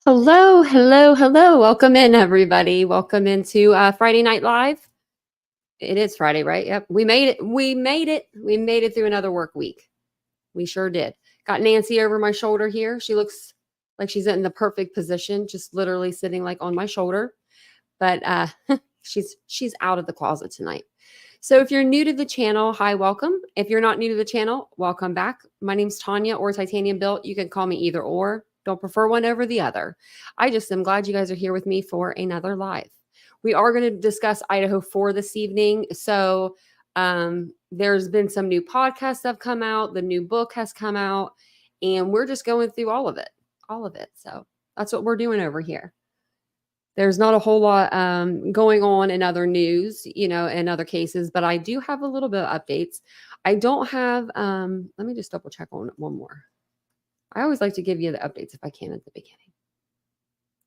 Hello, hello, hello. Welcome in, everybody. Welcome into Friday Night Live. It is Friday, right? Yep. We made it. We made it. We made it through another work week. We sure did. Got Nancy over my shoulder here. She looks like she's in the perfect position, just literally sitting like on my shoulder. But she's out of the closet tonight. So if you're new to the channel, hi, welcome. If you're not new to the channel, welcome back. My name's Tanya or TitaniumBuilt. You can call me either or. Don't prefer one over the other. I just am glad you guys are here with me for another live. We are going to discuss Idaho 4 this evening. So there's been some new podcasts that have come out. The new book has come out. And we're just going through all of it. All of it. So that's what we're doing over here. There's not a whole lot going on in other news, in other cases, but I do have a little bit of updates. I don't have, let me just double check on one more. I always like to give you the updates if I can at the beginning.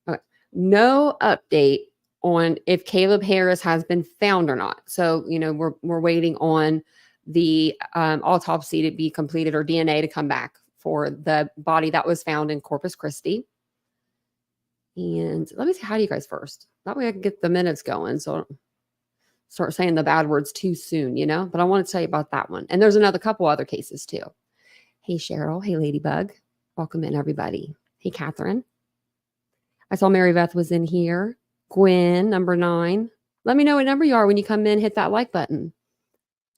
Okay. No update on if Caleb Harris has been found or not. So, we're waiting on the autopsy to be completed or DNA to come back for the body that was found in Corpus Christi. And let me say hi to you guys first. That way I can get the minutes going. So I don't start saying the bad words too soon, but I want to tell you about that one. And there's another couple other cases too. Hey, Cheryl. Hey, Ladybug. Welcome in, everybody. Hey, Catherine. I saw Mary Beth was in here. Gwen, number 9. Let me know what number you are when you come in. Hit that like button.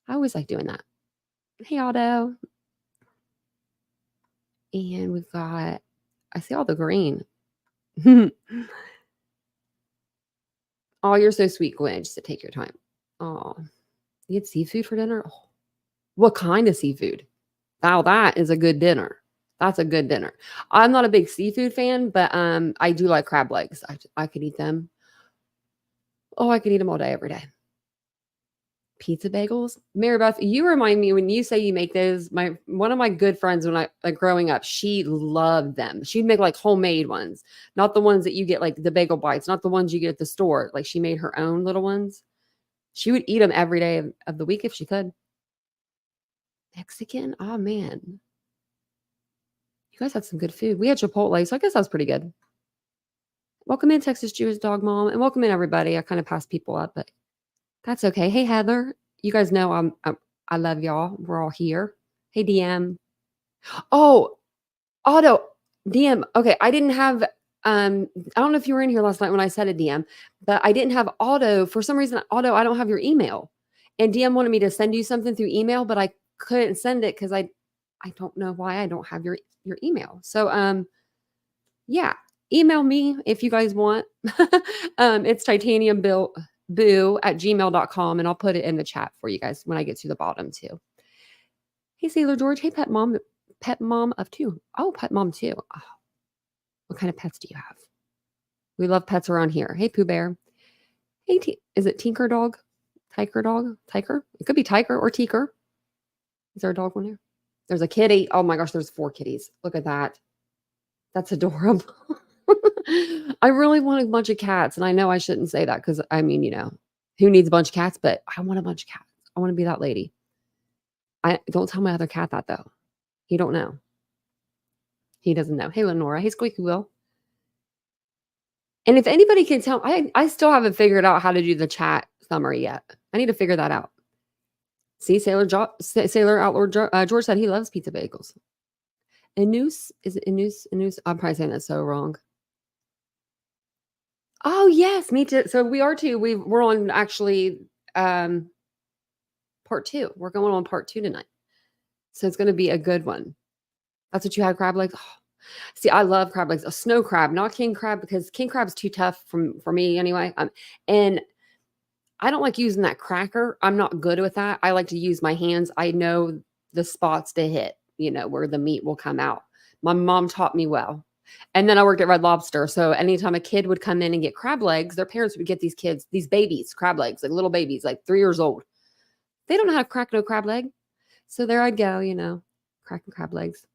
I always like doing that. Hey, Otto. And we've got, I see all the green. Oh, you're so sweet, Gwen. Just to take your time. Oh, you had seafood for dinner? Oh, what kind of seafood? Wow, that is a good dinner. That's a good dinner. I'm not a big seafood fan, but I do like crab legs. I could eat them. Oh, I could eat them all day, every day. Pizza bagels. Mary Beth, you remind me when you say you make those, one of my good friends when I growing up, she loved them. She'd make like homemade ones, not the ones that you get like the bagel bites, not the ones you get at the store. Like she made her own little ones. She would eat them every day of the week if she could. Mexican? Oh man. You guys had some good food. We had Chipotle, so I guess that's pretty good. Welcome in, Texas Jewish Dog Mom, and welcome in, everybody. I kind of passed people up, but that's okay. Hey, Heather. You guys know I love y'all. We're all here. Hey, DM. Oh, Otto. DM. Okay, I didn't have, I don't know if you were in here last night when I said a DM, but I didn't have Otto. For some reason, Otto, I don't have your email. And DM wanted me to send you something through email, but I couldn't send it because I don't know why I don't have your email. So, yeah, email me if you guys want. It's TitaniumBuilt@gmail.com, and I'll put it in the chat for you guys when I get to the bottom too. Hey, Sailor George. Hey, pet mom of 2. Oh, pet mom too. Oh, what kind of pets do you have? We love pets around here. Hey, Pooh Bear. Hey, is it Tinker Dog? Tiker Dog? Tiker? It could be Tiker or Teaker. Is there a dog one there? There's a kitty. Oh my gosh, there's 4 kitties. Look at that. That's adorable. I really want a bunch of cats. And I know I shouldn't say that because, I mean, who needs a bunch of cats? But I want a bunch of cats. I want to be that lady. I don't tell my other cat that, though. He don't know. He doesn't know. Hey, Lenora. Hey, Squeaky Will. And if anybody can tell, I still haven't figured out how to do the chat summary yet. I need to figure that out. See, Sailor Outlord George said he loves pizza bagels. Anus? Is it Anus? Anus? I'm probably saying that so wrong. Oh, yes, me too. So we are too. We're on actually part 2. We're going on part 2 tonight. So it's going to be a good one. That's what you had, crab legs? Oh. See, I love crab legs. A snow crab, not king crab, because king crab's too tough for me anyway. And I don't like using that cracker. I'm not good with that. I like to use my hands. I know the spots to hit, where the meat will come out. My mom taught me well. And then I worked at Red Lobster. So anytime a kid would come in and get crab legs, their parents would get these babies, crab legs, like little babies, like 3 years old. They don't know how to crack no crab leg. So there I'd go, cracking crab legs.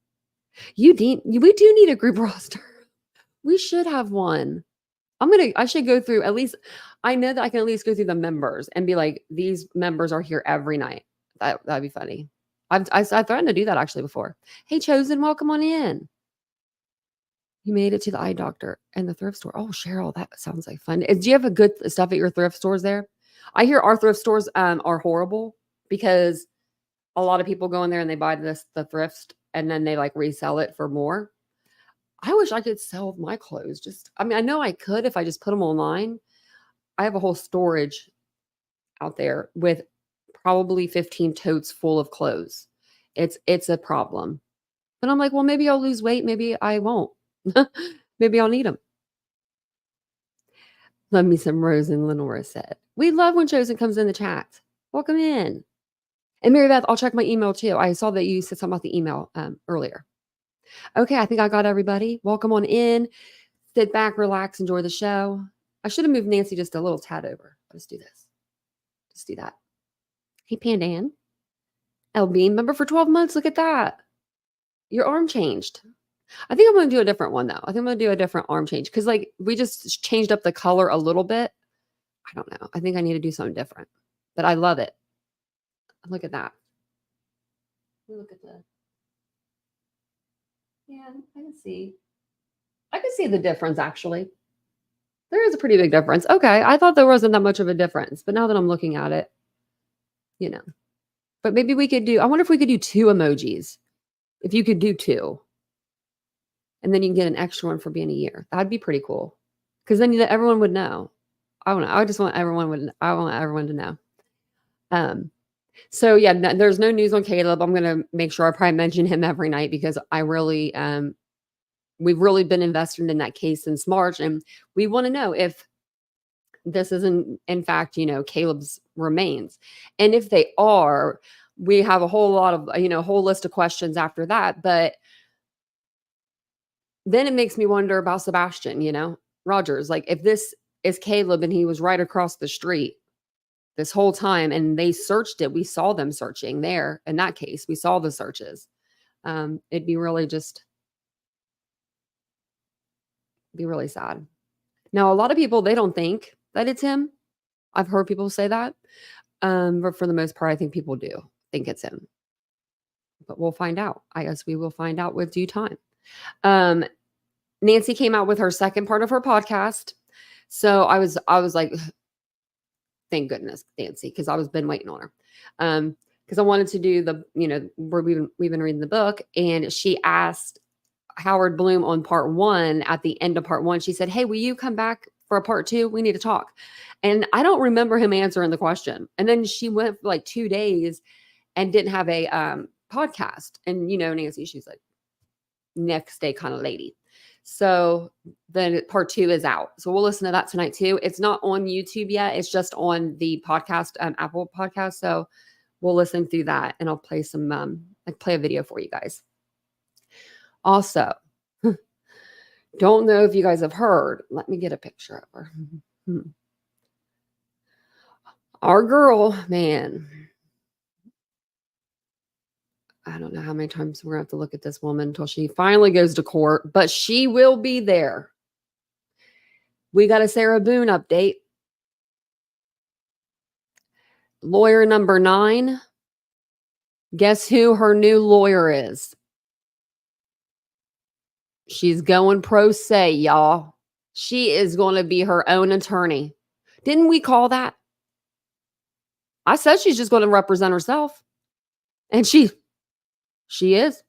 We do need a group roster. We should have one. I should go through at least, I know that I can at least go through the members and be like, these members are here every night. That'd be funny. I threatened to do that actually before. Hey, Chosen, welcome on in. You made it to the eye doctor and the thrift store. Oh, Cheryl, that sounds like fun. Do you have a good stuff at your thrift stores there? I hear our thrift stores are horrible because a lot of people go in there and they buy the thrift and then they like resell it for more. I wish I could sell my clothes. I know I could if I just put them online. I have a whole storage out there with probably 15 totes full of clothes. It's a problem. But I'm like, well, maybe I'll lose weight. Maybe I won't. Maybe I'll need them. Love me some Rose and Lenora said. We love when Chosen comes in the chat. Welcome in. And Mary Beth, I'll check my email too. I saw that you said something about the email earlier. Okay, I think I got everybody. Welcome on in. Sit back, relax, enjoy the show. I should have moved Nancy just a little tad over. Let's do this. Just do that. Hey, Pandan. LB, member for 12 months. Look at that. Your arm changed. I think I'm going to do a different one, though. I think I'm going to do a different arm change because, like, we just changed up the color a little bit. I don't know. I think I need to do something different. But I love it. Look at that. Look at the... Yeah, I can see. I can see the difference, actually. There is a pretty big difference. Okay, I thought there wasn't that much of a difference. But now that I'm looking at it, you know. But maybe we could do... I wonder if we could do 2 emojis. If you could do 2. And then you can get an extra one for being a year. That'd be pretty cool. Because then everyone would know. I don't know. I just want everyone to know. So yeah, there's no news on Caleb. I'm gonna make sure I probably mention him every night because I really we've really been invested in that case since March, and we want to know if this isn't in fact, Caleb's remains. And if they are, we have a whole lot of, whole list of questions after that. But then it makes me wonder about Sebastian, Rogers. Like, if this is Caleb and he was right across the street this whole time and they searched it, we saw them searching there. In that case, we saw the searches. It'd be really sad. Now, a lot of people, they don't think that it's him. I've heard people say that. But for the most part, I think people do think it's him. But we'll find out. I guess we will find out with due time. Nancy came out with her second part of her podcast. So I was like, thank goodness, Nancy, because I was been waiting on her. Because I wanted to do where we've been reading the book, and she asked Howard Blum on part 1 at the end of part 1. She said, "Hey, will you come back for a part 2? We need to talk." And I don't remember him answering the question. And then she went for like 2 days and didn't have a podcast. And Nancy, she's like next day kind of lady. So then part 2 is out. So we'll listen to that tonight too. It's not on YouTube yet. It's just on the podcast, Apple podcast. So we'll listen through that and I'll play some, play a video for you guys. Also, don't know if you guys have heard. Let me get a picture of her. Our girl, man. I don't know how many times we're going to have to look at this woman until she finally goes to court, but she will be there. We got a Sarah Boon update. Lawyer number 9. Guess who her new lawyer is? She's going pro se, y'all. She is going to be her own attorney. Didn't we call that? I said she's just going to represent herself. And she is.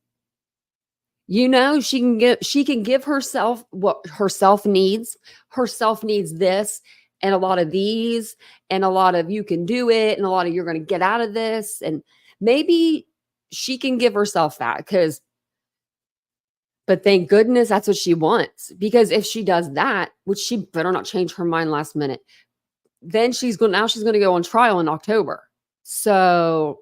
She can give herself what herself needs. Herself needs this and a lot of these and a lot of you can do it and a lot of you're going to get out of this. And maybe she can give herself that but thank goodness that's what she wants. Because if she does that, which she better not change her mind last minute, then she's going to go on trial in October. So,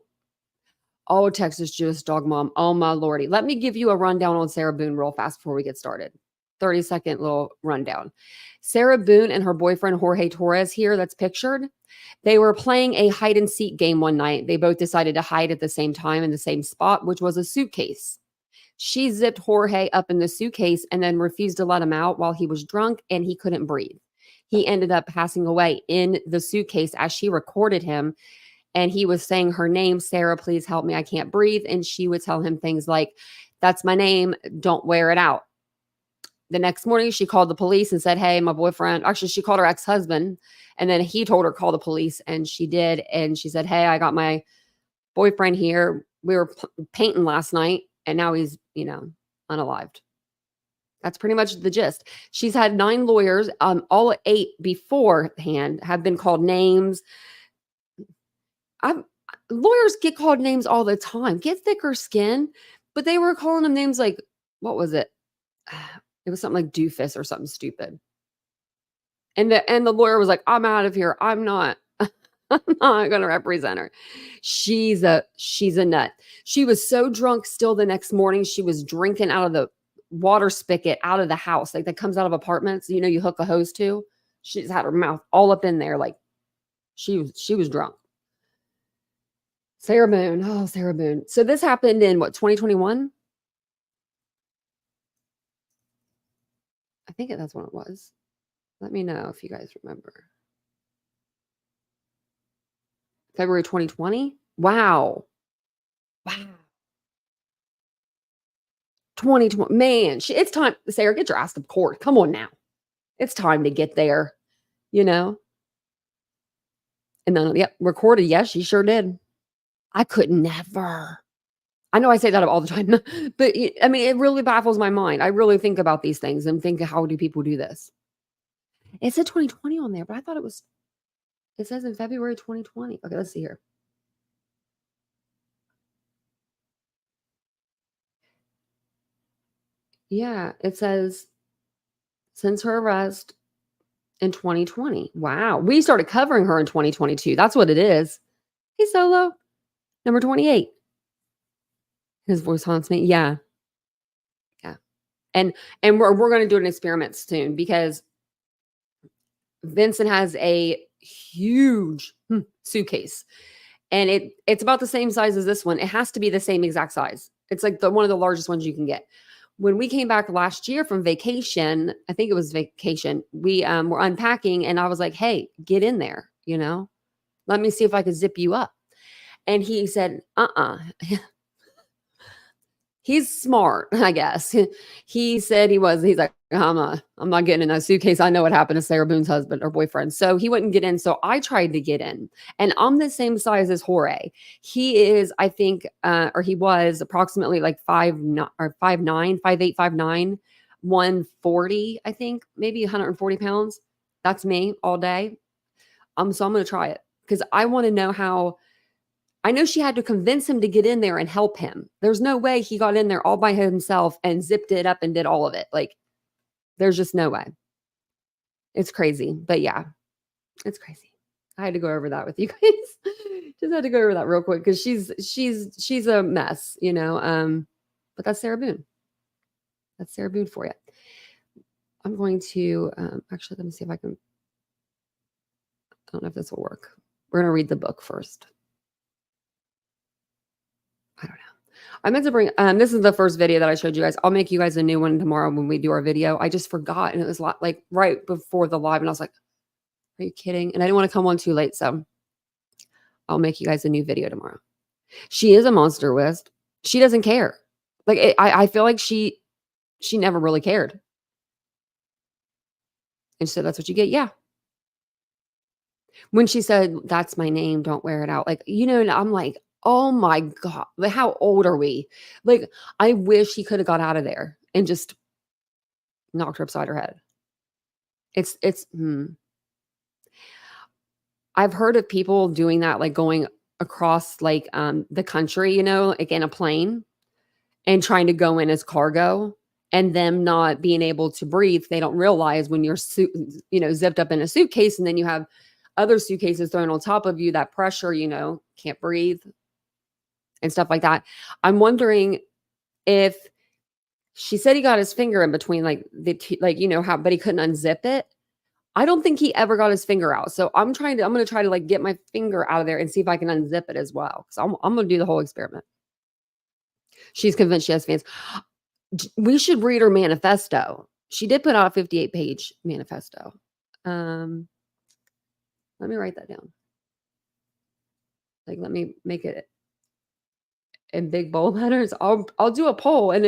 oh, Texas Jewish dog mom. Oh, my Lordy. Let me give you a rundown on Sarah Boon real fast before we get started. 30-second little rundown. Sarah Boon and her boyfriend, Jorge Torres here, that's pictured. They were playing a hide and seek game one night. They both decided to hide at the same time in the same spot, which was a suitcase. She zipped Jorge up in the suitcase and then refused to let him out while he was drunk and he couldn't breathe. He ended up passing away in the suitcase as she recorded him. And he was saying her name, "Sarah, please help me. I can't breathe." And she would tell him things like, "That's my name. Don't wear it out." the next morning, she called the police and said, hey, my boyfriend, actually, she called her ex-husband. And then he told her, call the police. And she did. And she said, hey, I got my boyfriend here. We were painting last night. And now he's, unalived. That's pretty much the gist. She's had 9 lawyers. All 8 beforehand have been called names. Lawyers get called names all the time. Get thicker skin. But they were calling them names like, what was it? It was something like doofus or something stupid. And the lawyer was like, I'm out of here. I'm not going to represent her. She's a nut. She was so drunk still the next morning. She was drinking out of the water spigot out of the house, like that comes out of apartments, you hook a hose to. She's had her mouth all up in there. Like she was drunk. Sarah Boon. Oh, Sarah Boon. So this happened in 2021? I think that's when it was. Let me know if you guys remember. February 2020? Wow. 2020. Man, it's time. Sarah, get your ass to court. Come on now. It's time to get there, And then, recorded. Yes, she sure did. I could never. I know I say that all the time, but it really baffles my mind. I really think about these things and think, how do people do this? It said 2020 on there, but I thought it says in February 2020. Okay, let's see here. Yeah, it says since her arrest in 2020. Wow. We started covering her in 2022. That's what it is. Hey, Solo. Number 28. His voice haunts me. Yeah. Yeah. And we're going to do an experiment soon because Vincent has a huge suitcase. And it's about the same size as this one. It has to be the same exact size. It's like one of the largest ones you can get. When we came back last year from vacation, I think it was vacation, we were unpacking and I was like, hey, get in there, let me see if I could zip you up. And he said, He's smart, I guess. He said he's like, I'm not getting in that suitcase. I know what happened to Sarah Boone's husband or boyfriend. So he wouldn't get in. So I tried to get in. And I'm the same size as Jorge. He is, I think, or he was approximately like 5'9", 5'8", 5'9", 140, I think, maybe 140 pounds. That's me all day. So I'm going to try it because I want to know how. I know she had to convince him to get in there and help him. There's no way he got in there all by himself and zipped it up and did all of it. Like, there's just no way. It's crazy. But yeah, it's crazy. I had to go over that with you guys. Just had to go over that real quick because she's a mess, but that's Sarah Boone. That's Sarah Boone for you. I'm going to actually, let me see if I can. I don't know if this will work. We're going to read the book first. I don't know. I meant to bring, this is the first video that I showed you guys. I'll make you guys a new one tomorrow when we do our video. I just forgot. And it was like right before the live. And I was like, are you kidding? And I didn't want to come on too late. So I'll make you guys a new video tomorrow. She is a monster, West. She doesn't care. Like, I feel like she never really cared. And she said, that's what you get. Yeah. When she said, that's my name, don't wear it out. Like, and I'm like, oh my God, how old are we? Like, I wish he could have got out of there and just knocked her upside her head. I've heard of people doing that, like going across like the country, like in a plane and trying to go in as cargo and them not being able to breathe. They don't realize when you're, zipped up in a suitcase and then you have other suitcases thrown on top of you, that pressure, can't breathe and stuff like that. I'm wondering if she said he got his finger in between like but he couldn't unzip it. I don't think he ever got his finger out. So I'm going to try to like get my finger out of there and see if I can unzip it as well. So I'm going to do the whole experiment. She's convinced she has fans. We should read her manifesto. She did put out a 58-page manifesto. Let me write that down. Like, let me make it in big bold letters. I'll do a poll. And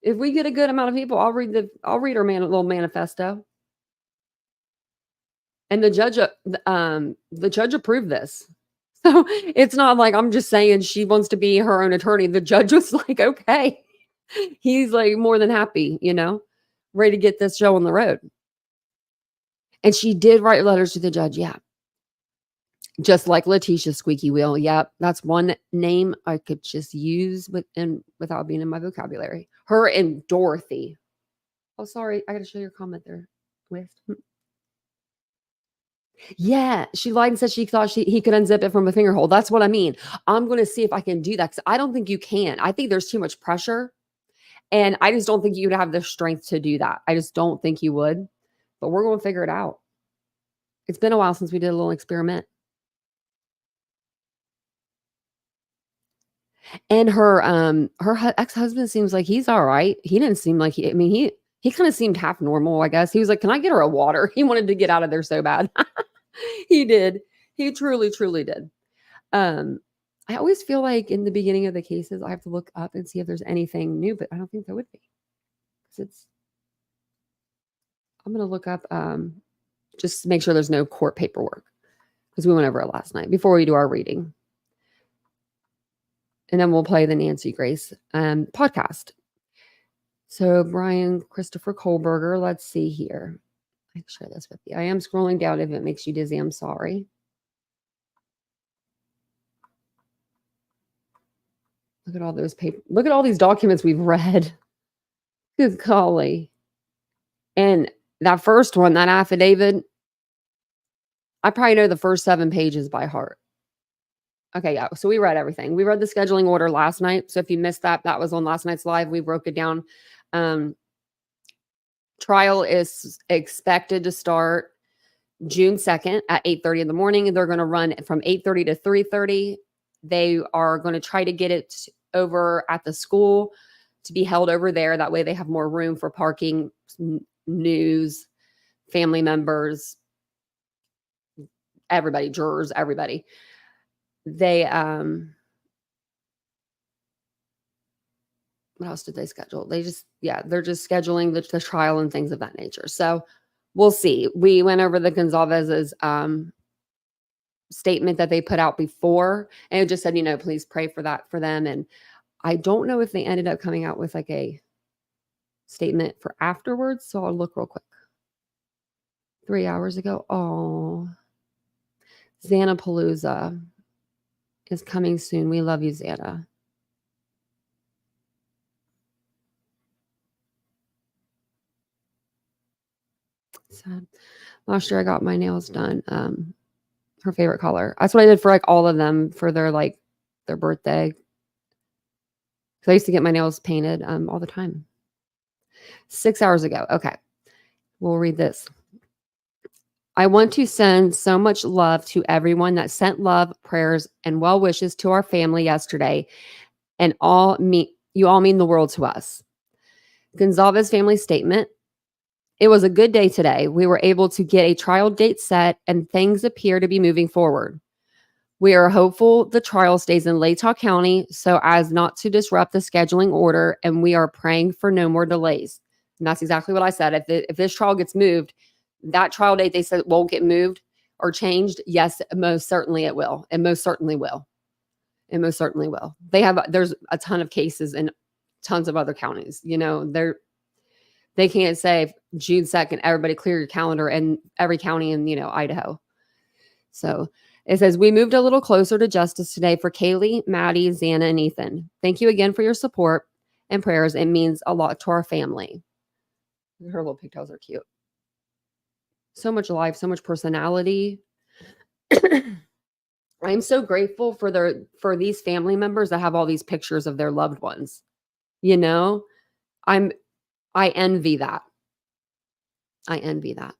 If we get a good amount of people, I'll read her little manifesto. And the judge approved this. So it's not like I'm just saying she wants to be her own attorney. The judge was like, okay. He's like more than happy, ready to get this show on the road. And she did write letters to the judge. Yeah. Just like Letitia Squeaky Wheel. Yep. That's one name I could just use without being in my vocabulary. Her and Dorothy. Oh, sorry. I got to show your comment there. Yeah, she lied and said she thought he could unzip it from a finger hole. That's what I mean. I'm going to see if I can do that because I don't think you can. I think there's too much pressure, and I just don't think you'd have the strength to do that. I just don't think you would, but we're going to figure it out. It's been a while since we did a little experiment. And her ex-husband seems like he's all right. He didn't seem like he kind of seemed half normal, I guess. He was like, "Can I get her a water?" He wanted to get out of there so bad. He did. He truly, truly did. I always feel like in the beginning of the cases, I have to look up and see if there's anything new, but I don't think there would be. I'm going to look up just to make sure there's no court paperwork because we went over it last night before we do our reading. And then we'll play the Nancy Grace podcast. So Bryan Christopher Kohberger, let's see here. I can share this with you. I am scrolling down. If it makes you dizzy, I'm sorry. Look at all those papers. Look at all these documents we've read. Good golly. And that first one, that affidavit, I probably know the first 7 pages by heart. Okay, yeah. So we read everything. We read the scheduling order last night. So if you missed that, that was on last night's live. We broke it down. Trial is expected to start June 2nd at 8:30 in the morning. They're going to run from 8:30 to 3:30. They are going to try to get it over at the school to be held over there. That way they have more room for parking, news, family members, everybody, jurors, everybody. They, what else did they schedule? They're just scheduling the trial and things of that nature. So we'll see. We went over the Gonzalez's statement that they put out before, and it just said, please pray for that for them. And I don't know if they ended up coming out with like a statement for afterwards. So I'll look real quick. 3 hours ago. Oh, Zana Palooza is coming soon. We love you, Zana. Sad. Last year I got my nails done. Her favorite color. That's what I did for like all of them for their birthday. Because I used to get my nails painted all the time. 6 hours ago. Okay. We'll read this. I want to send so much love to everyone that sent love, prayers, and well wishes to our family yesterday. And you all mean the world to us. Gonzalez family statement. It was a good day today. We were able to get a trial date set and things appear to be moving forward. We are hopeful the trial stays in Latah County so as not to disrupt the scheduling order, and we are praying for no more delays. And that's exactly what I said. If this trial gets moved, that trial date they said won't get moved or changed. Yes, most certainly it will. It most certainly will. It most certainly will. There's a ton of cases in tons of other counties. They can't say June 2nd, everybody clear your calendar in every county in, Idaho. So it says, we moved a little closer to justice today for Kaylee, Maddie, Zana, and Ethan. Thank you again for your support and prayers. It means a lot to our family. Her little pigtails are cute. So much life, so much personality. I'm so grateful for these family members that have all these pictures of their loved ones. I envy that. I envy that.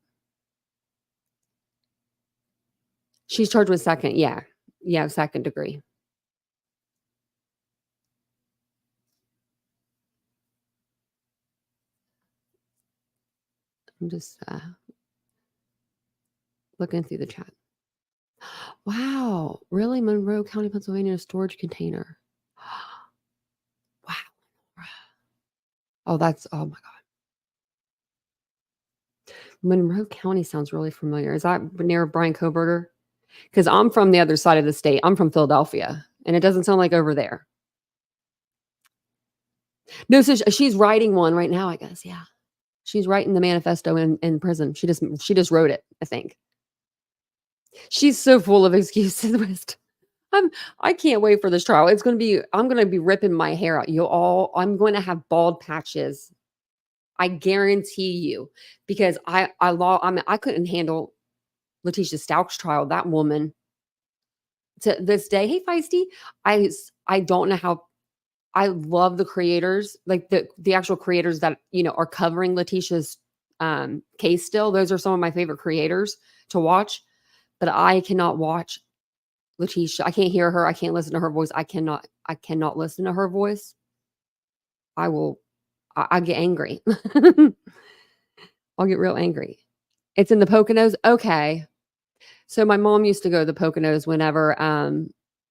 She's charged with second. Yeah. Yeah. Second degree. I'm just looking through the chat. Wow. Really? Monroe County, Pennsylvania, storage container. Wow. Oh, oh my God. Monroe County sounds really familiar. Is that near Bryan Kohberger? Because I'm from the other side of the state. I'm from Philadelphia, and it doesn't sound like over there. No, so she's writing one right now, I guess. Yeah. She's writing the manifesto in prison. She just wrote it, I think. She's so full of excuses. I can't wait for this trial. I'm gonna be ripping my hair out. I'm going to have bald patches. I guarantee you, because I couldn't handle Letitia Stauch's trial. That woman to this day, hey Feisty, I don't know how. I love the creators, like the actual creators that are covering Letitia's case still. Those are some of my favorite creators to watch, but I cannot watch Letitia. I can't hear her. I can't listen to her voice. I cannot listen to her voice. I get angry. I'll get real angry. It's in the Poconos. Okay. So my mom used to go to the Poconos whenever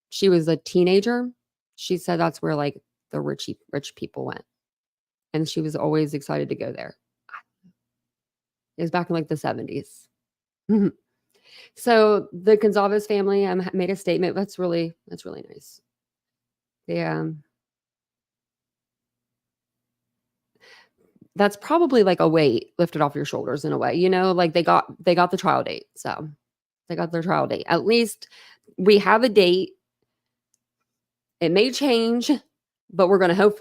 she was a teenager. She said that's where like the rich people went. And she was always excited to go there. It was back in like the 70s. So the Gonzalez family made a statement. That's really nice. That's probably like a weight lifted off your shoulders in a way, like they got the trial date. So they got their trial date. At least we have a date. It may change, but we're going to hope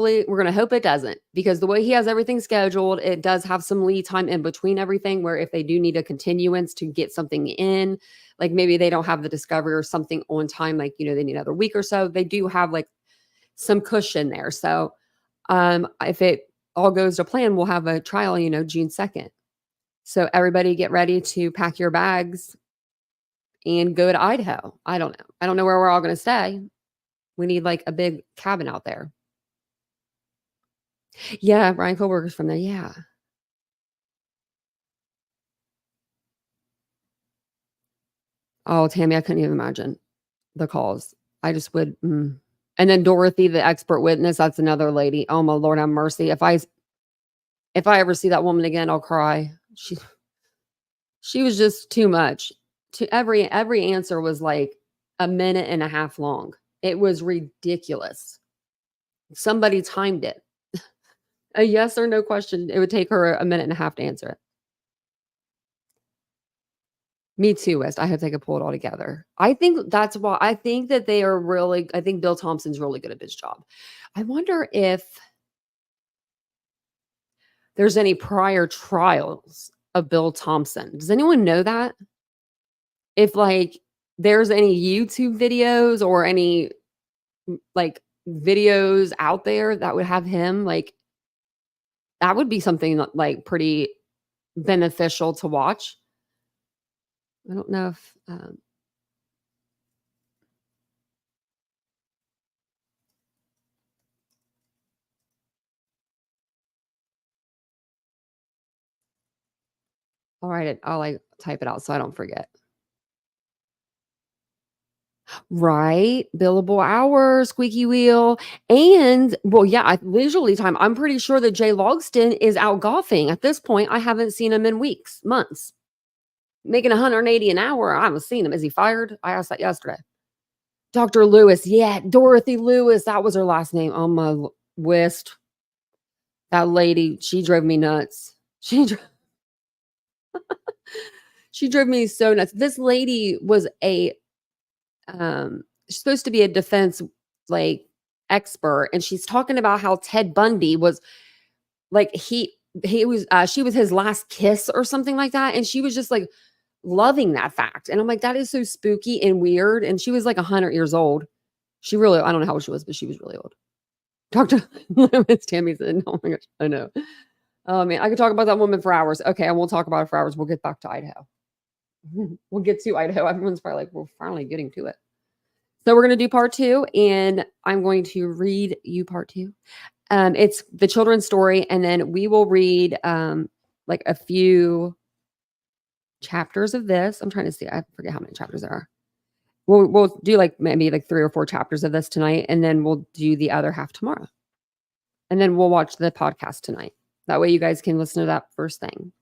it doesn't, because the way he has everything scheduled, it does have some lead time in between everything, where if they do need a continuance to get something in, like maybe they don't have the discovery or something on time, like, they need another week or so, they do have like some cushion there. So if it all goes to plan, we'll have a trial, June 2nd. So everybody get ready to pack your bags and go to Idaho. I don't know where we're all going to stay. We need like a big cabin out there. Yeah, Bryan Kohberger's from there. Yeah. Oh, Tammy, I couldn't even imagine the calls. I just would. And then Dorothy, the expert witness, that's another lady. Oh my Lord, have mercy. If I ever see that woman again, I'll cry. She was just too much. Every answer was like a minute and a half long. It was ridiculous. Somebody timed it. A yes or no question, it would take her a minute and a half to answer it. Me too, West. I hope they could pull it all together. I think that's why I think that I think Bill Thompson's really good at his job. I wonder if there's any prior trials of Bill Thompson. Does anyone know that? If like there's any YouTube videos or any like videos out there that would have him, like that would be something like pretty beneficial to watch. I don't know if I'll write it. I'll like type it out so I don't forget. Right? Billable hours, squeaky wheel. And well, yeah, visually time. I'm pretty sure that Jay Logston is out golfing at this point. I haven't seen him in weeks, months. Making 180 an hour. I haven't seen him. Is he fired? I asked that yesterday. Dr. Lewis. Yeah, Dorothy Lewis. That was her last name. Oh my West. That lady, she drove me nuts. She drove me so nuts. This lady was supposed to be a defense like expert, and she's talking about how Ted Bundy was like he was she was his last kiss or something like that, and she was just like loving that fact. And I'm like, that is so spooky and weird. And she was like 100 years old. I don't know how old she was, but she was really old. Dr. Lewis, Tammy said, oh my gosh, I know. Oh man, I could talk about that woman for hours. Okay, I won't talk about it for hours. We'll get back to Idaho. We'll get to Idaho. Everyone's probably like, we're finally getting to it. So we're going to do part 2, and I'm going to read you part 2. It's the children's story, and then we will read like a few chapters of this. I'm trying to see. I forget how many chapters there are. We'll do like maybe like 3 or 4 chapters of this tonight, and then we'll do the other half tomorrow. And then we'll watch the podcast tonight. That way you guys can listen to that first thing.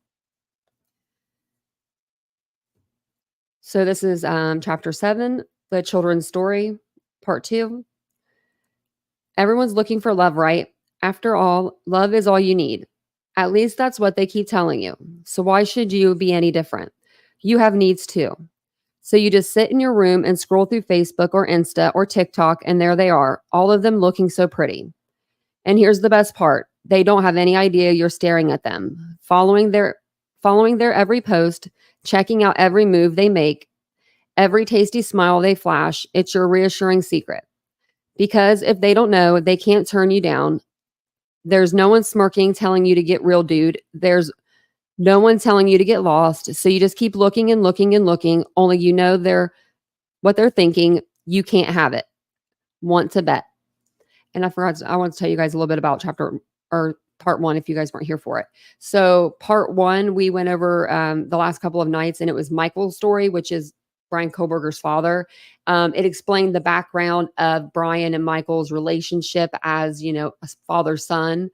So this is chapter 7, The Children's Story, part 2. Everyone's looking for love, right? After all, love is all you need. At least that's what they keep telling you. So why should you be any different? You have needs too. So you just sit in your room and scroll through Facebook or Insta or TikTok, and there they are, all of them looking so pretty. And here's the best part. They don't have any idea you're staring at them, following their every post, checking out every move they make, every tasty smile they flash. It's your reassuring secret. Because if they don't know, they can't turn you down. There's no one smirking telling you to get real, dude. There's no one telling you to get lost. So you just keep looking and looking and looking, only you know what they're thinking. You can't have it. Want to bet. And I want to tell you guys a little bit about part 1 if you guys weren't here for it. So part 1, we went over the last couple of nights, and it was Michael's story, which is Bryan Kohberger's father. It explained the background of Bryan and Michael's relationship as, a father-son.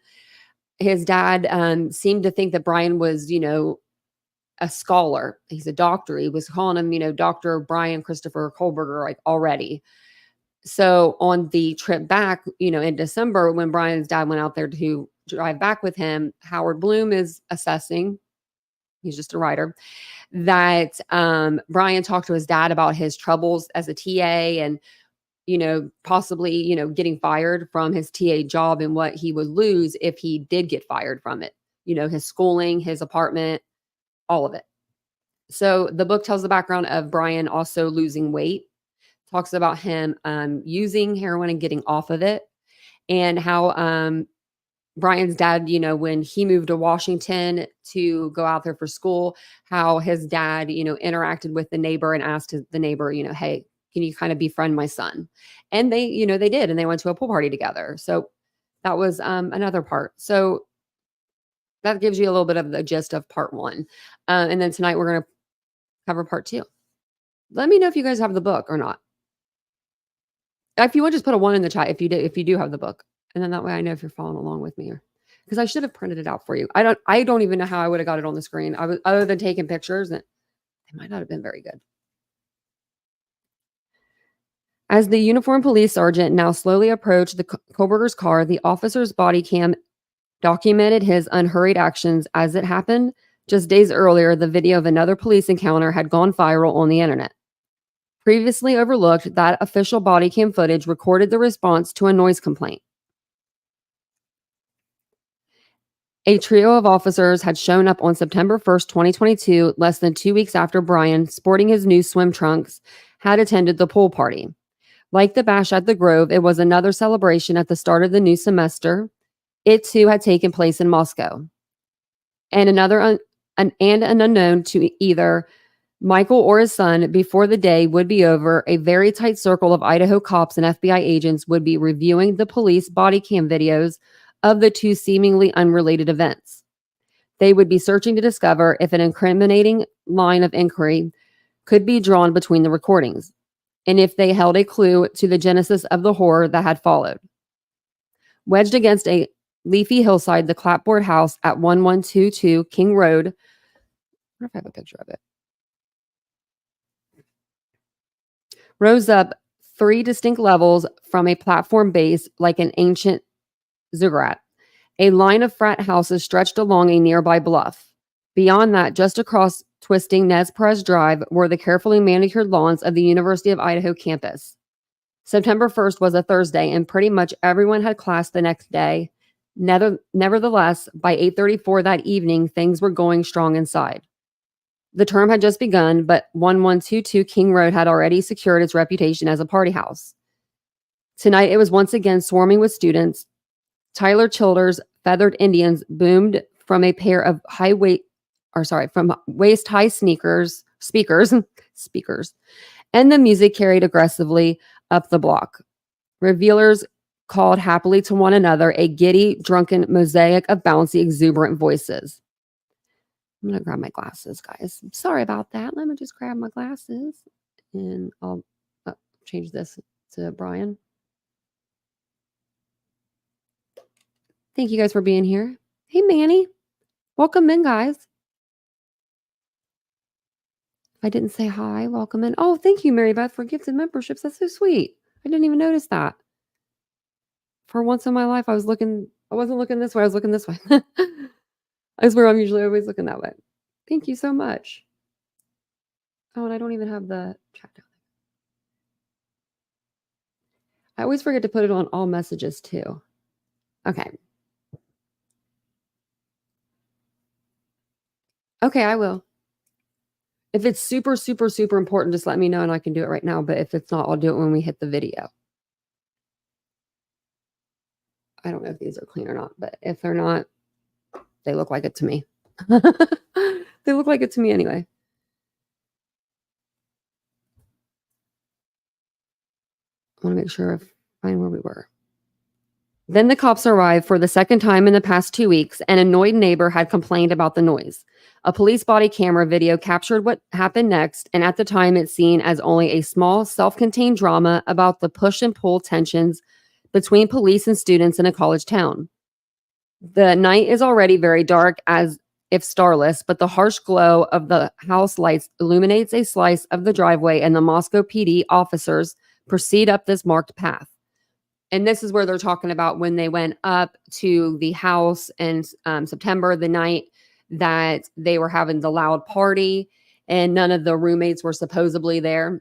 His dad seemed to think that Bryan was, a scholar. He's a doctor. He was calling him, Dr. Bryan Christopher Kohberger, like already. So on the trip back, in December, when Bryan's dad went out there to drive back with him, Howard Blum is assessing, he's just a writer, that Bryan talked to his dad about his troubles as a TA and, possibly, getting fired from his TA job and what he would lose if he did get fired from it, his schooling, his apartment, all of it. So the book tells the background of Bryan also losing weight, talks about him using heroin and getting off of it, and how Bryan's dad, when he moved to Washington to go out there for school, how his dad, interacted with the neighbor and asked the neighbor, hey, can you kind of befriend my son? And they, they did, and they went to a pool party together. So that was another part. So that gives you a little bit of the gist of part 1. And then tonight we're going to cover part 2. Let me know if you guys have the book or not. If you would just put a 1 in the chat if you do have the book. And then that way I know if you're following along with me, because I should have printed it out for you. I don't even know how I would have got it on the screen. Other than taking pictures, and they might not have been very good. As the uniformed police sergeant now slowly approached the Kohberger's car, the officer's body cam documented his unhurried actions. As it happened, just days earlier, the video of another police encounter had gone viral on the internet. Previously overlooked, that official body cam footage recorded the response to a noise complaint. A trio of officers had shown up on September 1st, 2022, less than 2 weeks after Bryan, sporting his new swim trunks, had attended the pool party. Like the bash at the Grove, it was another celebration at the start of the new semester. It too had taken place in Moscow. And an unknown to either Michael or his son, before the day would be over, a very tight circle of Idaho cops and FBI agents would be reviewing the police body cam videos of the two seemingly unrelated events. They would be searching to discover if an incriminating line of inquiry could be drawn between the recordings, and if they held a clue to the genesis of the horror that had followed. Wedged against a leafy hillside, the clapboard house at 1122 King Road. I wonder if I have a picture of it. Rose up 3 distinct levels from a platform base like an ancient ziggurat. A line of frat houses stretched along a nearby bluff. Beyond that, just across twisting Nez Perez Drive, were the carefully manicured lawns of the University of Idaho campus. September 1st was a Thursday, and pretty much everyone had class the next day. Nevertheless, by 8:34 that evening, things were going strong inside. The term had just begun, but 1122 King Road had already secured its reputation as a party house. Tonight, it was once again swarming with students. Tyler Childers' feathered Indians boomed from a pair of waist-high speakers, and the music carried aggressively up the block. Revealers called happily to one another, a giddy, drunken mosaic of bouncy, exuberant voices. I'm going to grab my glasses, guys. Sorry about that. Let me just grab my glasses, and I'll change this to Bryan. Thank you guys for being here. Hey, Manny. Welcome in, guys. If I didn't say hi, welcome in. Oh, thank you, Mary Beth, for gifted memberships. That's so sweet. I didn't even notice that. For once in my life, I wasn't looking this way. I was looking this way. I swear I'm usually always looking that way. Thank you so much. Oh, and I don't even have the chat down. I always forget to put it on all messages too. Okay. Okay, I will. If it's super, super, super important, just let me know and I can do it right now. But if it's not, I'll do it when we hit the video. I don't know if these are clean or not, but if they're not, they look like it to me. They look like it to me anyway. I want to make sure I find where we were. Then the cops arrived for the second time in the past 2 weeks. An annoyed neighbor had complained about the noise. A police body camera video captured what happened next, and at the time it's seen as only a small, self-contained drama about the push and pull tensions between police and students in a college town. The night is already very dark, as if starless, but the harsh glow of the house lights illuminates a slice of the driveway, and the Moscow PD officers proceed up this marked path. And this is where they're talking about when they went up to the house in September, the night that they were having the loud party, and none of the roommates were supposedly there.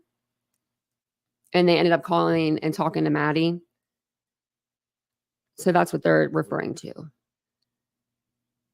And they ended up calling and talking to Maddie. So that's what they're referring to.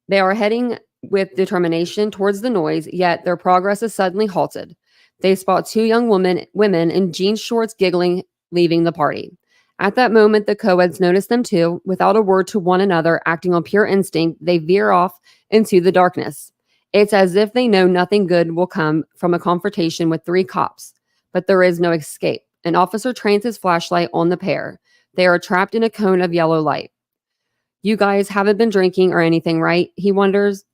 They are heading with determination towards the noise, yet their progress is suddenly halted. They spot two young women in jean shorts giggling, leaving the party. At that moment, the co-eds notice them too. Without a word to one another, acting on pure instinct, they veer off into the darkness. It's as if they know nothing good will come from a confrontation with three cops, but there is no escape. An officer trains his flashlight on the pair. They are trapped in a cone of yellow light. You guys haven't been drinking or anything, right? He wonders.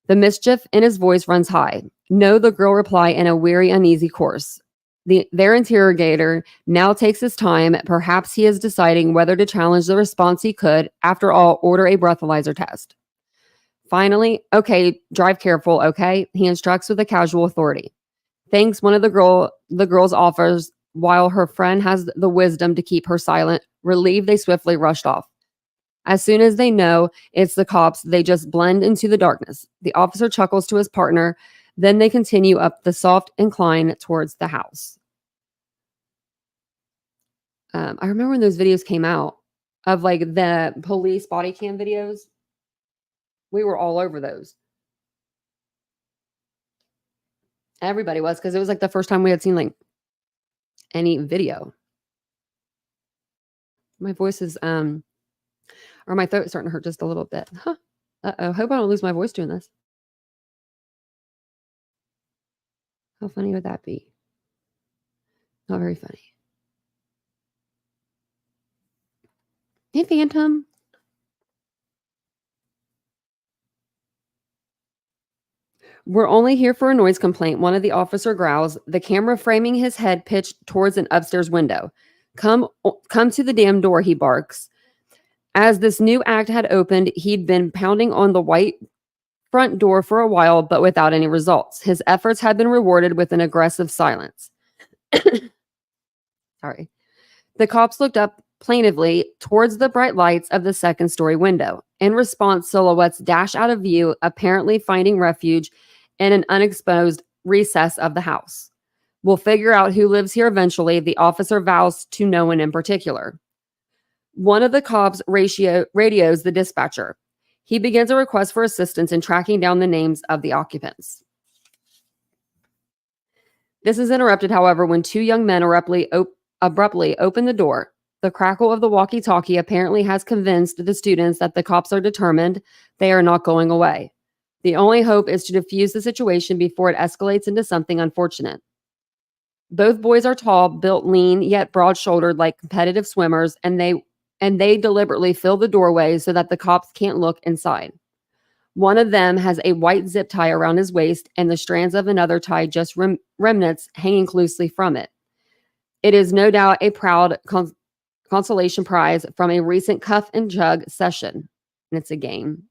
The mischief in his voice runs high. No, the girl reply in a weary, uneasy course. Their interrogator now takes his time. Perhaps he is deciding whether to challenge the response he could, after all, order a breathalyzer test. Finally, okay, drive careful, okay? He instructs with a casual authority. Thanks, one of the girls offers, while her friend has the wisdom to keep her silent. Relieved, they swiftly rushed off. As soon as they know it's the cops, they just blend into the darkness. The officer chuckles to his partner. Then they continue up the soft incline towards the house. I remember when those videos came out of like the police body cam videos. We were all over those. Everybody was, because it was like the first time we had seen like any video. My voice is or my throat's starting to hurt just a little bit. Huh. Uh-oh. Hope I don't lose my voice doing this. How funny would that be? Not very funny. Hey, Phantom. We're only here for a noise complaint, one of the officer growls, the camera framing his head pitched towards an upstairs window. Come to the damn door, he barks. As this new act had opened, he'd been pounding on the white front door for a while, but without any results. His efforts had been rewarded with an aggressive silence. Sorry. The cops looked up plaintively towards the bright lights of the second-story window. In response, silhouettes dash out of view, apparently finding refuge in an unexposed recess of the house. We'll figure out who lives here eventually, the officer vows to no one in particular. One of the cops radios the dispatcher. He begins a request for assistance in tracking down the names of the occupants. This is interrupted, however, when two young men abruptly open the door. The crackle of the walkie-talkie apparently has convinced the students that the cops are determined they are not going away. The only hope is to defuse the situation before it escalates into something unfortunate. Both boys are tall, built lean, yet broad-shouldered like competitive swimmers, and they deliberately fill the doorway so that the cops can't look inside. One of them has a white zip tie around his waist, and the strands of another tie just remnants hanging loosely from it. It is no doubt a proud consolation prize from a recent cuff and jug session. and it's a game.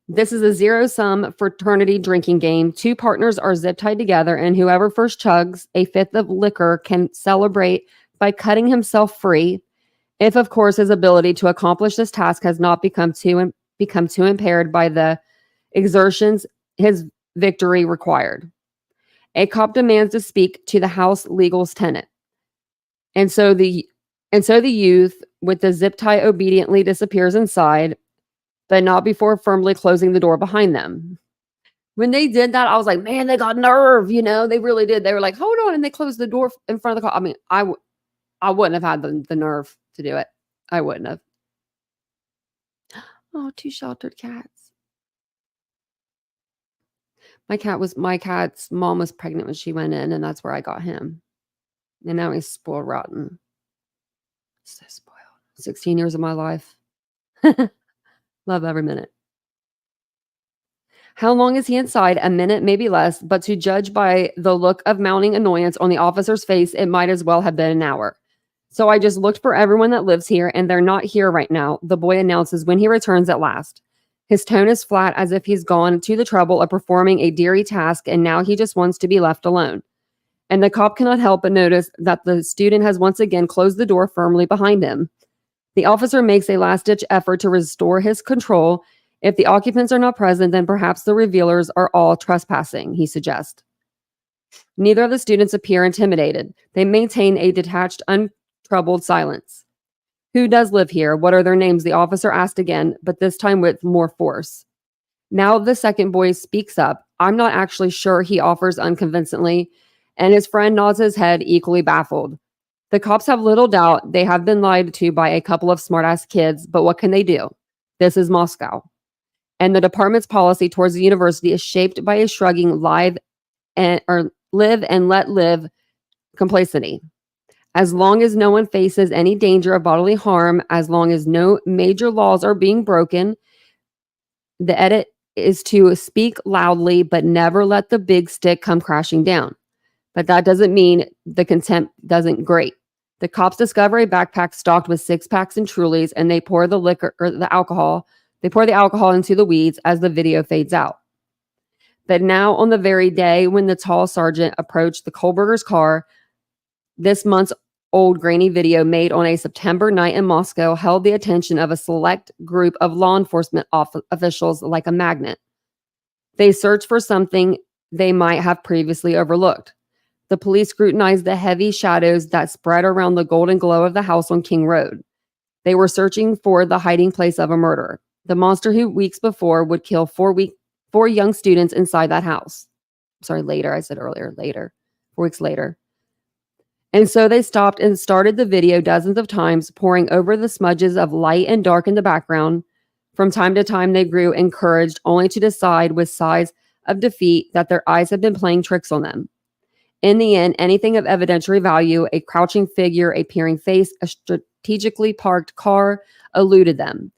This is a zero-sum fraternity drinking game. 2 partners are zip-tied together, and whoever first chugs a fifth of liquor can celebrate by cutting himself free, if, of course, his ability to accomplish this task has not become too impaired by the exertions his victory required. A cop demands to speak to the house legal's tenant. And so the youth with the zip tie obediently disappears inside, but not before firmly closing the door behind them. When they did that, I was like, man, they got nerve, they really did. They were like, hold on, and they closed the door in front of the car. I mean, I wouldn't have had the nerve to do it. I wouldn't have. Oh, 2 sheltered cats. My cat's mom was pregnant when she went in, and that's where I got him. And now he's spoiled rotten. So spoiled. 16 years of my life. Love every minute. How long is he inside? A minute, maybe less, but to judge by the look of mounting annoyance on the officer's face, it might as well have been an hour. So I just looked for everyone that lives here, and they're not here right now, the boy announces when he returns at last. His tone is flat, as if he's gone to the trouble of performing a deary task, and now he just wants to be left alone. And the cop cannot help but notice that the student has once again closed the door firmly behind him. The officer makes a last-ditch effort to restore his control. If the occupants are not present, then perhaps the revealers are all trespassing, he suggests. Neither of the students appear intimidated. They maintain a detached, untroubled silence. Who does live here? What are their names? The officer asked again, but this time with more force. Now the second boy speaks up. I'm not actually sure, he offers unconvincingly, and his friend nods his head, equally baffled. The cops have little doubt they have been lied to by a couple of smartass kids, but what can they do? This is Moscow. And the department's policy towards the university is shaped by a shrugging live and live and let live complacency. As long as no one faces any danger of bodily harm, as long as no major laws are being broken, the edit is to speak loudly, but never let the big stick come crashing down. But that doesn't mean the contempt doesn't grate. The cops discover a backpack stocked with 6-packs and Trulies, and they pour the liquor or the alcohol. They pour the alcohol into the weeds as the video fades out. But now, on the very day when the tall sergeant approached the Kohberger's car, this month's old grainy video made on a September night in Moscow held the attention of a select group of law enforcement officials like a magnet. They searched for something they might have previously overlooked. The police scrutinized the heavy shadows that spread around the golden glow of the house on King Road. They were searching for the hiding place of a murderer, the monster who weeks before would kill 4 young students inside that house. Sorry, later. I said earlier, later. 4 weeks later. And so they stopped and started the video dozens of times, pouring over the smudges of light and dark in the background. From time to time, they grew encouraged, only to decide with sighs of defeat that their eyes had been playing tricks on them. In the end, anything of evidentiary value, a crouching figure, a peering face, a strategically parked car, eluded them.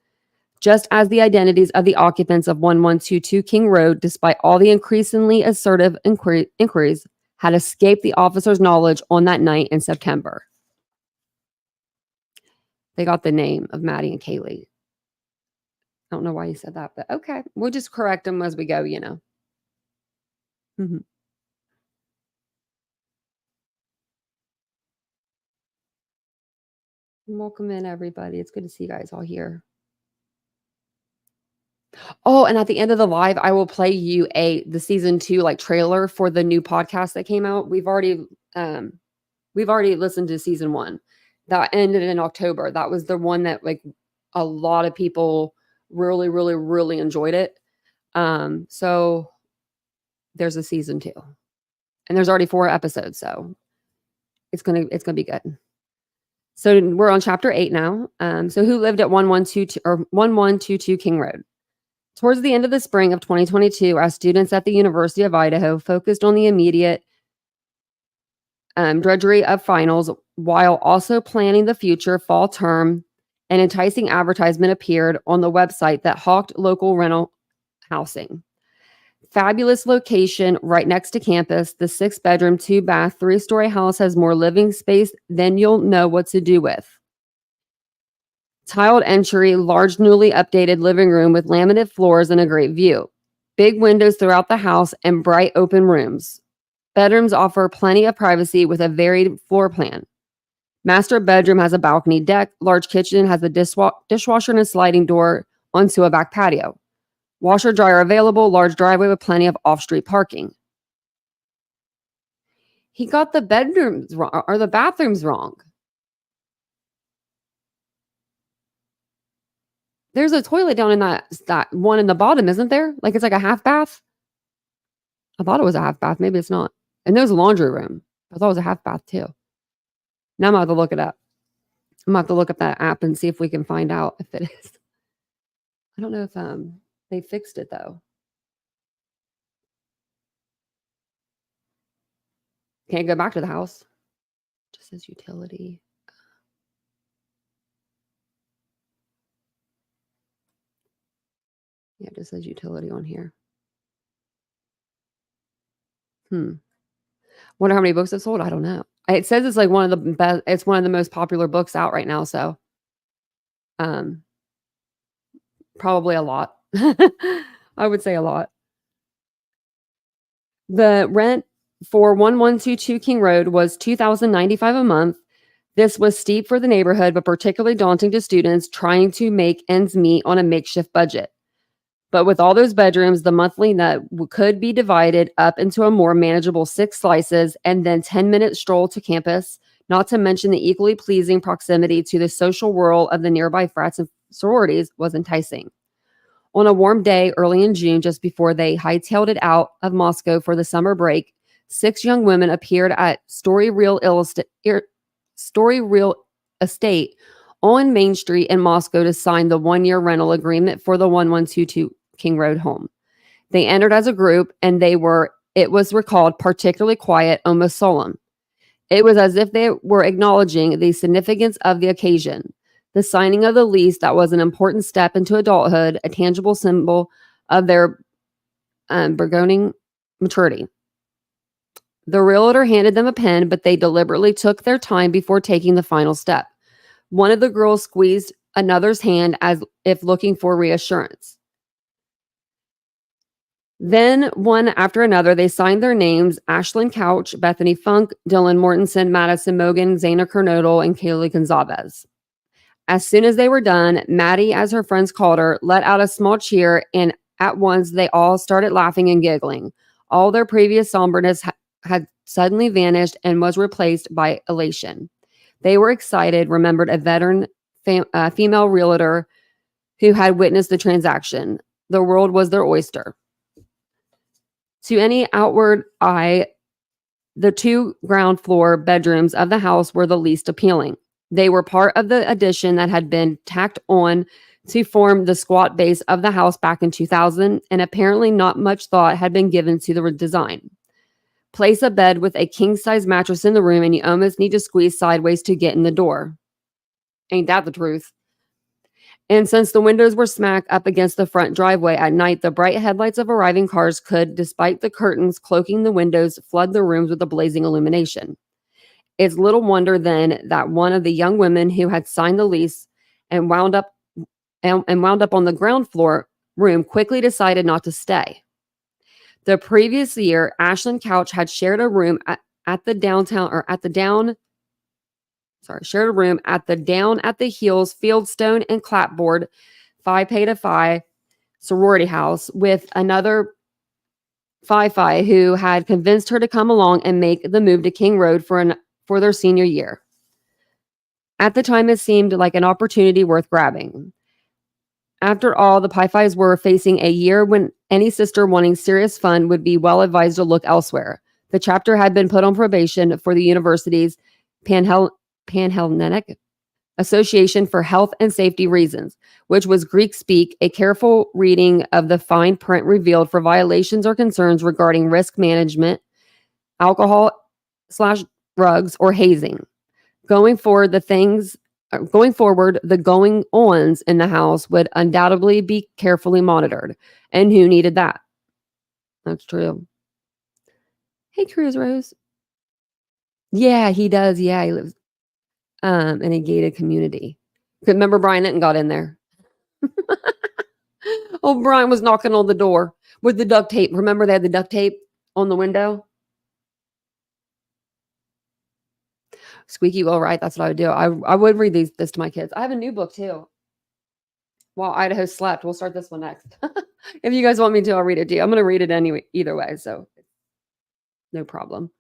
Just as the identities of the occupants of 1122 King Road, despite all the increasingly assertive inquiries, had escaped the officer's knowledge on that night in September. They got the name of Maddie and Kaylee. I don't know why you said that, but okay. We'll just correct them as we go, Mm-hmm. Welcome in, everybody. It's good to see you guys all here. Oh, and at the end of the live, I will play you the season 2 trailer for the new podcast that came out. We've already listened to season 1 that ended in October. That was the one that a lot of people really, really, really enjoyed it. So there's a season 2, and there's already 4 episodes, so it's gonna be good. So we're on chapter 8 now. So who lived at 1122 King Road? Towards the end of the spring of 2022, as students at the University of Idaho focused on the immediate drudgery of finals, while also planning the future fall term, an enticing advertisement appeared on the website that hawked local rental housing. Fabulous location right next to campus, the 6-bedroom, 2-bath, 3-story house has more living space than you'll know what to do with. Tiled entry, large newly updated living room with laminate floors and a great view. Big windows throughout the house and bright open rooms. Bedrooms offer plenty of privacy with a varied floor plan. Master bedroom has a balcony deck. Large kitchen has a dishwasher and a sliding door onto a back patio. Washer dryer available. Large driveway with plenty of off-street parking. He got the bedrooms wrong or the bathrooms wrong. There's a toilet down in that one in the bottom, isn't there? Like it's like a half bath. I thought it was a half bath. Maybe it's not. And there's a laundry room. I thought it was a half bath too. Now I'm going to have to look it up. I'm going to have to look up that app and see if we can find out if it is. I don't know if they fixed it though. Can't go back to the house. Just says utility. Yeah, it just says utility on here. Wonder how many books have sold? I don't know. It says it's like one of the best. It's one of the most popular books out right now. So, probably a lot. I would say a lot. The rent for 1122 King Road was $2,095 a month. This was steep for the neighborhood, but particularly daunting to students trying to make ends meet on a makeshift budget. But with all those bedrooms, the monthly net could be divided up into a more manageable 6 slices and then 10-minute stroll to campus, not to mention the equally pleasing proximity to the social whirl of the nearby frats and sororities was enticing. On a warm day early in June, just before they hightailed it out of Moscow for the summer break, 6 young women appeared at Story Real Estate on Main Street in Moscow to sign the 1-year rental agreement for the 1122 King Road home. They entered as a group and it was recalled, particularly quiet, almost solemn. It was as if they were acknowledging the significance of the occasion. The signing of the lease that was an important step into adulthood, a tangible symbol of their burgeoning maturity. The realtor handed them a pen, but they deliberately took their time before taking the final step. One of the girls squeezed another's hand as if looking for reassurance. Then, one after another, they signed their names: Ashlyn Couch, Bethany Funke, Dylan Mortenson, Madison Mogan, Zana Kernodle, and Kaylee Gonzalez. As soon as they were done, Maddie, as her friends called her, let out a small cheer, and at once they all started laughing and giggling. All their previous somberness had suddenly vanished and was replaced by elation. They were excited, remembered a veteran female realtor who had witnessed the transaction. The world was their oyster. To any outward eye, the 2 ground floor bedrooms of the house were the least appealing. They were part of the addition that had been tacked on to form the squat base of the house back in 2000, and apparently not much thought had been given to the design. Place a bed with a king-size mattress in the room, and you almost need to squeeze sideways to get in the door. Ain't that the truth? And since the windows were smack up against the front driveway at night, the bright headlights of arriving cars could, despite the curtains cloaking the windows, flood the rooms with a blazing illumination. It's little wonder then that one of the young women who had signed the lease and wound up on the ground floor room quickly decided not to stay. The previous year, Ashlyn Couch had shared a room at the Down at the Heels Fieldstone and Clapboard Phi Beta Phi sorority house with another Phi who had convinced her to come along and make the move to King Road for their senior year. At the time, it seemed like an opportunity worth grabbing. After all, the Pi-Phis were facing a year when any sister wanting serious fun would be well advised to look elsewhere. The chapter had been put on probation for the university's Panhellenic Association for Health and Safety Reasons, which was Greek speak. A careful reading of the fine print revealed for violations or concerns regarding risk management, alcohol/drugs, or hazing. Going forward, the going-ons in the house would undoubtedly be carefully monitored. And who needed that? That's true. Hey, Cruz Rose. Yeah, he does. Yeah, he lives in a gated community. Remember Bryan Ethan got in there. Oh, Bryan was knocking on the door with the duct tape. Remember they had the duct tape on the window? Squeaky will write. That's what I would do. I would read this to my kids. I have a new book too. While Idaho slept. We'll start this one next. If you guys want me to, I'll read it to you. I'm going to read it anyway, either way. So no problem.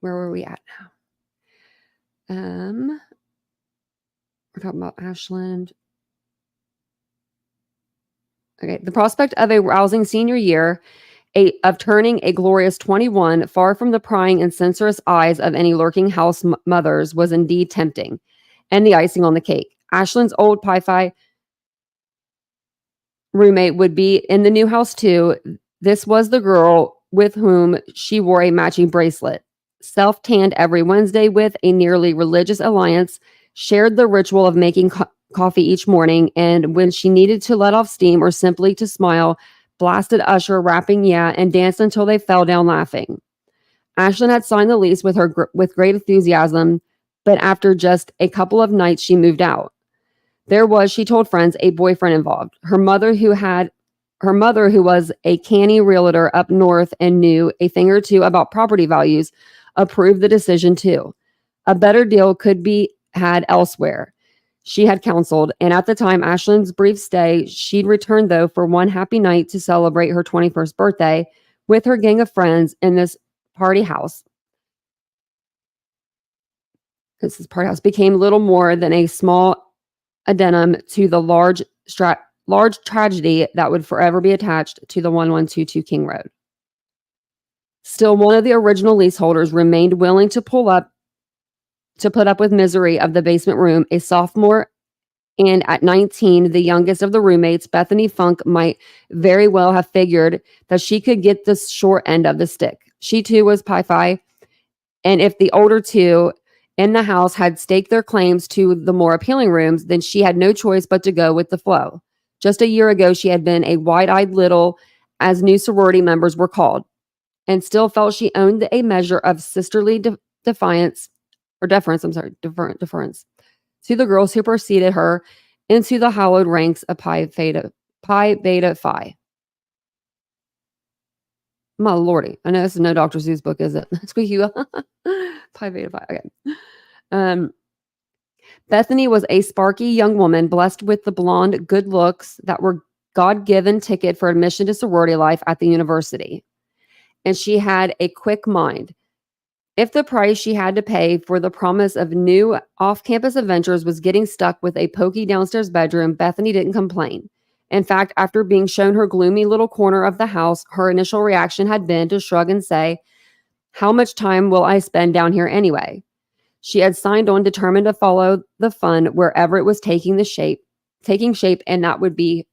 Where were we at now? We're talking about Ashland. Okay. The prospect of a rousing senior year, of turning a glorious 21, far from the prying and censorious eyes of any lurking house mothers, was indeed tempting, and the icing on the cake. Ashland's old Pi-Fi roommate would be in the new house too. This was the girl with whom she wore a matching bracelet, self-tanned every Wednesday with a nearly religious alliance, shared the ritual of making coffee each morning, and when she needed to let off steam or simply to smile, blasted Usher rapping "Yeah" and danced until they fell down laughing. Ashland had signed the lease with her with great enthusiasm, but after just a couple of nights, she moved out. There was, she told friends, a boyfriend involved. Her mother, who was a canny realtor up north and knew a thing or two about property values, approved the decision too. A better deal could be had elsewhere, she had counseled, and at the time Ashland's brief stay, she'd returned though for one happy night to celebrate her 21st birthday with her gang of friends in this party house. This party house became little more than a small addendum to the large tragedy that would forever be attached to the 1122 King Road. Still, one of the original leaseholders remained willing to put up with misery of the basement room, a sophomore, and at 19, the youngest of the roommates, Bethany Funke, might very well have figured that she could get the short end of the stick. She too was Pi-Fi, and if the older two in the house had staked their claims to the more appealing rooms, then she had no choice but to go with the flow. Just a year ago, she had been a wide-eyed little, as new sorority members were called, and still felt she owned a measure of sisterly deference to the girls who preceded her into the hallowed ranks of Pi Beta Phi. My lordy. I know this is no Dr. Seuss book, is it? Squeaky. Pi Beta Phi. Okay. Bethany was a sparky young woman blessed with the blonde good looks that were God-given ticket for admission to sorority life at the university. And she had a quick mind. If the price she had to pay for the promise of new off-campus adventures was getting stuck with a pokey downstairs bedroom, Bethany didn't complain. In fact, after being shown her gloomy little corner of the house, her initial reaction had been to shrug and say, "How much time will I spend down here anyway?" She had signed on, determined to follow the fun wherever it was taking shape, and that would be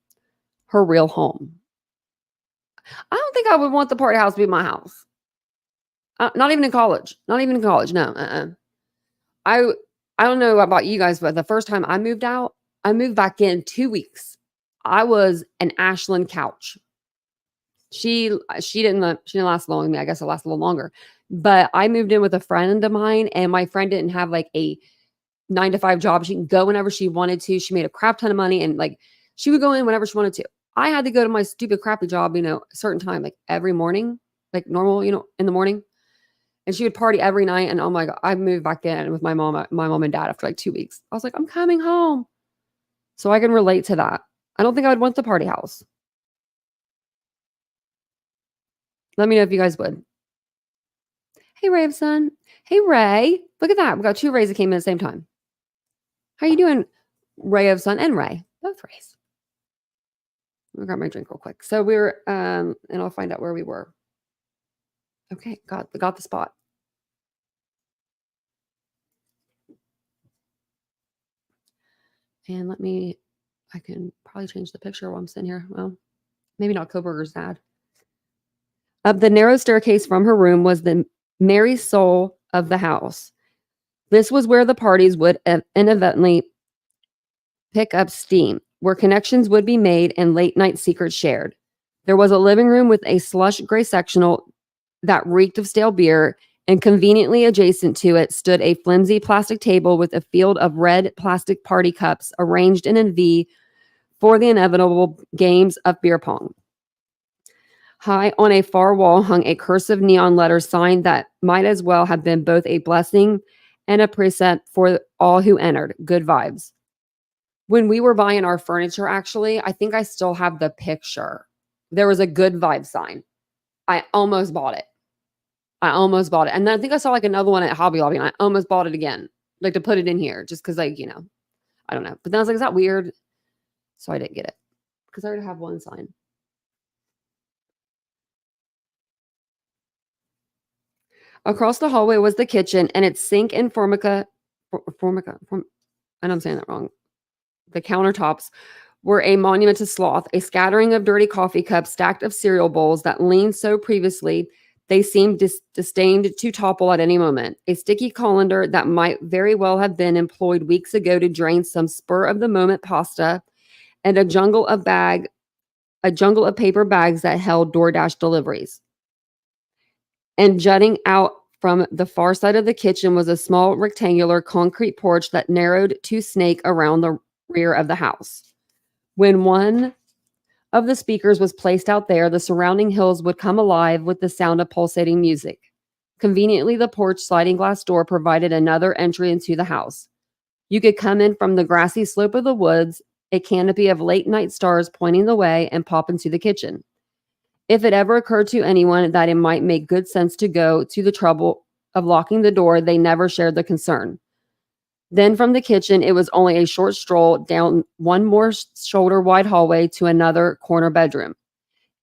her real home. I don't think I would want the party house to be my house. Not even in college. No. I don't know about you guys, but the first time I moved out, I moved back in 2 weeks. I was an Ashland couch. She didn't last long with me. I guess it lasted a little longer. But I moved in with a friend of mine, and my friend didn't have like a 9-to-5 job. She could go whenever she wanted to. She made a crap ton of money, and like she would go in whenever she wanted to. I had to go to my stupid crappy job, a certain time, like every morning, like normal, in the morning. And she would party every night. And oh my God, I moved back in with my mom and dad after like 2 weeks. I was like, I'm coming home. So I can relate to that. I don't think I would want the party house. Let me know if you guys would. Hey, Ray of Sun. Hey, Ray. Look at that. We got 2 Rays that came in at the same time. How you doing, Ray of Sun and Ray? Both Rays. I'll grab my drink real quick. So we were, and I'll find out where we were. Okay, got the spot. And I can probably change the picture while I'm sitting here. Well, maybe not Kohberger's dad. Up the narrow staircase from her room was the merry soul of the house. This was where the parties would inevitably pick up steam, where connections would be made and late night secrets shared. There was a living room with a slush gray sectional that reeked of stale beer, And conveniently adjacent to it stood a flimsy plastic table with a field of red plastic party cups arranged in a V for the inevitable games of beer pong. High on a far wall hung a cursive neon letter sign that might as well have been both a blessing and a precept for all who entered. Good vibes. When we were buying our furniture, actually, I think I still have the picture. There was a good vibe sign. I almost bought it. And then I think I saw like another one at Hobby Lobby and I almost bought it again. Like to put it in here just because like, I don't know. But then I was like, is that weird? So I didn't get it because I already have one sign. Across the hallway was the kitchen and its sink and formica, and I'm saying that wrong. The countertops were a monument to sloth, a scattering of dirty coffee cups stacked of cereal bowls that leaned so previously they seemed disdained to topple at any moment. A sticky colander that might very well have been employed weeks ago to drain some spur-of-the-moment pasta, and a jungle of paper bags that held DoorDash deliveries. And jutting out from the far side of the kitchen was a small rectangular concrete porch that narrowed to snake around the rear of the house. When one of the speakers was placed out there, the surrounding hills would come alive with the sound of pulsating music. Conveniently, the porch sliding glass door provided another entry into the house. You could come in from the grassy slope of the woods, a canopy of late night stars pointing the way, and pop into the kitchen. If it ever occurred to anyone that it might make good sense to go to the trouble of locking the door, they never shared the concern. Then from the kitchen, it was only a short stroll down one more shoulder-wide hallway to another corner bedroom.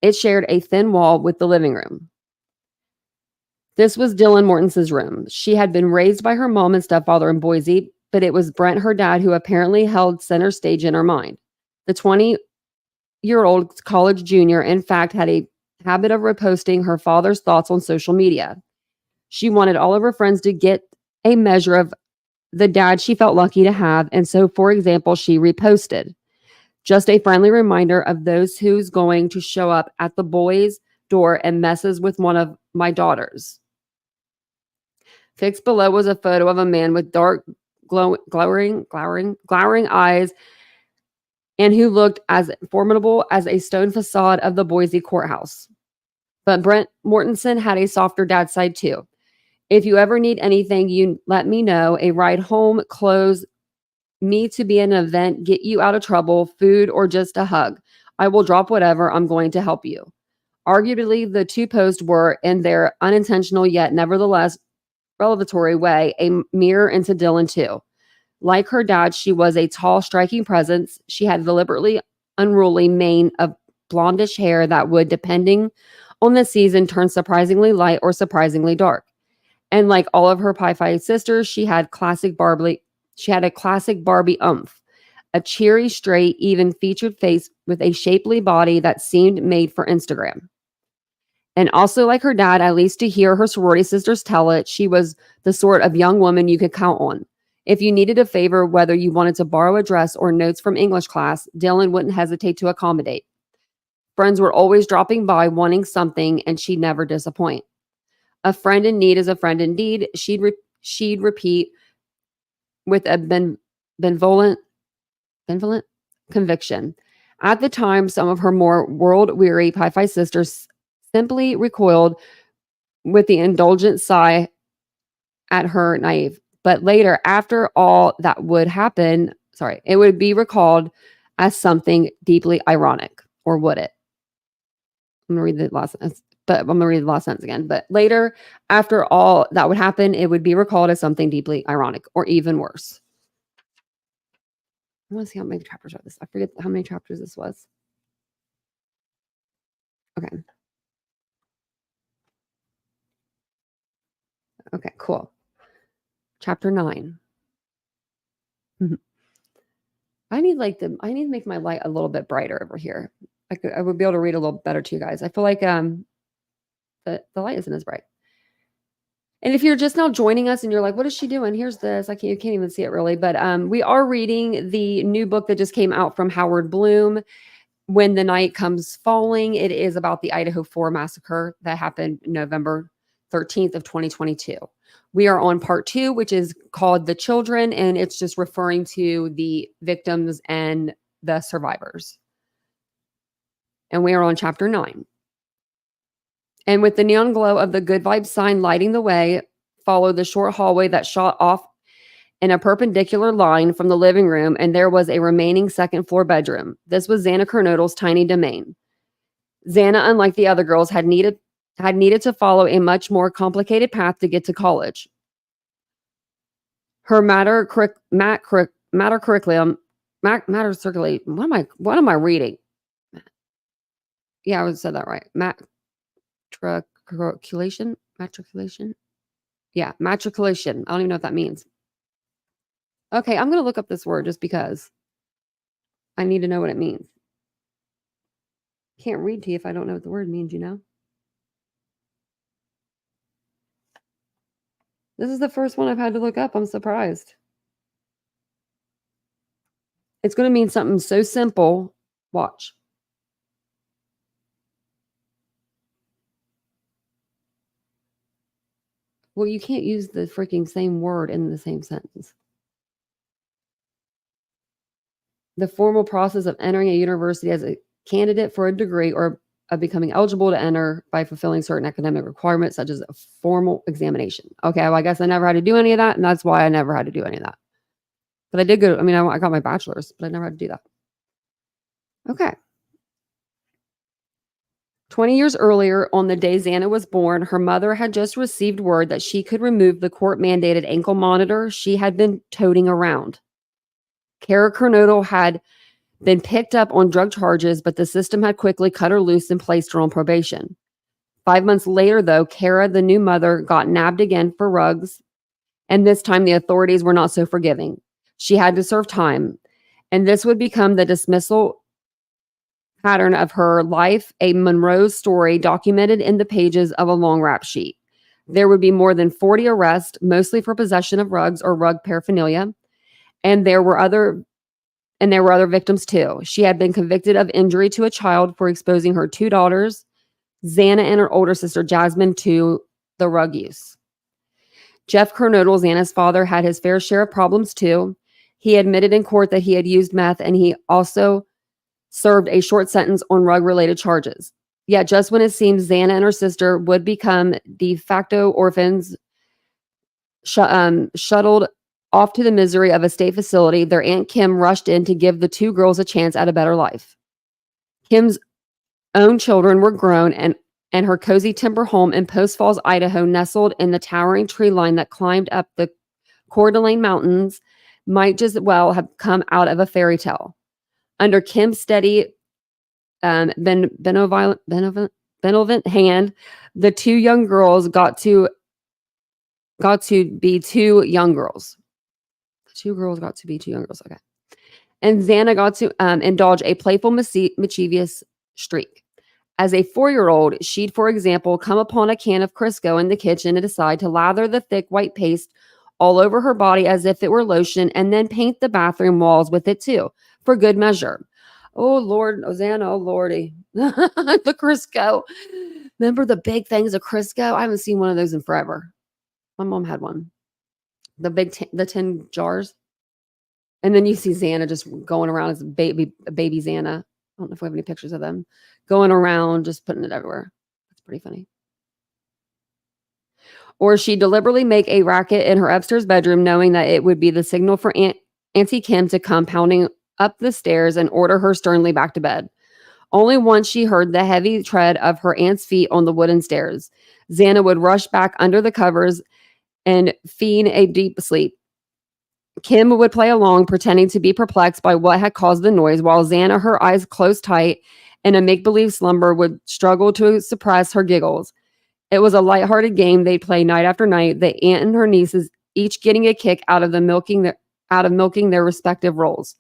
It shared a thin wall with the living room. This was Dylan Mortenson's room. She had been raised by her mom and stepfather in Boise, but it was Brent, her dad, who apparently held center stage in her mind. The 20-year-old college junior, in fact, had a habit of reposting her father's thoughts on social media. She wanted all of her friends to get a measure of the dad she felt lucky to have, and so, for example, she reposted. Just a friendly reminder of those who's going to show up at the boys' door and messes with one of my daughters. Fixed below was a photo of a man with dark, glowering eyes and who looked as formidable as a stone facade of the Boise courthouse. But Brent Mortenson had a softer dad side too. If you ever need anything, you let me know. A ride home, clothes, me to be an event, get you out of trouble, food, or just a hug. I will drop whatever. I'm going to help you. Arguably, the two posts were, in their unintentional yet nevertheless revelatory way, a mirror into Dylan too. Like her dad, she was a tall, striking presence. She had deliberately unruly mane of blondish hair that would, depending on the season, turn surprisingly light or surprisingly dark. And like all of her Pi-Fi sisters, she had a classic Barbie oomph, a cheery, straight, even featured face with a shapely body that seemed made for Instagram. And also like her dad, at least to hear her sorority sisters tell it, she was the sort of young woman you could count on. If you needed a favor, whether you wanted to borrow a dress or notes from English class, Dylan wouldn't hesitate to accommodate. Friends were always dropping by wanting something, and she'd never disappoint. A friend in need is a friend indeed, she'd repeat with a benevolent conviction. At the time, some of her more world-weary Pi-Fi sisters simply recoiled with the indulgent sigh at her naive. But later, after all that would happen, it would be recalled as something deeply ironic, or would it? I'm going to read the last sentence. But I'm going to read the last sentence again. But later, after all that would happen, it would be recalled as something deeply ironic, or even worse. I want to see how many chapters are this. I forget how many chapters this was. Okay. Okay, cool. Chapter 9. I need to make my light a little bit brighter over here. I would be able to read a little better to you guys. I feel like the light isn't as bright. And if you're just now joining us and you're like, what is she doing? Here's this. You can't even see it really. But we are reading the new book that just came out from Howard Blum, When the Night Comes Falling. It is about the Idaho 4 massacre that happened November 13th of 2022. We are on part 2, which is called The Children, and it's just referring to the victims and the survivors. And we are on chapter 9. And with the neon glow of the good vibes sign lighting the way, followed the short hallway that shot off in a perpendicular line from the living room, and there was a remaining second floor bedroom. This was Zana Kernodle's tiny domain. Zana, unlike the other girls, had needed to follow a much more complicated path to get to college. Her matter curriculum, matter circulate. What am I reading? Yeah, I said that right. Matriculation. Yeah, matriculation. I don't even know what that means. Okay, I'm going to look up this word just because I need to know what it means. Can't read to you if I don't know what the word means, you know? This is the first one I've had to look up. I'm surprised. It's going to mean something so simple. Watch. Well, you can't use the freaking same word in the same sentence. The formal process of entering a university as a candidate for a degree or of becoming eligible to enter by fulfilling certain academic requirements, such as a formal examination. Okay, well, I guess I never had to do any of that, and that's why I never had to do any of that. But I did go, I got my bachelor's, but I never had to do that. Okay. 20 years earlier, on the day Zana was born, her mother had just received word that she could remove the court-mandated ankle monitor she had been toting around. Kara Kernodle had been picked up on drug charges, but the system had quickly cut her loose and placed her on probation. 5 months later, though, Kara, the new mother, got nabbed again for rugs, and this time the authorities were not so forgiving. She had to serve time, and this would become the dismissal pattern of her life, a Monroe story documented in the pages of a long rap sheet. There would be more than 40 arrests, mostly for possession of rugs or rug paraphernalia, and there were other victims too. She had been convicted of injury to a child for exposing her 2 daughters, Zana and her older sister Jasmine, to the rug use. Jeff Kernodle, Zana's father, had his fair share of problems too. He admitted in court that he had used meth, and he also served a short sentence on rug-related charges. Yet just when it seemed Zana and her sister would become de facto orphans, shuttled off to the misery of a state facility, their Aunt Kim rushed in to give the 2 girls a chance at a better life. Kim's own children were grown, and her cozy timber home in Post Falls, Idaho, nestled in the towering tree line that climbed up the Coeur d'Alene Mountains, might just well have come out of a fairy tale. Under Kim's steady, benevolent hand, the 2 young girls got to be 2 young girls. The 2 girls got to be 2 young girls. Okay. And Zana got to indulge a playful, mischievous streak. As a 4-year-old, she'd, for example, come upon a can of Crisco in the kitchen and decide to lather the thick white paste all over her body as if it were lotion, and then paint the bathroom walls with it too, for good measure. Oh, Lord, Zana, oh, Lordy. The Crisco. Remember the big things of Crisco? I haven't seen one of those in forever. My mom had one. The big, the 10 jars. And then you see Zana just going around as a baby Zana. I don't know if we have any pictures of them. Going around, just putting it everywhere. That's pretty funny. Or she'd deliberately make a racket in her upstairs bedroom, knowing that it would be the signal for Auntie Kim to come pounding up the stairs and order her sternly back to bed. Only once she heard the heavy tread of her aunt's feet on the wooden stairs, Zana would rush back under the covers and feign a deep sleep. Kim would play along, pretending to be perplexed by what had caused the noise, while Zana, her eyes closed tight in a make-believe slumber, would struggle to suppress her giggles. It was a lighthearted game they'd play night after night, the aunt and her nieces each getting a kick out of milking their respective roles.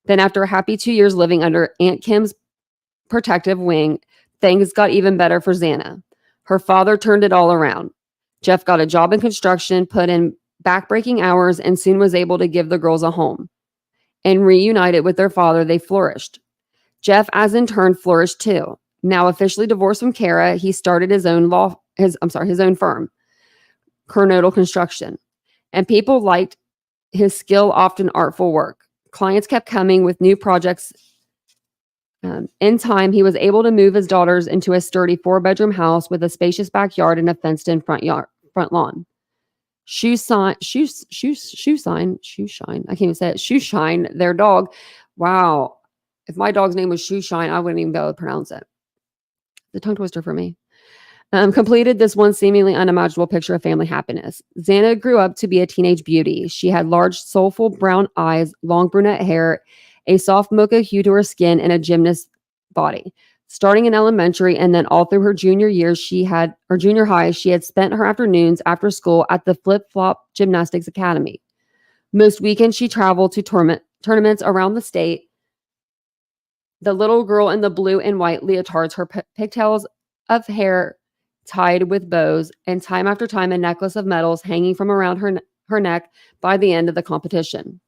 Then after a happy 2 years living under Aunt Kim's protective wing, things got even better for Zana. Her father turned it all around. Jeff got a job in construction, put in backbreaking hours, and soon was able to give the girls a home. And reunited with their father, they flourished. Jeff, as in turn, flourished too. Now officially divorced from Kara, he started his own his own firm, Coronado Construction. And people liked his skill, often artful work. Clients kept coming with new projects. In time, he was able to move his daughters into a sturdy 4-bedroom house with a spacious backyard and a fenced-in front lawn. Shoeshine, I can't even say it. Shoeshine, their dog. Wow. If my dog's name was Shoeshine, I wouldn't even be able to pronounce it. The tongue twister for me. Completed this one seemingly unimaginable picture of family happiness. Zana grew up to be a teenage beauty. She had large, soulful brown eyes, long brunette hair, a soft mocha hue to her skin, and a gymnast body. Starting in elementary and then all through her junior high, she had spent her afternoons after school at the Flip Flop Gymnastics Academy. Most weekends, she traveled to tournaments around the state. The little girl in the blue and white leotards, her pigtails of hair tied with bows, and time after time a necklace of medals hanging from around her neck by the end of the competition.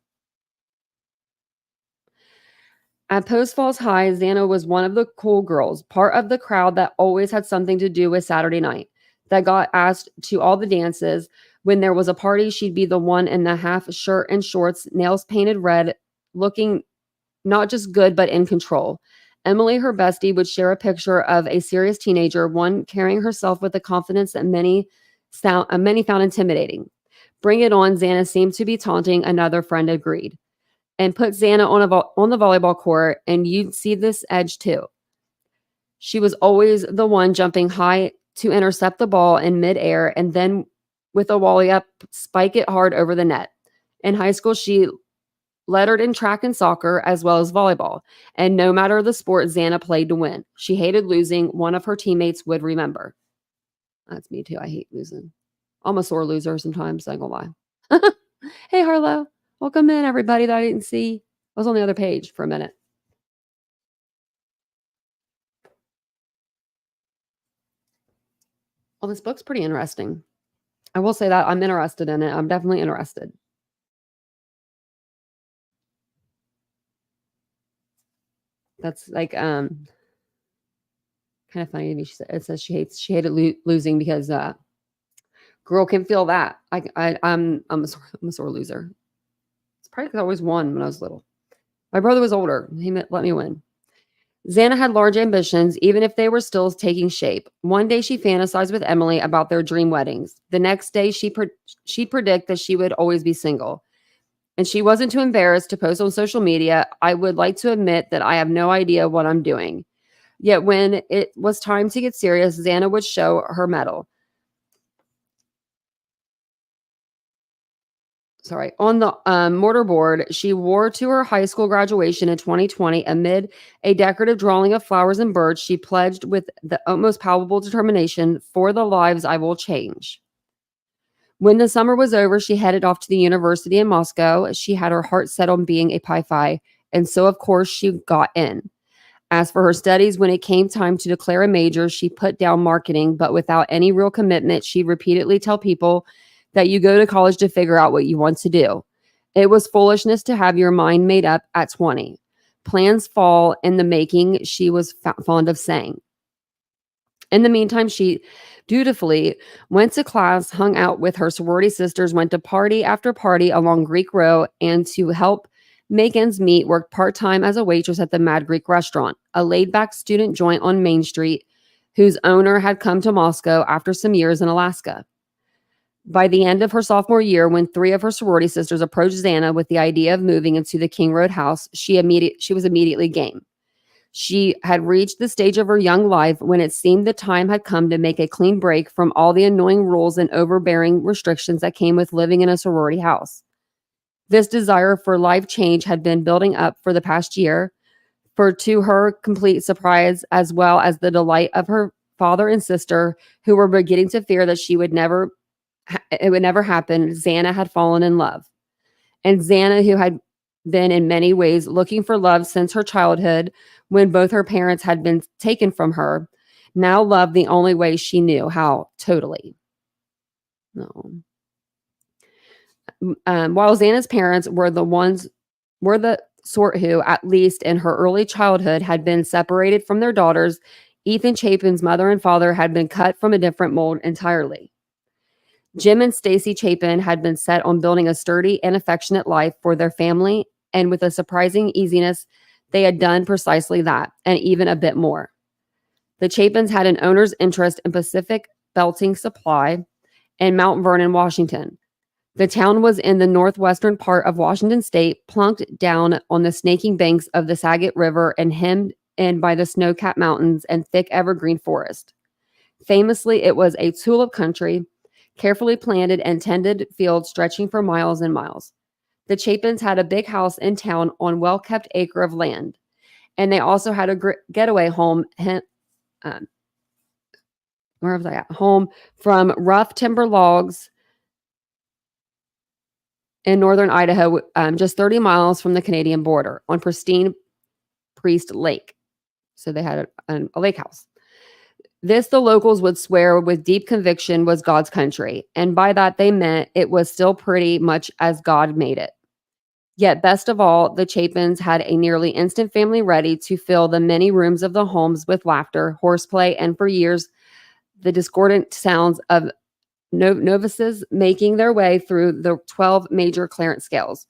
At Post Falls High, Zana was one of the cool girls, part of the crowd that always had something to do with Saturday night, that got asked to all the dances. When there was a party, she'd be the one in the half shirt and shorts, nails painted red, looking not just good, but in control. Emily, her bestie, would share a picture of a serious teenager, one carrying herself with a confidence that many found intimidating. Bring it on, Zana seemed to be taunting, another friend agreed. And put Zana on the volleyball court, and you'd see this edge too. She was always the one jumping high to intercept the ball in midair, and then with a volley up, spike it hard over the net. In high school, she lettered in track and soccer as well as volleyball, and no matter the sport, Zana played to win. She hated losing, one of her teammates would remember. That's me too. I hate losing. I'm a sore loser sometimes, I ain't gonna lie. Hey, Harlow. Welcome in, everybody that I didn't see. I was on the other page for a minute. Well, this book's pretty interesting. I will say that I'm interested in it. I'm definitely interested. That's like kind of funny to me. It says she hated losing because girl can feel that. I'm a sore loser. It's probably because I always won when I was little. My brother was older. He let me win. Zana had large ambitions, even if they were still taking shape. One day she fantasized with Emily about their dream weddings. The next day she'd predict that she would always be single. And she wasn't too embarrassed to post on social media, "I would like to admit that I have no idea what I'm doing." Yet when it was time to get serious, Zana would show her mettle. On the mortarboard she wore to her high school graduation in 2020, amid a decorative drawing of flowers and birds, she pledged with the utmost palpable determination, "For the lives I will change." When the summer was over, she headed off to the university in Moscow. She had her heart set on being a Pi-Phi, and so of course she got in. As for her studies, when it came time to declare a major, she put down marketing, but without any real commitment. She'd repeatedly tell people that you go to college to figure out what you want to do. It was foolishness to have your mind made up at 20. Plans fall in the making, she was fond of saying. In the meantime, she dutifully went to class, hung out with her sorority sisters, went to party after party along Greek Row, and to help make ends meet, worked part-time as a waitress at the Mad Greek restaurant, a laid-back student joint on Main Street, whose owner had come to Moscow after some years in Alaska. By the end of her sophomore year, when 3 of her sorority sisters approached Zana with the idea of moving into the King Road house, she was immediately game. She had reached the stage of her young life when it seemed the time had come to make a clean break from all the annoying rules and overbearing restrictions that came with living in a sorority house. This desire for life change had been building up for the past year, to her complete surprise, as well as the delight of her father and sister, who were beginning to fear that it would never happen. Zana had fallen in love. And Zana, who had been in many ways looking for love since her childhood, when both her parents had been taken from her, now loved the only way she knew how, totally. No. While Xana's parents were the sort who, at least in her early childhood, had been separated from their daughters, Ethan Chapin's mother and father had been cut from a different mold entirely. Jim and Stacy Chapin had been set on building a sturdy and affectionate life for their family, and with a surprising easiness, they had done precisely that, and even a bit more. The Chapins had an owner's interest in Pacific Belting Supply in Mount Vernon, Washington. The town was in the northwestern part of Washington state, plunked down on the snaking banks of the Saget River and hemmed in by the snow-capped mountains and thick evergreen forest. Famously, it was a tulip country, carefully planted and tended fields stretching for miles and miles. The Chapins had a big house in town on well-kept acre of land, and they also had a getaway home, where was I at? Home from rough timber logs in northern Idaho, just 30 miles from the Canadian border on pristine Priest Lake. So they had a lake house. This, the locals would swear with deep conviction, was God's country. And by that, they meant it was still pretty much as God made it. Yet, best of all, the Chapins had a nearly instant family ready to fill the many rooms of the homes with laughter, horseplay, and for years, the discordant sounds of novices making their way through the 12 major Clarence scales.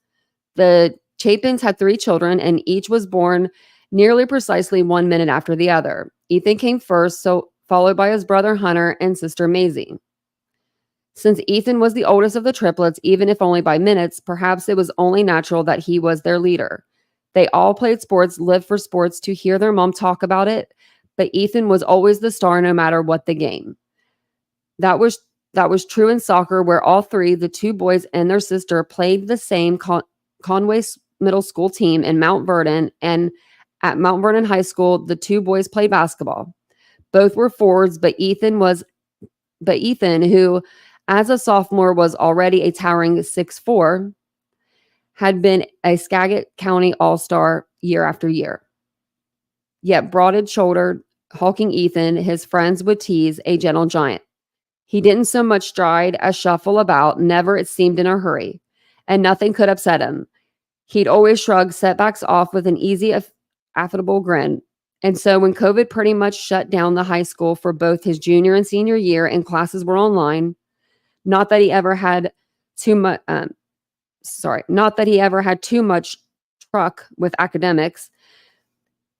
The Chapins had 3 children, and each was born nearly precisely 1 minute after the other. Ethan came first, followed by his brother Hunter and sister Maisie. Since Ethan was the oldest of the triplets, even if only by minutes, perhaps it was only natural that he was their leader. They all played sports, lived for sports, to hear their mom talk about it, but Ethan was always the star no matter what the game. That was true in soccer, where all 3, the 2 boys and their sister, played the same Conway Middle School team in Mount Vernon, and at Mount Vernon High School, the 2 boys played basketball. Both were forwards, but Ethan, who as a sophomore was already a towering 6'4", had been a Skagit County All-Star year after year. Yet broad-shouldered, hulking Ethan, his friends would tease a gentle giant. He didn't so much stride as shuffle about, never it seemed in a hurry, and nothing could upset him. He'd always shrug setbacks off with an easy, affable grin. And so when COVID pretty much shut down the high school for both his junior and senior year and classes were online, not that he ever had too much truck with academics,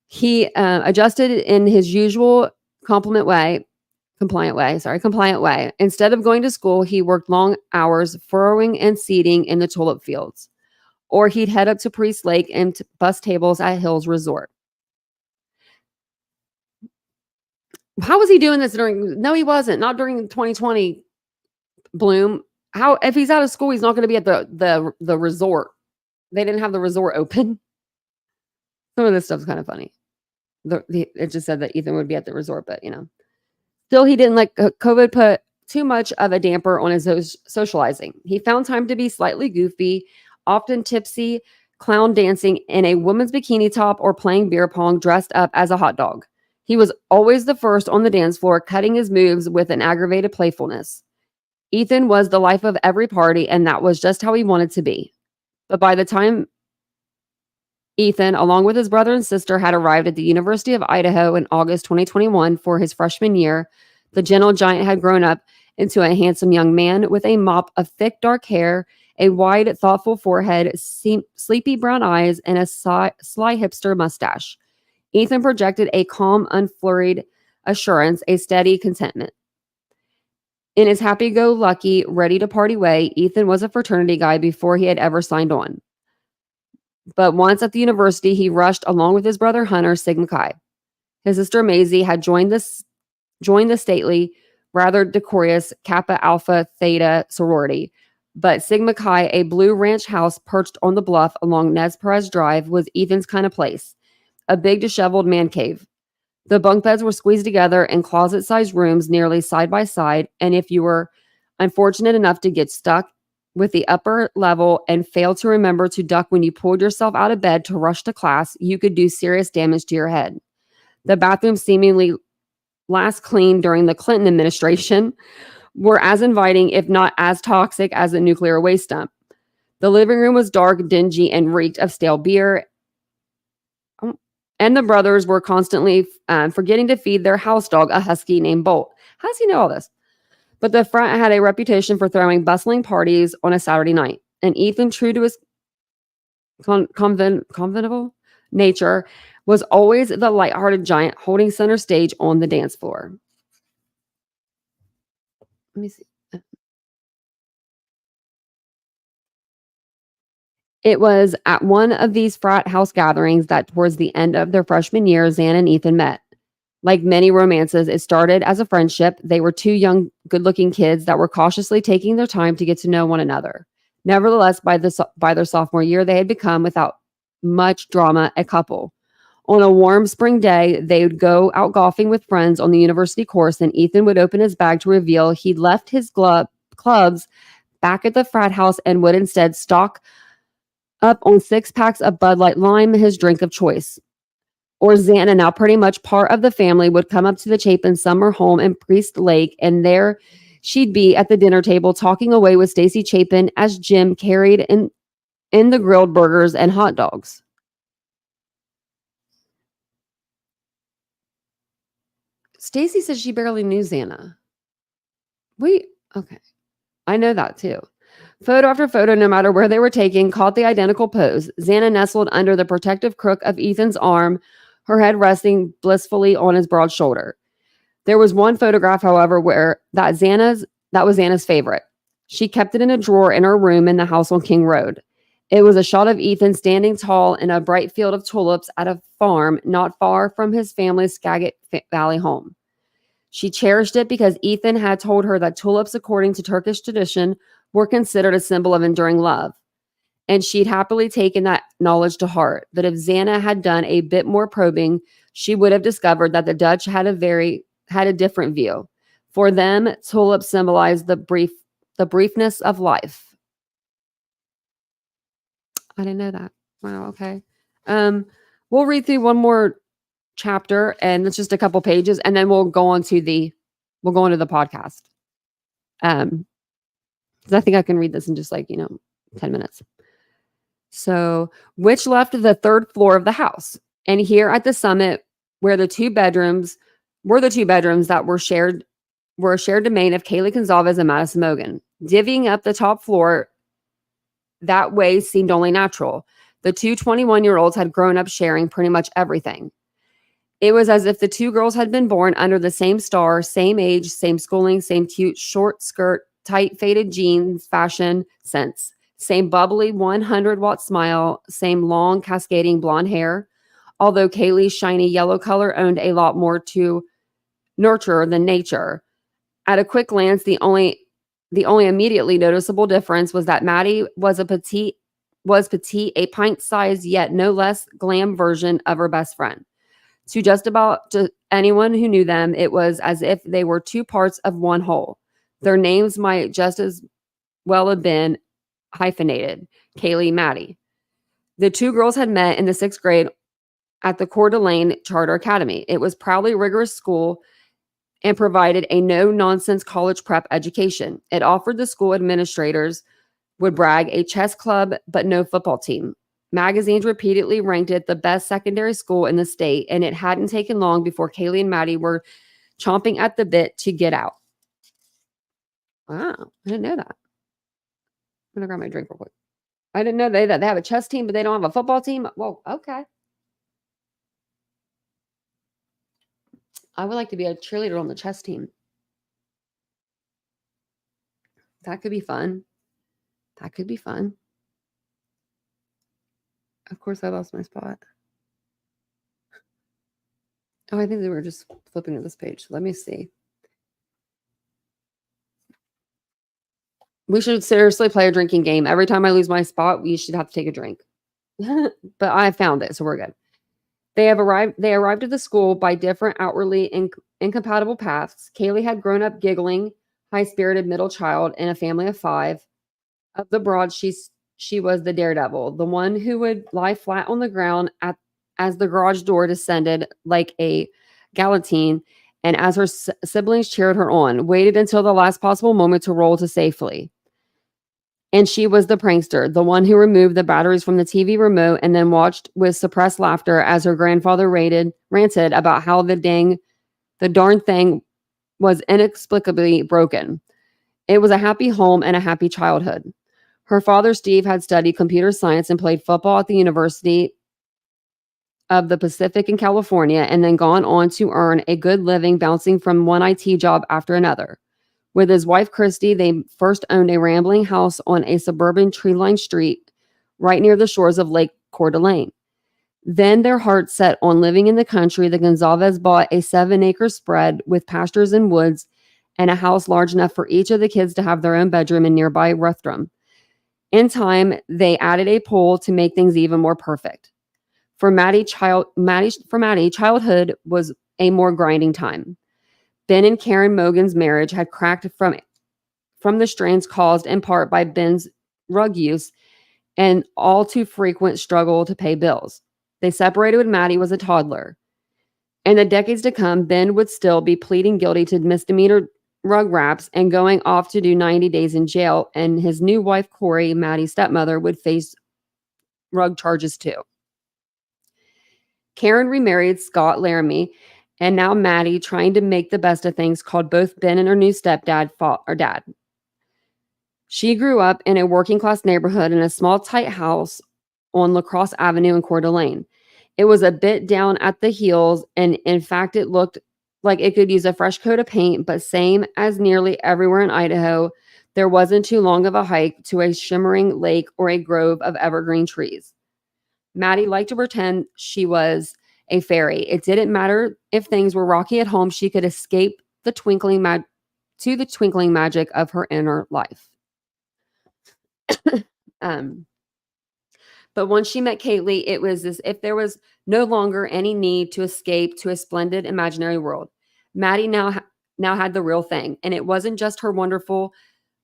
he adjusted in his usual compliant way. Instead of going to school, he worked long hours furrowing and seeding in the tulip fields. Or he'd head up to Priest Lake and bus tables at Hills Resort. How was he doing this no, he wasn't. Not during 2020, Bloom. How, if he's out of school, he's not going to be at the resort. They didn't have the resort open. Some of this stuff's kind of funny. It just said that Ethan would be at the resort, but still, he didn't let COVID put too much of a damper on his socializing. He found time to be slightly goofy, often tipsy, clown dancing in a woman's bikini top or playing beer pong dressed up as a hot dog. He was always the first on the dance floor, cutting his moves with an aggravated playfulness. Ethan was the life of every party, and that was just how he wanted to be. But by the time Ethan, along with his brother and sister, had arrived at the University of Idaho in August 2021 for his freshman year, the gentle giant had grown up into a handsome young man with a mop of thick dark hair, a wide, thoughtful forehead, sleepy brown eyes, and a sly hipster mustache. Ethan projected a calm, unflurried assurance, a steady contentment. In his happy-go-lucky, ready-to-party way, Ethan was a fraternity guy before he had ever signed on. But once at the university, he rushed along with his brother Hunter, Sigma Chi. His sister Maisie had joined the stately, rather decorous Kappa Alpha Theta sorority. But Sigma Chi, a blue ranch house perched on the bluff along Nez Perez Drive, was Ethan's kind of place. A big, disheveled man cave. The bunk beds were squeezed together in closet-sized rooms nearly side by side, and if you were unfortunate enough to get stuck with the upper level and fail to remember to duck when you pulled yourself out of bed to rush to class, you could do serious damage to your head. The bathrooms, seemingly last cleaned during the Clinton administration, were as inviting, if not as toxic, as a nuclear waste dump. The living room was dark, dingy, and reeked of stale beer. And the brothers were constantly forgetting to feed their house dog, a husky named Bolt. How does he know all this? But the front had a reputation for throwing bustling parties on a Saturday night. And Ethan, true to his conventional nature, was always the lighthearted giant holding center stage on the dance floor. Let me see. It was at one of these frat house gatherings that towards the end of their freshman year, Zana and Ethan met. Like many romances, it started as a friendship. They were two young, good-looking kids that were cautiously taking their time to get to know one another. Nevertheless, by their sophomore year, they had become, without much drama, a couple. On a warm spring day, they would go out golfing with friends on the university course, and Ethan would open his bag to reveal he'd left his clubs back at the frat house and would instead stock up on 6 packs of Bud Light Lime, his drink of choice. Or Zana, now pretty much part of the family, would come up to the Chapin summer home in Priest Lake, and there she'd be at the dinner table talking away with Stacy Chapin as Jim carried in the grilled burgers and hot dogs. Stacy says she barely knew Zana. Okay. I know that too. Photo after photo, no matter where they were taken, caught the identical pose. Zana nestled under the protective crook of Ethan's arm, her head resting blissfully on his broad shoulder. There was one photograph, however, that was Xana's favorite. She kept it in a drawer in her room in the house on King Road. It was a shot of Ethan standing tall in a bright field of tulips at a farm not far from his family's Skagit Valley home. She cherished it because Ethan had told her that tulips, according to Turkish tradition, were considered a symbol of enduring love. And she'd happily taken that knowledge to heart. But if Zana had done a bit more probing, she would have discovered that the Dutch had a different view. For them, tulips symbolized the briefness of life. I didn't know that. Wow, okay. We'll read through one more chapter, and it's just a couple pages, and then we'll go into the podcast. Because I think I can read this in just 10 minutes. So, which left the third floor of the house. And here at the summit, where the two bedrooms that were a shared domain of Kaylee Gonzalez and Madison Mogan. Divvying up the top floor that way seemed only natural. The two 21-year-olds had grown up sharing pretty much everything. It was as if the two girls had been born under the same star, same age, same schooling, same cute short skirt, tight faded jeans, fashion sense. Same bubbly 100-watt smile, same long cascading blonde hair. Although Kaylee's shiny yellow color owned a lot more to nurture than nature. At a quick glance, the only immediately noticeable difference was that Maddie was petite, a pint-sized yet no less glam version of her best friend. To just about anyone who knew them, it was as if they were two parts of one whole. Their names might just as well have been hyphenated, Kaylee, Maddie. The two girls had met in the 6th grade at the Coeur d'Alene Charter Academy. It was proudly rigorous school and provided a no-nonsense college prep education. It offered the school administrators would brag a chess club, but no football team. Magazines repeatedly ranked it the best secondary school in the state, and it hadn't taken long before Kaylee and Maddie were chomping at the bit to get out. Wow, I didn't know that. I'm gonna grab my drink real quick. I didn't know that they have a chess team, but they don't have a football team. Well, okay. I would like to be a cheerleader on the chess team. That could be fun. Of course, I lost my spot. Oh, I think they were just flipping to this page. Let me see. We should seriously play a drinking game. Every time I lose my spot, we should have to take a drink. But I found it, so we're good. They arrived at the school by different, outwardly incompatible paths. Kaylee had grown up giggling, high-spirited middle child in a family of 5. Of the broad, she was the daredevil, the one who would lie flat on the ground as the garage door descended like a guillotine, and as her siblings cheered her on, waited until the last possible moment to roll to safely. And she was the prankster, the one who removed the batteries from the TV remote and then watched with suppressed laughter as her grandfather ranted about how the darn thing was inexplicably broken. It was a happy home and a happy childhood. Her father, Steve, had studied computer science and played football at the University of the Pacific in California, and then gone on to earn a good living bouncing from one IT job after another. With his wife, Christy, they first owned a rambling house on a suburban tree-lined street right near the shores of Lake Coeur d'Alene. Then their hearts set on living in the country. The Gonzalez bought a 7-acre spread with pastures and woods and a house large enough for each of the kids to have their own bedroom in nearby Rutherford. In time, they added a pool to make things even more perfect. For Maddie, childhood was a more grinding time. Ben and Karen Mogan's marriage had cracked from the strains caused in part by Ben's drug use and all too frequent struggle to pay bills. They separated when Maddie was a toddler. In the decades to come, Ben would still be pleading guilty to misdemeanor drug raps and going off to do 90 days in jail, and his new wife, Corey, Maddie's stepmother, would face drug charges too. Karen remarried Scott Laramie, and now Maddie, trying to make the best of things, called both Ben and her new stepdad dad. She grew up in a working-class neighborhood in a small, tight house on La Crosse Avenue in Coeur d'Alene. It was a bit down at the heels, and in fact, it looked like it could use a fresh coat of paint, but same as nearly everywhere in Idaho, there wasn't too long of a hike to a shimmering lake or a grove of evergreen trees. Maddie liked to pretend she was a fairy. It didn't matter if things were rocky at home, she could escape the twinkling magic of her inner life. But once she met Kaylee, it was as if there was no longer any need to escape to a splendid imaginary world. Maddie now had the real thing, and it wasn't just her wonderful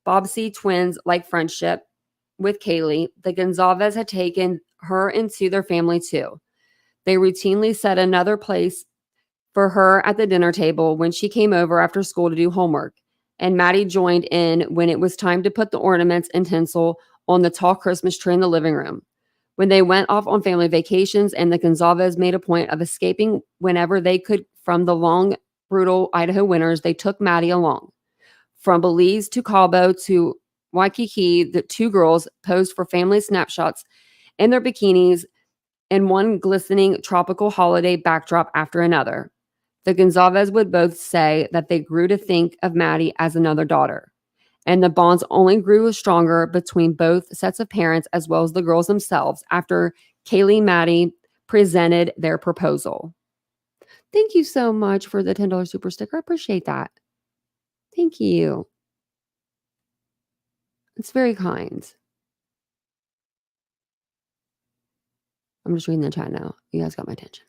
Bobbsey twins-like friendship with Kaylee. The Gonzalez had taken her into their family too. They routinely set another place for her at the dinner table when she came over after school to do homework, and Maddie joined in when it was time to put the ornaments and tinsel on the tall Christmas tree in the living room. When they went off on family vacations, and the Gonzalez made a point of escaping whenever they could from the long, brutal Idaho winters, they took Maddie along. From Belize to Cabo to Waikiki, the two girls posed for family snapshots in their bikinis in one glistening tropical holiday backdrop after another. The Gonzalez would both say that they grew to think of Maddie as another daughter, and the bonds only grew stronger between both sets of parents as well as the girls themselves after Kaylee and Maddie presented their proposal. Thank you so much for the $10 super sticker. I appreciate that. Thank you. It's very kind. I'm just reading the chat now. You guys got my attention.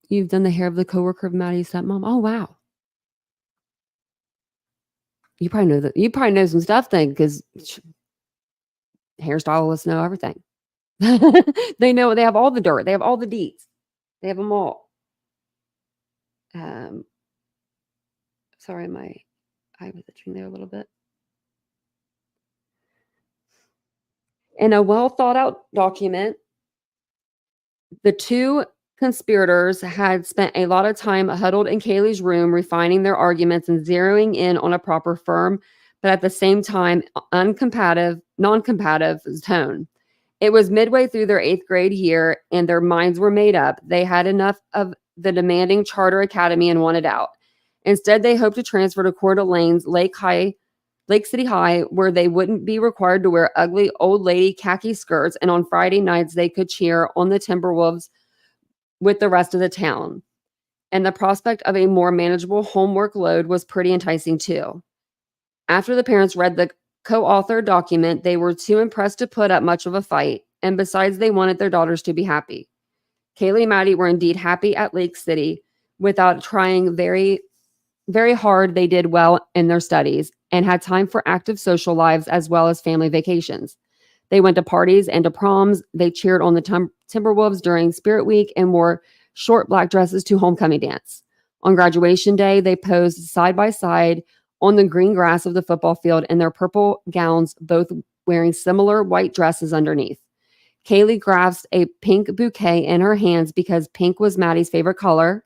You've done the hair of the coworker of Maddie's stepmom. Oh, wow. You probably know that. You probably know some stuff then, because hairstylists know everything. They know. They have all the dirt. They have all the deets. They have them all. Sorry, my eye was itching there a little bit. In a well thought out document, the two conspirators had spent a lot of time huddled in Kaylee's room, refining their arguments and zeroing in on a proper, firm, but at the same time, non-combative tone. It was midway through their 8th grade year, and their minds were made up. They had enough of the demanding charter academy and wanted out. Instead, they hoped to transfer to Coeur d'Alene's Lake City High, where they wouldn't be required to wear ugly old lady khaki skirts, and on Friday nights they could cheer on the Timberwolves with the rest of the town. And the prospect of a more manageable homework load was pretty enticing too. After the parents read the co-authored document, they were too impressed to put up much of a fight, and besides, they wanted their daughters to be happy. Kaylee and Maddie were indeed happy at Lake City. Without trying very, very hard, they did well in their studies and had time for active social lives as well as family vacations. They went to parties and to proms. They cheered on the Timberwolves during Spirit Week and wore short black dresses to homecoming dance. On graduation day, they posed side by side on the green grass of the football field in their purple gowns, both wearing similar white dresses underneath. Kaylee grasped a pink bouquet in her hands because pink was Maddie's favorite color.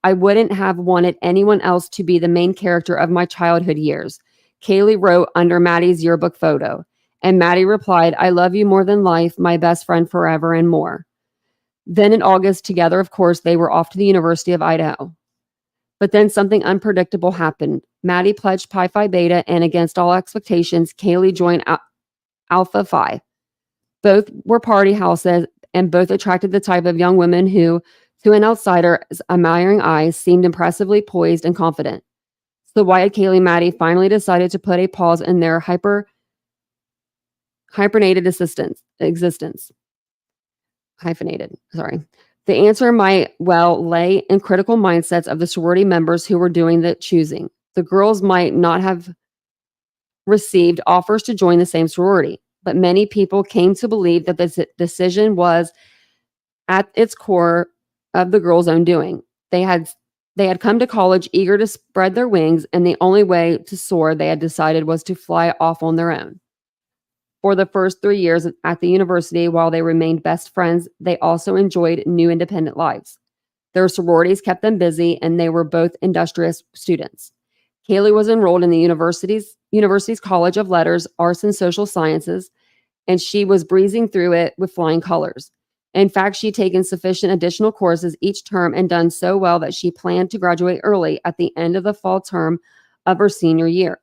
I wouldn't have wanted anyone else to be the main character of my childhood years, Kaylee wrote under Maddie's yearbook photo. And Maddie replied, I love you more than life, my best friend forever and more. Then in August, together, of course, they were off to the University of Idaho. But then something unpredictable happened. Maddie pledged Pi Phi Beta, and against all expectations, Kaylee joined Alpha Phi. Both were party houses, and both attracted the type of young women who, to an outsider's admiring eyes, seemed impressively poised and confident. So why had Kaylee and Maddie finally decided to put a pause in their hyphenated existence? Hyphenated, sorry. The answer might well lay in critical mindsets of the sorority members who were doing the choosing. The girls might not have received offers to join the same sorority, but many people came to believe that this decision was at its core of the girls' own doing. They had come to college eager to spread their wings, and the only way to soar, they had decided, was to fly off on their own. For the first 3 years at the university, while they remained best friends, they also enjoyed new independent lives. Their sororities kept them busy, and they were both industrious students. Kaylee was enrolled in the university's College of Letters, Arts, and Social Sciences, and she was breezing through it with flying colors. In fact, she'd taken sufficient additional courses each term and done so well that she planned to graduate early at the end of the fall term of her senior year.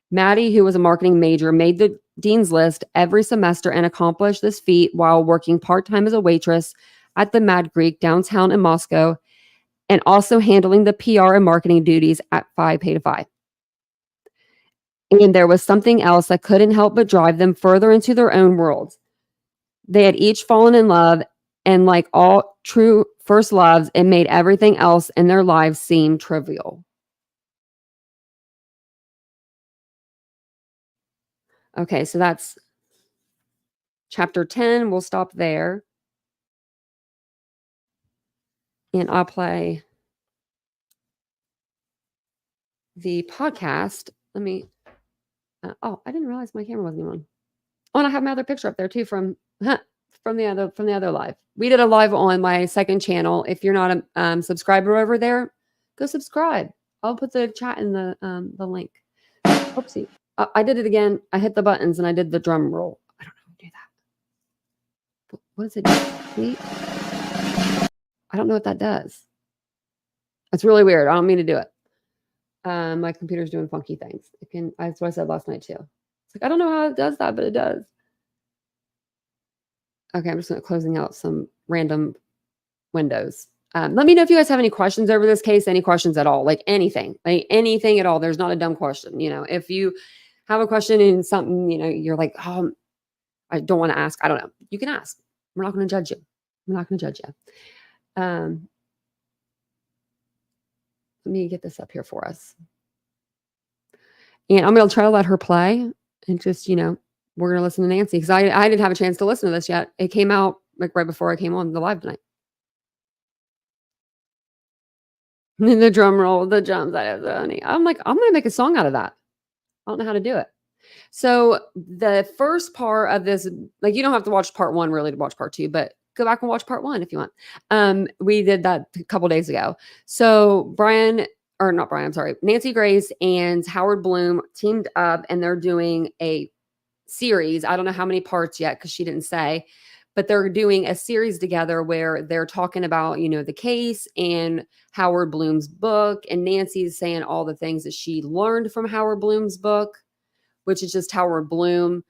Maddie, who was a marketing major, made the dean's list every semester and accomplished this feat while working part-time as a waitress at the Mad Greek downtown in Moscow, and also handling the PR and marketing duties at Phi Beta Phi. And there was something else that couldn't help but drive them further into their own worlds. They had each fallen in love, and like all true first loves, it made everything else in their lives seem trivial. Okay, so that's chapter 10. We'll stop there. And I'll play the podcast. Let me, I didn't realize my camera wasn't on. Oh, and I have my other picture up there too from the other live. We did a live on my second channel. If you're not a subscriber over there, go subscribe. I'll put the chat in the link. Oopsie. I did it again. I hit the buttons and I did the drum roll. I don't know how to do that. What does it do? I don't know what that does. It's really weird. I don't mean to do it. My computer's doing funky things. That's what I said last night too. It's like, I don't know how it does that, but it does. Okay, I'm just closing out some random windows. Let me know if you guys have any questions over this case, any questions at all, like anything at all. There's not a dumb question. If you have a question in something, you're like, oh, I don't want to ask. I don't know. You can ask. We're not going to judge you. Let me get this up here for us. And I'm going to try to let her play and just, we're going to listen to Nancy because I didn't have a chance to listen to this yet. It came out like right before I came on the live tonight. And the drum roll, the drums. I'm like, I'm going to make a song out of that. I don't know how to do it. So the first part of this, like, you don't have to watch part 1 really to watch part 2, but go back and watch part 1 if you want. We did that a couple days ago. So Nancy Grace and Howard Blum teamed up and they're doing a series. I don't know how many parts yet because she didn't say, but they're doing a series together where they're talking about, the case and Howard Blum's book. And Nancy's saying all the things that she learned from Howard Blum's book, which is just Howard Blum.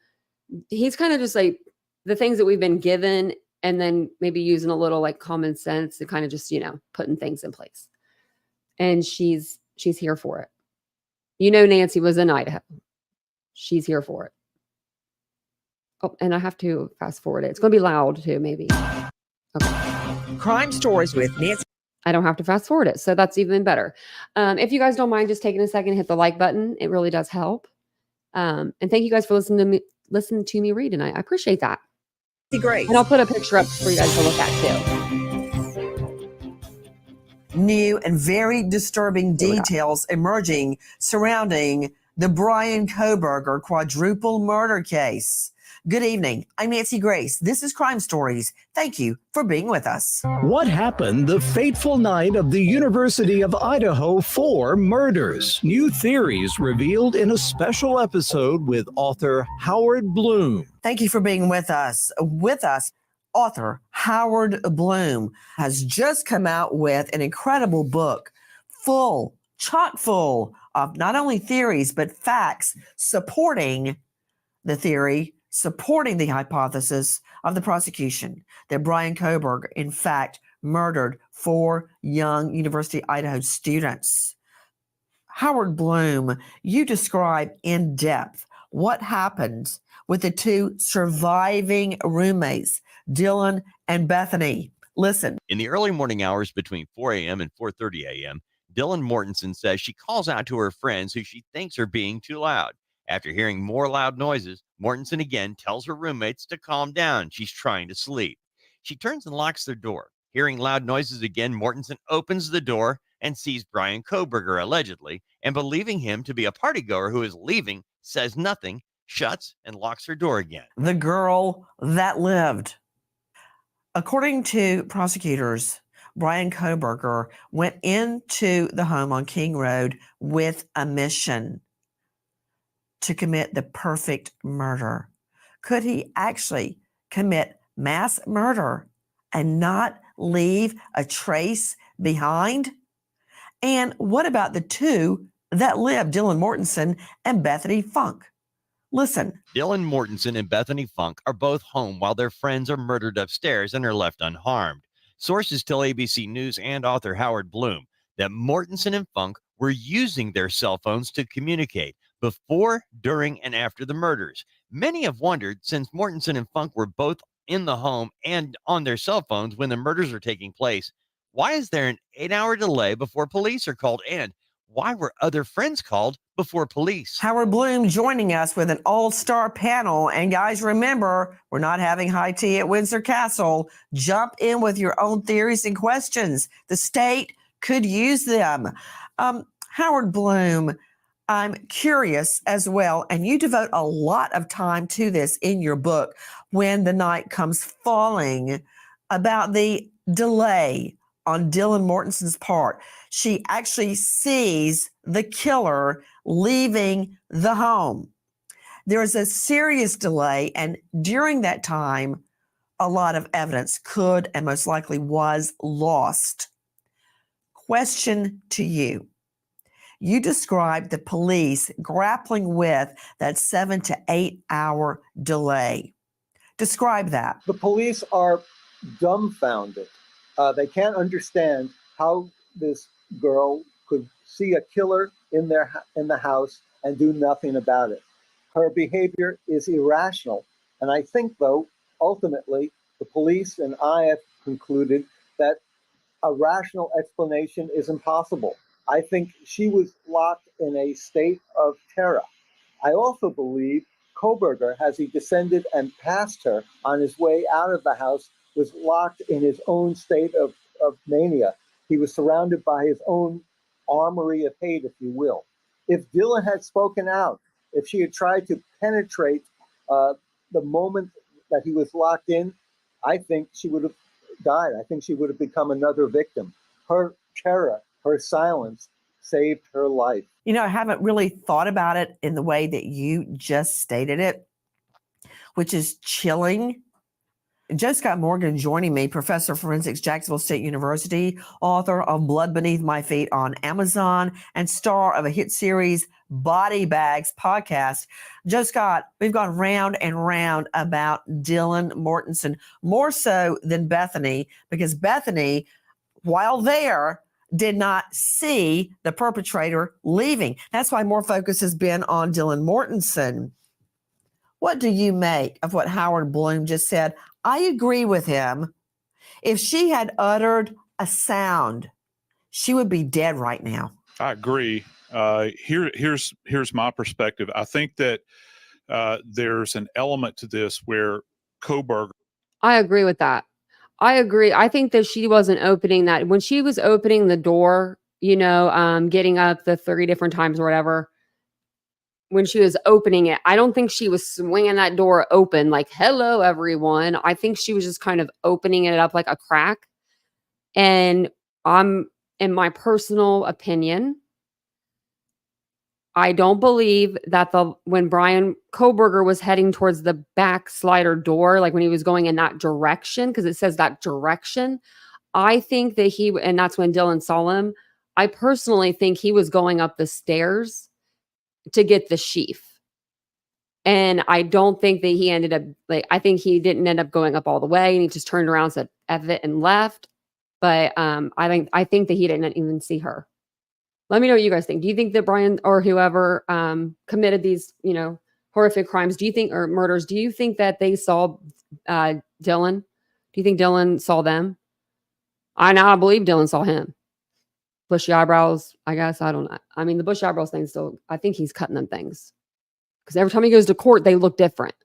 He's kind of just like the things that we've been given and then maybe using a little like common sense to kind of just, putting things in place. And she's here for it. Nancy was in Idaho. She's here for it. Oh, and I have to fast forward it. It's going to be loud too, maybe. Okay. Crime Stories with Nancy. I don't have to fast forward it. So that's even better. If you guys don't mind just taking a second to hit the like button, it really does help. And thank you guys for listening to me read tonight. I appreciate that. Great. And I'll put a picture up for you guys to look at too. new and very disturbing details emerging surrounding the Bryan Kohberger quadruple murder case. Good evening. I'm Nancy Grace. This is Crime Stories. Thank you for being with us. What happened the fateful night of the University of Idaho 4 murders? New theories revealed in a special episode with author Howard Blum. Thank you for being with us. Author Howard Blum has just come out with an incredible book chock full of not only theories, but facts supporting the theory, supporting the hypothesis of the prosecution that Bryan Kohberger, in fact, murdered 4 young University of Idaho students. Howard Blum, you describe in depth what happened with the 2 surviving roommates, Dylan and Bethany. Listen. In the early morning hours between 4 a.m. and 4:30 a.m., Dylan Mortenson says she calls out to her friends who she thinks are being too loud. After hearing more loud noises, Mortenson again tells her roommates to calm down. She's trying to sleep. She turns and locks their door. Hearing loud noises again, Mortenson opens the door and sees Bryan Kohberger, allegedly, and believing him to be a partygoer who is leaving, says nothing, shuts and locks her door again. The girl that lived. According to prosecutors, Bryan Kohberger went into the home on King Road with a mission to commit the perfect murder. Could he actually commit mass murder and not leave a trace behind? And what about the 2 that lived, Dylan Mortenson and Bethany Funke? Listen. Dylan Mortenson and Bethany Funke are both home while their friends are murdered upstairs and are left unharmed. Sources tell ABC News and author Howard Blum that Mortenson and Funke were using their cell phones to communicate before, during, and after the murders. Many have wondered, since Mortenson and Funke were both in the home and on their cell phones when the murders are taking place, why is there an 8-hour delay before police are called? And why were other friends called before police? Howard Blum joining us with an all-star panel. And guys, remember, we're not having high tea at Windsor Castle. Jump in with your own theories and questions. The state could use them. Howard Blum, I'm curious as well, and you devote a lot of time to this in your book, When the Night Comes Falling, about the delay on Dylan Mortenson's part. She actually sees the killer leaving the home. There is a serious delay, and during that time, a lot of evidence could and most likely was lost. Question to you. You described the police grappling with that 7 to 8 hour delay. Describe that. The police are dumbfounded. They can't understand how this girl could see a killer in the house and do nothing about it. Her behavior is irrational. And I think, though, ultimately, the police and I have concluded that a rational explanation is impossible. I think she was locked in a state of terror. I also believe Kohberger, as he descended and passed her on his way out of the house, was locked in his own state of mania. He was surrounded by his own armory of hate, if you will. If Dylan had spoken out, if she had tried to penetrate the moment that he was locked in, I think she would have died. I think she would have become another victim. Her terror, her silence saved her life. You know, I haven't really thought about it in the way that you just stated it, which is chilling. Joe Scott Morgan joining me, professor of forensics, Jacksonville State University, author of Blood Beneath My Feet on Amazon, and star of a hit series, Body Bags podcast. Joe Scott, we've gone round and round about Dylan Mortenson, more so than Bethany, because Bethany, while there, did not see the perpetrator leaving. That's why more focus has been on Dylan Mortenson. What do you make of what Howard Blum just said? I agree with him. If she had uttered a sound, she would be dead right now. I agree. Here's my perspective. I think that there's an element to this where Kohberger. I agree with that. I agree. I think that she wasn't opening that when she was opening the door, getting up the 30 different times or whatever. When she was opening it, I don't think she was swinging that door open like, hello, everyone. I think she was just kind of opening it up like a crack. And in my personal opinion, I don't believe that when Bryan Kohberger was heading towards the back slider door, like when he was going in that direction, because it says that direction, I think that and that's when Dylan saw him. I personally think he was going up the stairs to get the sheaf. And I don't think that he ended up, I think he didn't end up going up all the way and he just turned around, said F it and left. But I think that he didn't even see her. Let me know what you guys think. Do you think that Bryan or whoever committed these, horrific crimes, or murders, do you think that they saw Dylan? Do you think Dylan saw them? I believe Dylan saw him. Bushy eyebrows, I guess. I don't know. I mean, the bushy eyebrows thing still, I think he's cutting them things. Because every time he goes to court, they look different.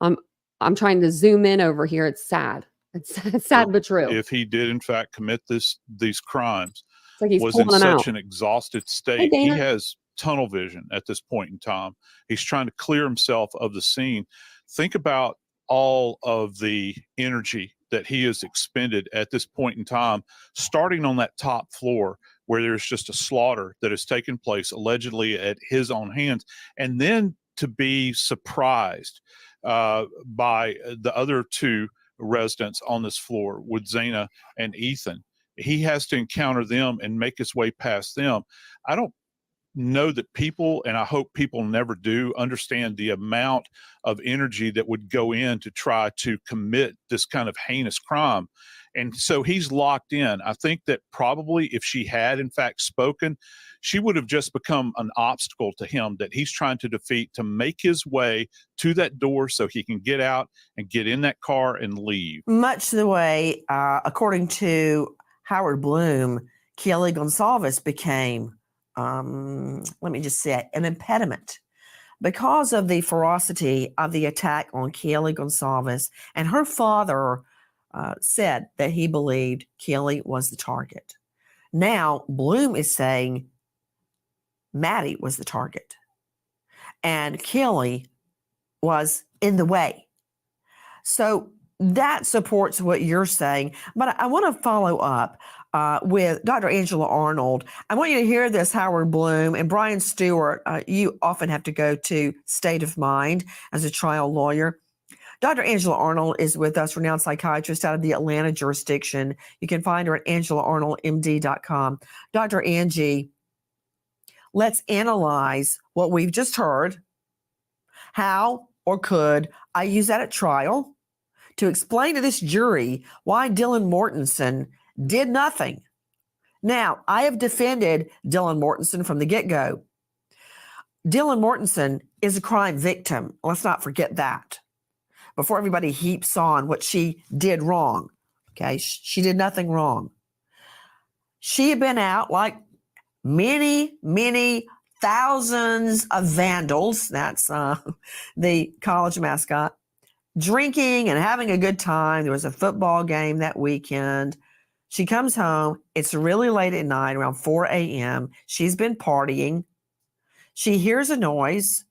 I'm trying to zoom in over here. It's sad. It's sad but true. If he did in fact commit these crimes, It's like he's was in pulling them such out. an exhausted state, Hey, he Dana. has tunnel vision at this point in time. He's trying to clear himself of the scene. Think about all of the energy that he has expended at this point in time, starting on that top floor where there's just a slaughter that has taken place allegedly at his own hands, and then to be surprised by the other two residents on this floor with Zana and Ethan. He has to encounter them and make his way past them. I don't know that people, and I hope people never do, understand the amount of energy that would go in to try to commit this kind of heinous crime. And so he's locked in. I think that probably if she had in fact spoken, she would have just become an obstacle to him that he's trying to defeat, to make his way to that door so he can get out and get in that car and leave. Much the way, according to Howard Blum, Kaylee Gonsalves became, let me just say, an impediment because of the ferocity of the attack on Kaylee Gonsalves. And her father said that he believed Kaylee was the target. Now, Blum is saying Maddie was the target and Kaylee was in the way. So that supports what you're saying. But I want to follow up with Dr. Angela Arnold. I want you to hear this, Howard Blum and Brian Stewart. You often have to go to State of Mind as a trial lawyer. Dr. Angela Arnold is with us, renowned psychiatrist out of the Atlanta jurisdiction. You can find her at angelaarnoldmd.com. Dr. Angie, let's analyze what we've just heard. How or could I use that at trial to explain to this jury why Dylan Mortenson did nothing? Now, I have defended Dylan Mortenson from the get-go. Dylan Mortenson is a crime victim. Let's not forget that. Before everybody heaps on what she did wrong. Okay, she did nothing wrong. She had been out like many, many thousands of vandals. That's the college mascot. Drinking and having a good time. There was a football game that weekend. She comes home. It's really late at night, around 4 a.m. She's been partying. She hears a noise.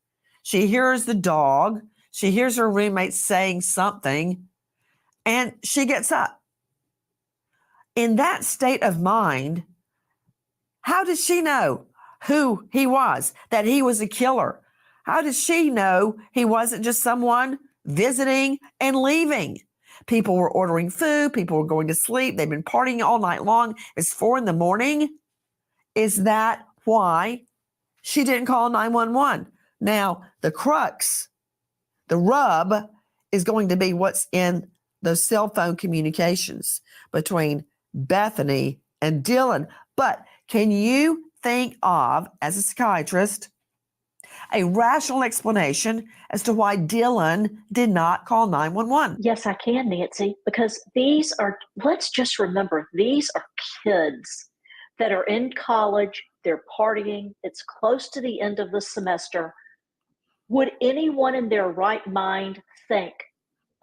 She hears the dog. She hears her roommate saying something, and she gets up. In that state of mind, how did she know who he was, that he was a killer? How did she know he wasn't just someone visiting and leaving? People were ordering food. People were going to sleep. They've been partying all night long. It's 4 a.m. Is that why she didn't call 911? Now, the crux, the rub is going to be what's in those cell phone communications between Bethany and Dylan. But can you think of, as a psychiatrist, a rational explanation as to why Dylan did not call 911? Yes, I can, Nancy, because let's just remember, these are kids that are in college, they're partying, it's close to the end of the semester. Would anyone in their right mind think,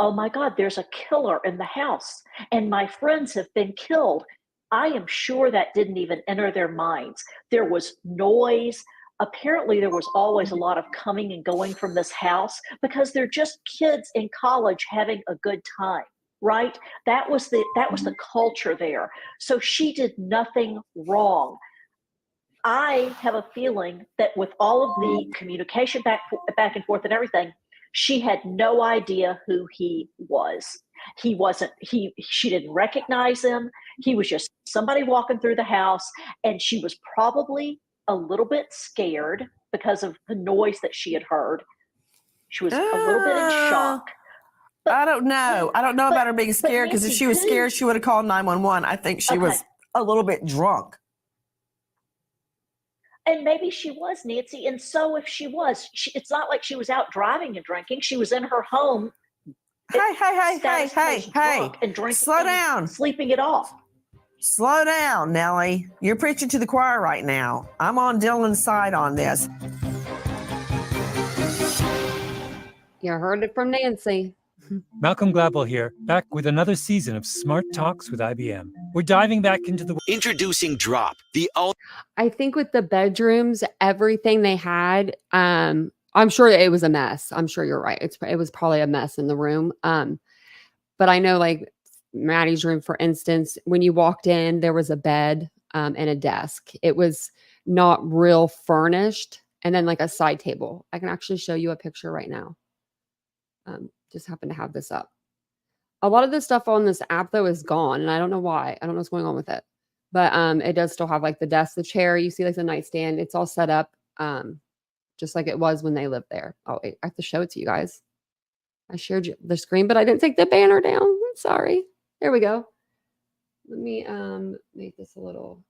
oh my God, there's a killer in the house and my friends have been killed. I am sure that didn't even enter their minds. There was noise. Apparently, there was always a lot of coming and going from this house because they're just kids in college having a good time, right? That was the culture there. So she did nothing wrong. I have a feeling that with all of the communication back and forth and everything, she had no idea who he was. She didn't recognize him. He was just somebody walking through the house, and she was probably a little bit scared because of the noise that she had heard. She was a little bit in shock. I don't know. I don't know about her being scared, because if she was scared, she would have called 911. I think she was a little bit drunk. And maybe she was, Nancy. And so if she was, it's not like she was out driving and drinking. She was in her home. Hey. And drinking, slow down. Sleeping it off. Slow down, Nellie. You're preaching to the choir right now. I'm on Dylan's side on this. You heard it from Nancy. Malcolm Gladwell here, back with another season of Smart Talks with IBM. We're diving back into the... Introducing Drop, the I think with the bedrooms, everything they had, I'm sure it was a mess. I'm sure you're right. It was probably a mess in the room. But I know, like Maddie's room, for instance, when you walked in, there was a bed and a desk. It was not real furnished. And then like a side table. I can actually show you a picture right now. Just happen to have this up. A lot of the stuff on this app though is gone, and I don't know why. I don't know what's going on with it. But it does still have like the desk, the chair. You see like the nightstand. It's all set up just like it was when they lived there. Oh, wait, I have to show it to you guys. I shared the screen, but I didn't take the banner down. I'm sorry. There we go. Let me make this a little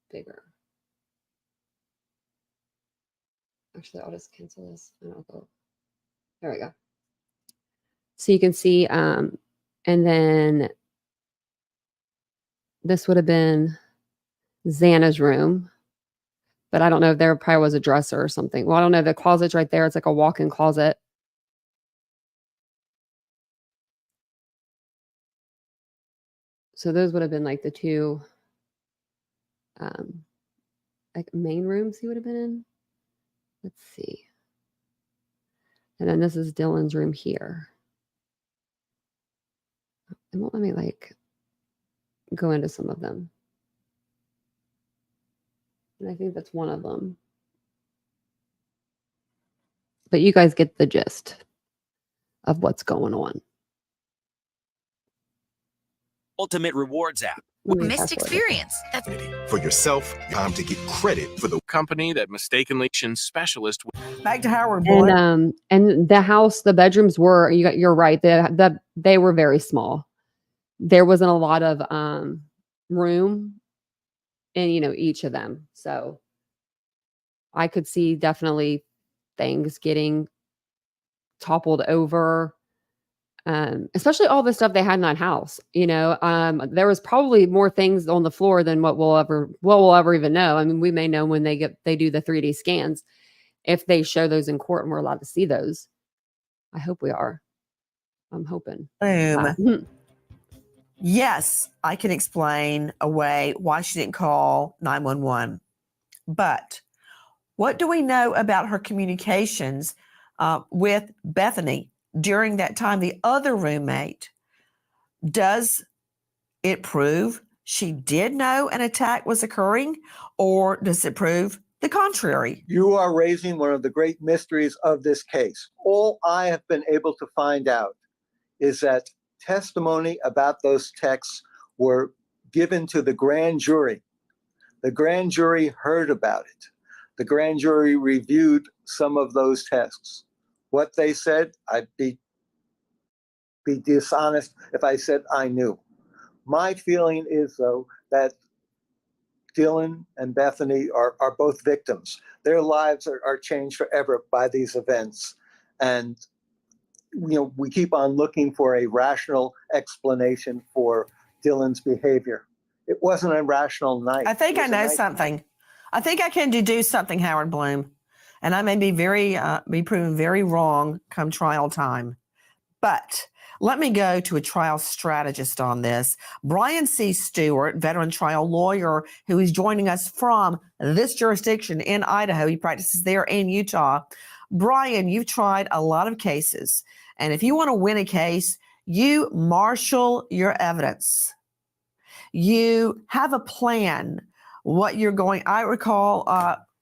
bigger. Actually, I'll just cancel this and I'll go. There we go. So you can see, and then this would have been Xana's room, but I don't know if there probably was a dresser or something. Well, I don't know. The closet's right there. It's like a walk-in closet. So those would have been like the two like main rooms he would have been in. Let's see. And then this is Dylan's room here. It won't let me like go into some of them. And I think that's one of them. But you guys get the gist of what's going on. ultimate rewards app. Missed experience. That's for yourself. Time to get credit for the company that mistakenly specialist. Back to Howard Blum. And the house, the bedrooms were, you're right. They were very small. There wasn't a lot of room in, each of them. So I could see definitely things getting toppled over. Especially all the stuff they had in that house, there was probably more things on the floor than what we'll ever even know. I mean, we may know when they do the 3D scans, if they show those in court and we're allowed to see those. I hope we are. I'm hoping. Boom. Yes, I can explain away why she didn't call 911. But what do we know about her communications with Bethany during that time, the other roommate? Does it prove she did know an attack was occurring, or does it prove the contrary? You are raising one of the great mysteries of this case. All I have been able to find out is that testimony about those texts were given to the grand jury. The grand jury heard about it. The grand jury reviewed some of those texts. What they said, I'd be dishonest if I said I knew. My feeling is, though, that Dylan and Bethany are both victims. Their lives are changed forever by these events. And, we keep on looking for a rational explanation for Dylan's behavior. It wasn't a rational night. I think I know something. I think I can deduce something, Howard Blum. And I may be be proven very wrong come trial time. But Let me go to a trial strategist on this. Bryan C. Stewart, veteran trial lawyer, who is joining us from this jurisdiction in Idaho. He practices there in Utah. Bryan, you've tried a lot of cases. And if you want to win a case, you marshal your evidence. You have a plan, what you're going. I recall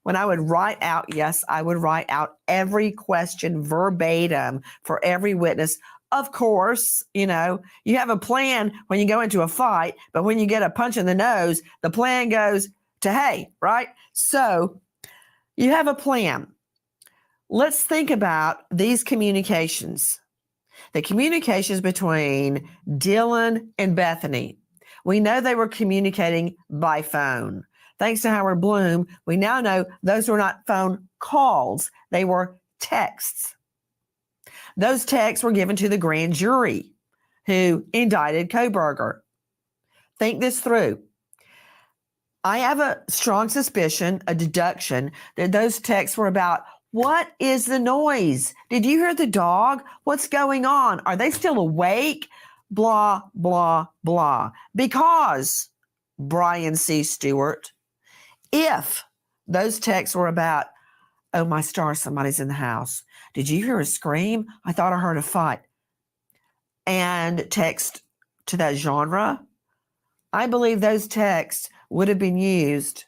when I would write out, yes, I would write out every question verbatim for every witness. Of course, you have a plan when you go into a fight, but when you get a punch in the nose, the plan goes to hay, right? So you have a plan. Let's think about these communications. The communications between Dylan and Bethany. We know they were communicating by phone. Thanks to Howard Blum, we now know those were not phone calls. They were texts. Those texts were given to the grand jury who indicted Kohberger. Think this through. I have a strong suspicion, a deduction, that those texts were about, what is the noise? Did you hear the dog? What's going on? Are they still awake? Blah, blah, blah. Because, Bryan C. Stewart, if those texts were about, oh, my stars, somebody's in the house. Did you hear a scream? I thought I heard a fight. And text to that genre, I believe those texts would have been used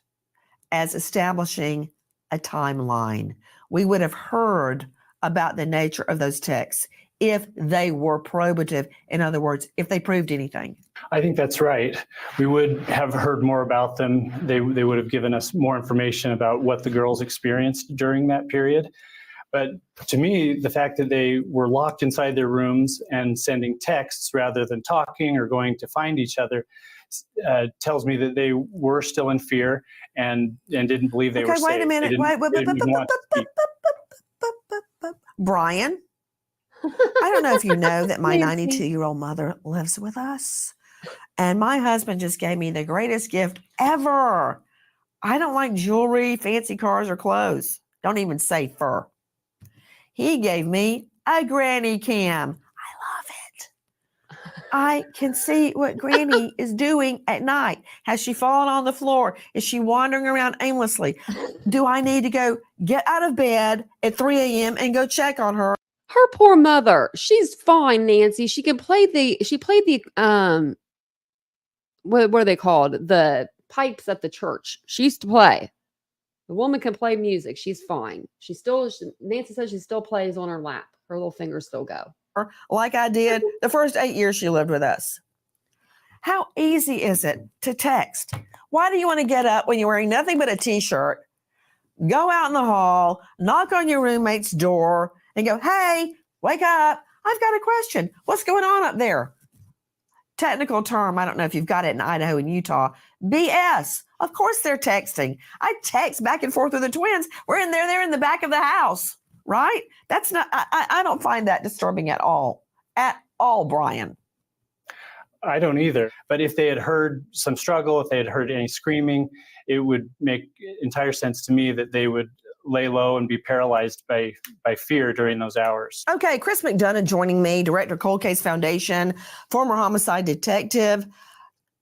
as establishing a timeline. We would have heard about the nature of those texts if they were probative. In other words, if they proved anything. I think that's right. We would have heard more about them. They would have given us more information about what the girls experienced during that period. But to me, the fact that they were locked inside their rooms and sending texts rather than talking or going to find each other tells me that they were still in fear and didn't believe they were safe. Wait a minute. Bryan, I don't know if you know that my 92-year-old mother lives with us. And my husband just gave me the greatest gift ever. I don't like jewelry, fancy cars, or clothes. Don't even say fur. He gave me a granny cam. I love it. I can see what Granny is doing at night. Has she fallen on the floor? Is she wandering around aimlessly? Do I need to go get out of bed at 3 a.m. and go check on her? Her poor mother. She's fine, Nancy. She played the what are they called? The pipes at the church. She used to play. The woman can play music. She's fine. Nancy says she still plays on her lap. Her little fingers still go. Like I did the first 8 years she lived with us. How easy is it to text? Why do you want to get up when you're wearing nothing but a t-shirt, go out in the hall, knock on your roommate's door, and go, hey, wake up. I've got a question. What's going on up there? Technical term, I don't know if you've got it in Idaho and Utah, BS. Of course they're texting. I text back and forth with the twins. They're in the back of the house, right? That's not, I don't find that disturbing at all, Bryan. I don't either. But if they had heard some struggle, if they had heard any screaming, it would make entire sense to me that they would lay low and be paralyzed by fear during those hours. Okay, Chris McDonough joining me, director, Cold Case Foundation, former homicide detective,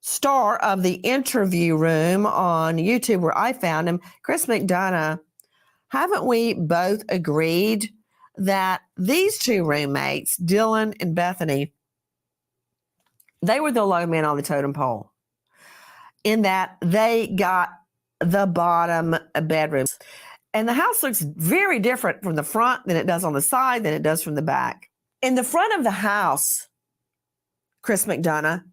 star of The Interview Room on YouTube where I found him. Chris McDonough, haven't we both agreed that these two roommates, Dylan and Bethany, they were the low men on the totem pole in that they got the bottom bedroom? And the house looks very different from the front than it does on the side, than it does from the back. In the front of the house, Chris McDonough,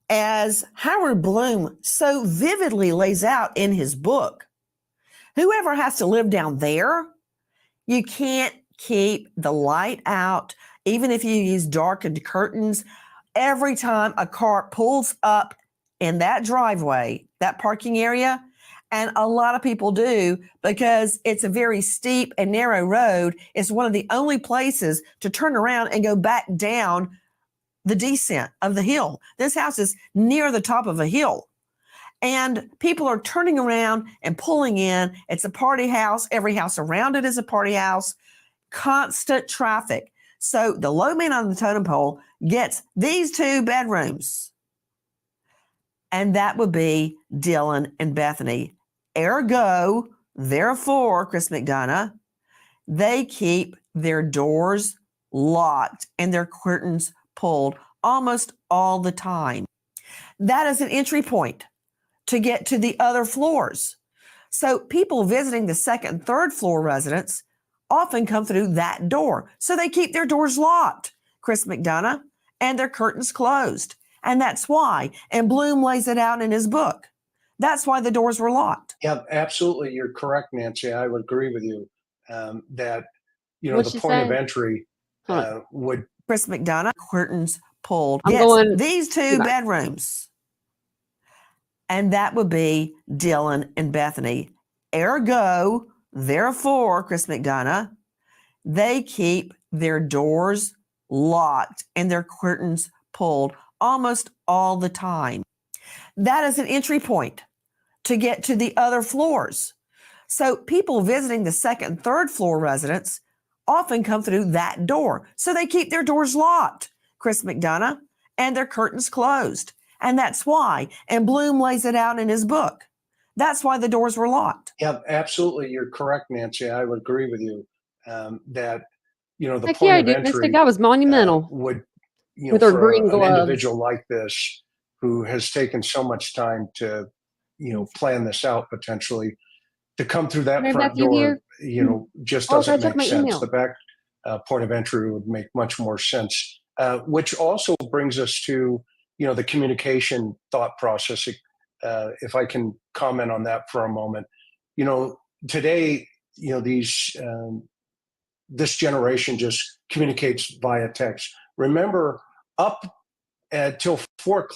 as Howard Blum so vividly lays out in his book, whoever has to live down there, you can't keep the light out, even if you use darkened curtains. Every time a car pulls up in that driveway, that parking area, and a lot of people do because it's a very steep and narrow road. It's one of the only places to turn around and go back down the descent of the hill. This house is near the top of a hill. And people are turning around and pulling in. It's a party house. Every house around it is a party house. Constant traffic. So the low man on the totem pole gets these 2 bedrooms. And that would be Dylan and Bethany. Ergo, therefore, Chris McDonough, they keep their doors locked and their curtains pulled almost all the time. That is an entry point to get to the other floors. So people visiting the 2nd and 3rd floor residents often come through that door. So they keep their doors locked, Chris McDonough, and their curtains closed. And that's why. And Bloom lays it out in his book. That's why the doors were locked. Yeah, absolutely. You're correct, Nancy. I would agree with you that, What'd the she point of say? entry would. Chris McDonough, curtains pulled. I'm Yes, going these 2 back. bedrooms. And that would be Dylan and Bethany. Ergo, therefore, Chris McDonough, they keep their doors locked and their curtains pulled almost all the time. That is an entry point to get to the other floors. So people visiting the 2nd and 3rd floor residents often come through that door. So they keep their doors locked, Chris McDonough, and their curtains closed. And that's why. And Bloom lays it out in his book. That's why the doors were locked. Yeah, absolutely. You're correct, Nancy. I would agree with you that, the Heck point yeah, I of do. entry Mystic, that was monumental. would, With her for green an gloves. individual like this who has taken so much time to, plan this out potentially, to come through that Mary front Beth, you door, here? just Oh, I doesn't checked make my sense. email. The back point of entry would make much more sense, which also brings us to, the communication thought process. If I can comment on that for a moment, today, this generation just communicates via text. Remember, up till 4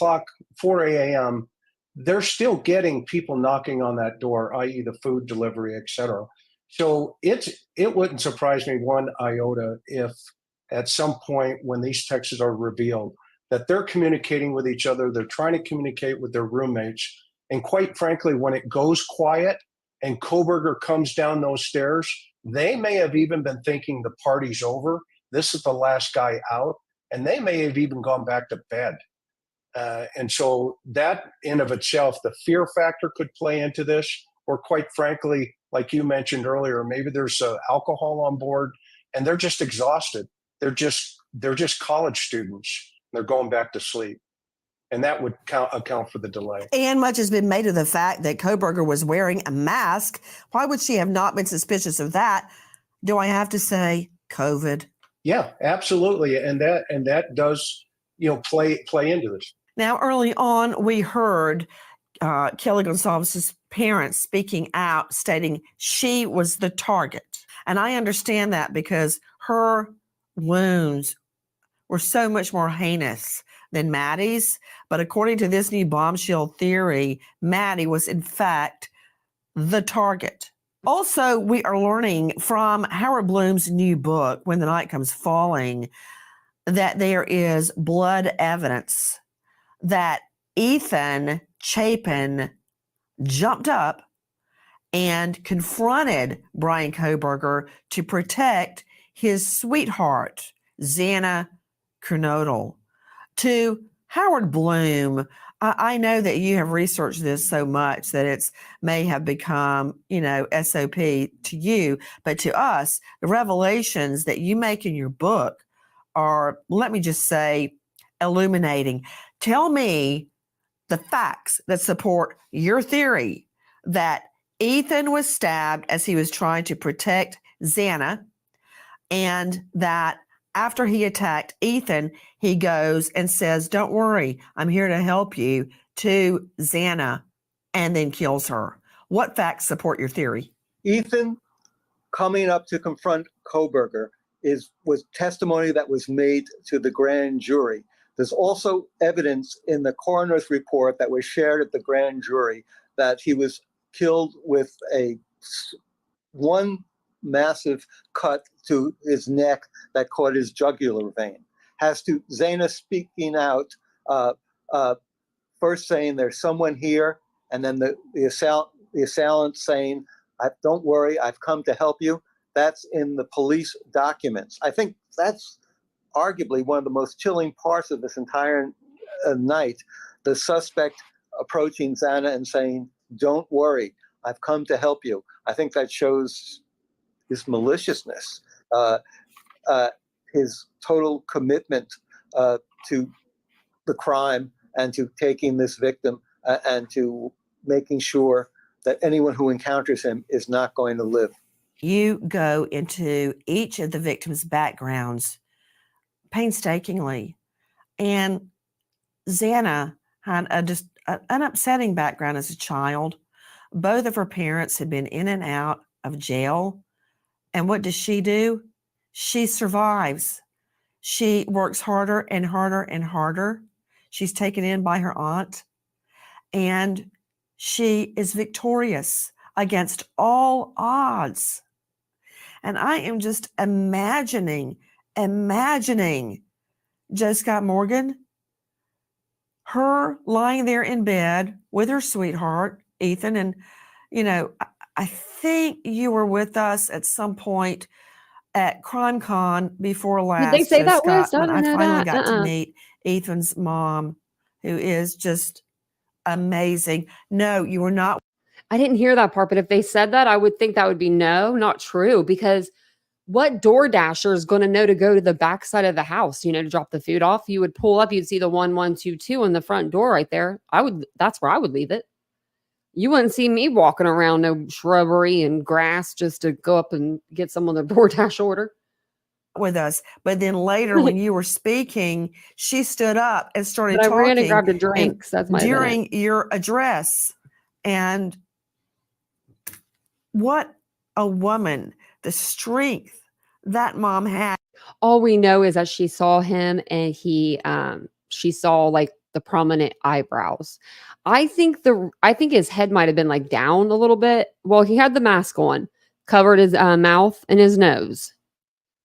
a.m., they're still getting people knocking on that door, i.e. the food delivery, et cetera. So it wouldn't surprise me one iota if at some point when these texts are revealed that they're communicating with each other, they're trying to communicate with their roommates. And quite frankly, when it goes quiet and Kohberger comes down those stairs, they may have even been thinking the party's over. This is the last guy out. And they may have even gone back to bed. And so that in of itself, the fear factor could play into this, or quite frankly, like you mentioned earlier, maybe there's alcohol on board and they're just exhausted. They're just college students. They're going back to sleep. And that would account for the delay. And much has been made of the fact that Kohberger was wearing a mask. Why would she have not been suspicious of that? Do I have to say COVID? Yeah, absolutely. And that does, play into this. Now, early on, we heard Kelly Gonsalves' parents speaking out, stating she was the target. And I understand that because her wounds were so much more heinous than Maddie's. But according to this new bombshell theory, Maddie was in fact the target. Also, we are learning from Howard Blum's new book, When the Night Comes Falling, that there is blood evidence that Ethan Chapin jumped up and confronted Bryan Kohberger to protect his sweetheart, Zana To Howard Blum, I know that you have researched this so much that it's may have become, SOP to you, but to us, the revelations that you make in your book are, let me just say, illuminating. Tell me the facts that support your theory that Ethan was stabbed as he was trying to protect Zana, and that after he attacked Ethan, he goes and says, "Don't worry, I'm here to help you," to Zana, and then kills her. What facts support your theory? Ethan coming up to confront Kohberger was testimony that was made to the grand jury. There's also evidence in the coroner's report that was shared at the grand jury that he was killed with one massive cut to his neck that caught his jugular vein. Has to Zana speaking out, first saying there's someone here, and then the assailant saying, "Don't worry, I've come to help you." That's in the police documents. I think that's arguably one of the most chilling parts of this entire night, the suspect approaching Zana and saying, "Don't worry, I've come to help you." I think that shows his maliciousness, his total commitment to the crime and to taking this victim and to making sure that anyone who encounters him is not going to live. You go into each of the victims' backgrounds painstakingly. And Zana had just an upsetting background as a child. Both of her parents had been in and out of jail. And what does she do? She survives. She works harder and harder and harder. She's taken in by her aunt. And she is victorious against all odds. And I am just imagining Joe Scott Morgan, her lying there in bed with her sweetheart, Ethan. And, you know, I think you were with us at some point at CrimeCon before last. Did they say Joe that Scott, was? I when didn't I know finally that. got to meet Ethan's mom, who is just amazing. No, you were not. I didn't hear that part, but if they said that, I would think that would be not true, because what door dasher is going to know to go to the back side of the house, you know, to drop the food off? You would pull up, you'd see the 1122 on the front door right there. That's where I would leave it. You wouldn't see me walking around no shrubbery and grass just to go up and get someone a DoorDash order. With us. But then later when you were speaking, she stood up and started But I talking. ran and grabbed a drink. So that's during your address. And what a woman, the strength that mom had. All we know is that she saw him and she saw like the prominent eyebrows. I think his head might have been like down a little bit. Well, he had the mask on, covered his mouth and his nose.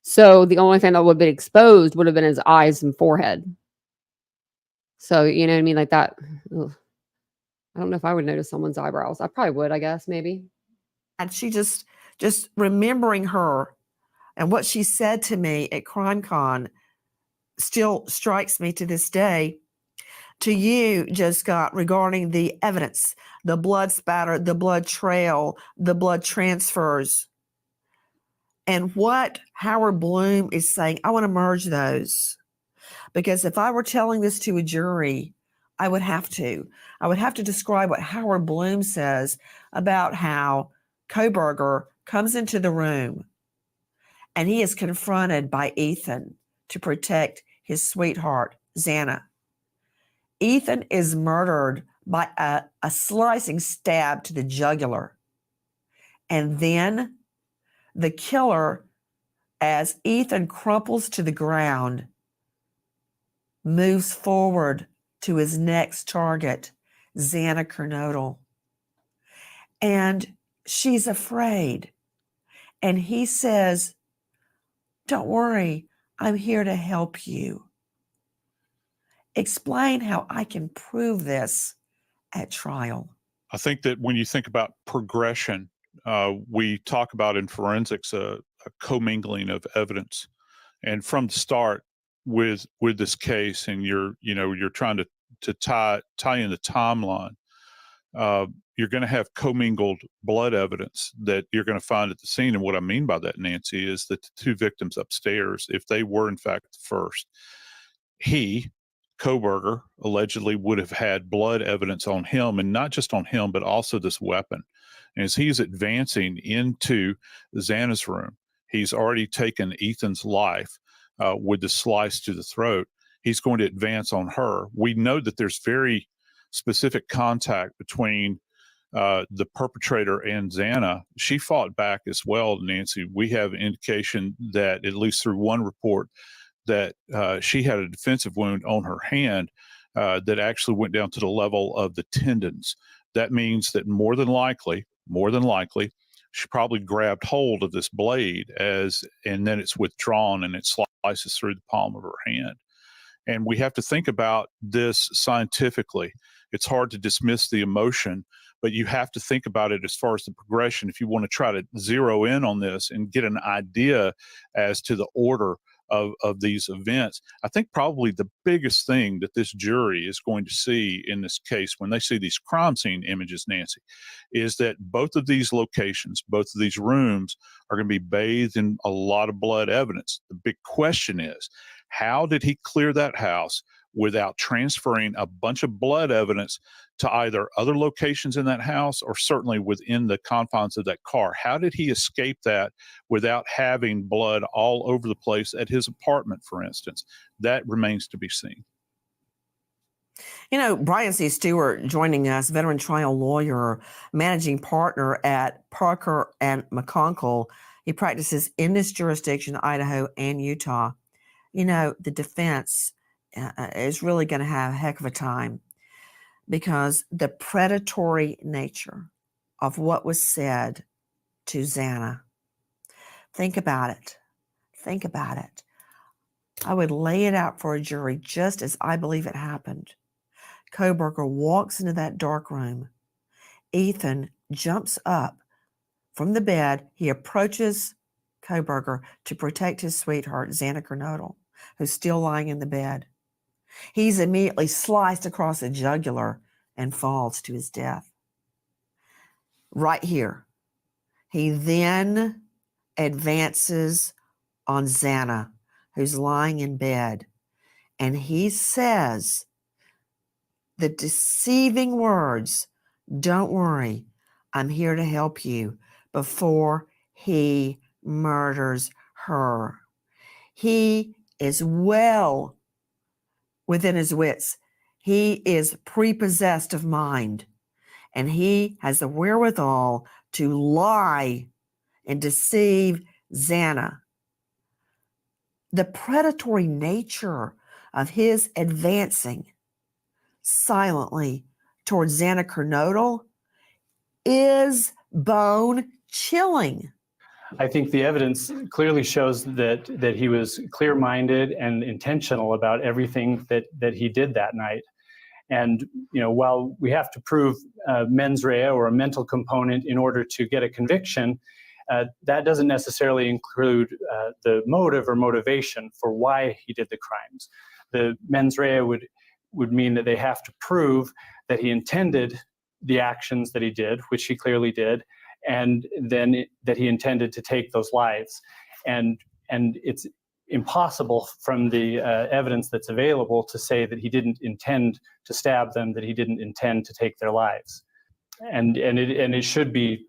So the only thing that would have been exposed would have been his eyes and forehead. So, you know what I mean? Like that. Ugh. I don't know if I would notice someone's eyebrows. I probably would, I guess, maybe. And she just remembering her and what she said to me at CrimeCon still strikes me to this day. To you, Joe Scott, regarding the evidence, the blood spatter, the blood trail, the blood transfers, and what Howard Blum is saying, I want to merge those. Because if I were telling this to a jury, I would have to describe what Howard Blum says about how Kohberger comes into the room and he is confronted by Ethan to protect his sweetheart, Zana. Ethan is murdered by a slicing stab to the jugular. And then the killer, as Ethan crumples to the ground, moves forward to his next target, Zana Kernodle. And she's afraid. And he says, "Don't worry, I'm here to help you." Explain how I can prove this at trial. I think that when you think about progression, we talk about in forensics a commingling of evidence. And from the start with this case, and you're trying to tie in the timeline, you're going to have commingled blood evidence that you're going to find at the scene. And what I mean by that, Nancy, is that the two victims upstairs, if they were in fact the first, Kohberger, allegedly would have had blood evidence on him, and not just on him, but also this weapon. And as he's advancing into Xana's room, he's already taken Ethan's life with the slice to the throat. He's going to advance on her. We know that there's very specific contact between the perpetrator and Zana. She fought back as well, Nancy. We have indication that, at least through one report, that she had a defensive wound on her hand that actually went down to the level of the tendons. That means that more than likely, she probably grabbed hold of this blade and then it's withdrawn and it slices through the palm of her hand. And we have to think about this scientifically. It's hard to dismiss the emotion, but you have to think about it as far as the progression. If you want to try to zero in on this and get an idea as to the order of these events. I think probably the biggest thing that this jury is going to see in this case when they see these crime scene images, Nancy, is that both of these locations, both of these rooms are going to be bathed in a lot of blood evidence. The big question is, how did he clear that house without transferring a bunch of blood evidence to either other locations in that house or certainly within the confines of that car? How did he escape that without having blood all over the place at his apartment, for instance? That remains to be seen. You know, Brian C. Stewart joining us, veteran trial lawyer, managing partner at Parker and McConkel. He practices in this jurisdiction, Idaho and Utah. You know, the defense is really going to have a heck of a time because the predatory nature of what was said to Zana. Think about it. Think about it. I would lay it out for a jury just as I believe it happened. Kohberger walks into that dark room. Ethan jumps up from the bed. He approaches Kohberger to protect his sweetheart, Zana Kernodle, who's still lying in the bed. He's immediately sliced across the jugular and falls to his death. Right here. He then advances on Zana, who's lying in bed, and he says the deceiving words, "Don't worry, I'm here to help you," before he murders her. He is well within his wits. He is prepossessed of mind, and he has the wherewithal to lie and deceive Zana. The predatory nature of his advancing silently towards Zana Kernodle is bone-chilling. I think the evidence clearly shows that he was clear-minded and intentional about everything that he did that night. And while we have to prove mens rea or a mental component in order to get a conviction, that doesn't necessarily include the motive or motivation for why he did the crimes. The mens rea would mean that they have to prove that he intended the actions that he did, which he clearly did, and then that he intended to take those lives. And it's impossible from the evidence that's available to say that he didn't intend to stab them, that he didn't intend to take their lives. And it should be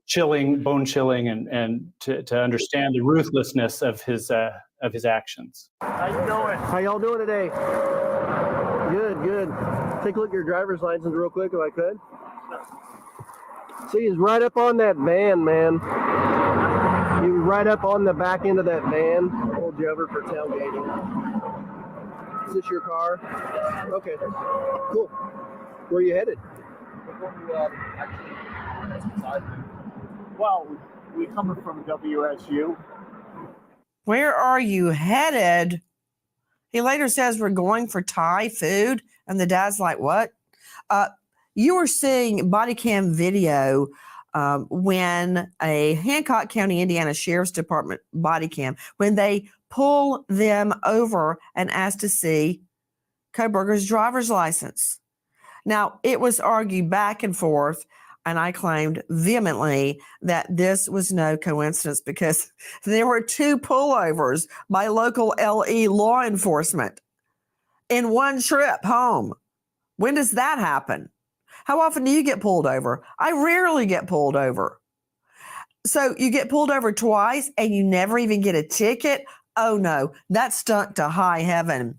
chilling, bone chilling, and to understand the ruthlessness of his actions. How you doing? How y'all doing today? Good, good. Take a look at your driver's license real quick if I could. See, he's right up on that van, man. He was right up on the back end of that van. Pulled you over for tailgating. Is this your car? Okay, cool. Where are you headed? Well, we're coming from WSU. Where are you headed? He later says we're going for Thai food, and the dad's like, what? You were seeing body cam video when a Hancock County, Indiana Sheriff's Department body cam, when they pull them over and ask to see Kohberger's driver's license. Now, it was argued back and forth, and I claimed vehemently that this was no coincidence because there were 2 pullovers by local LE law enforcement in one trip home. When does that happen? How often do you get pulled over? I rarely get pulled over. So you get pulled over twice and you never even get a ticket? Oh no, that's stunk to high heaven.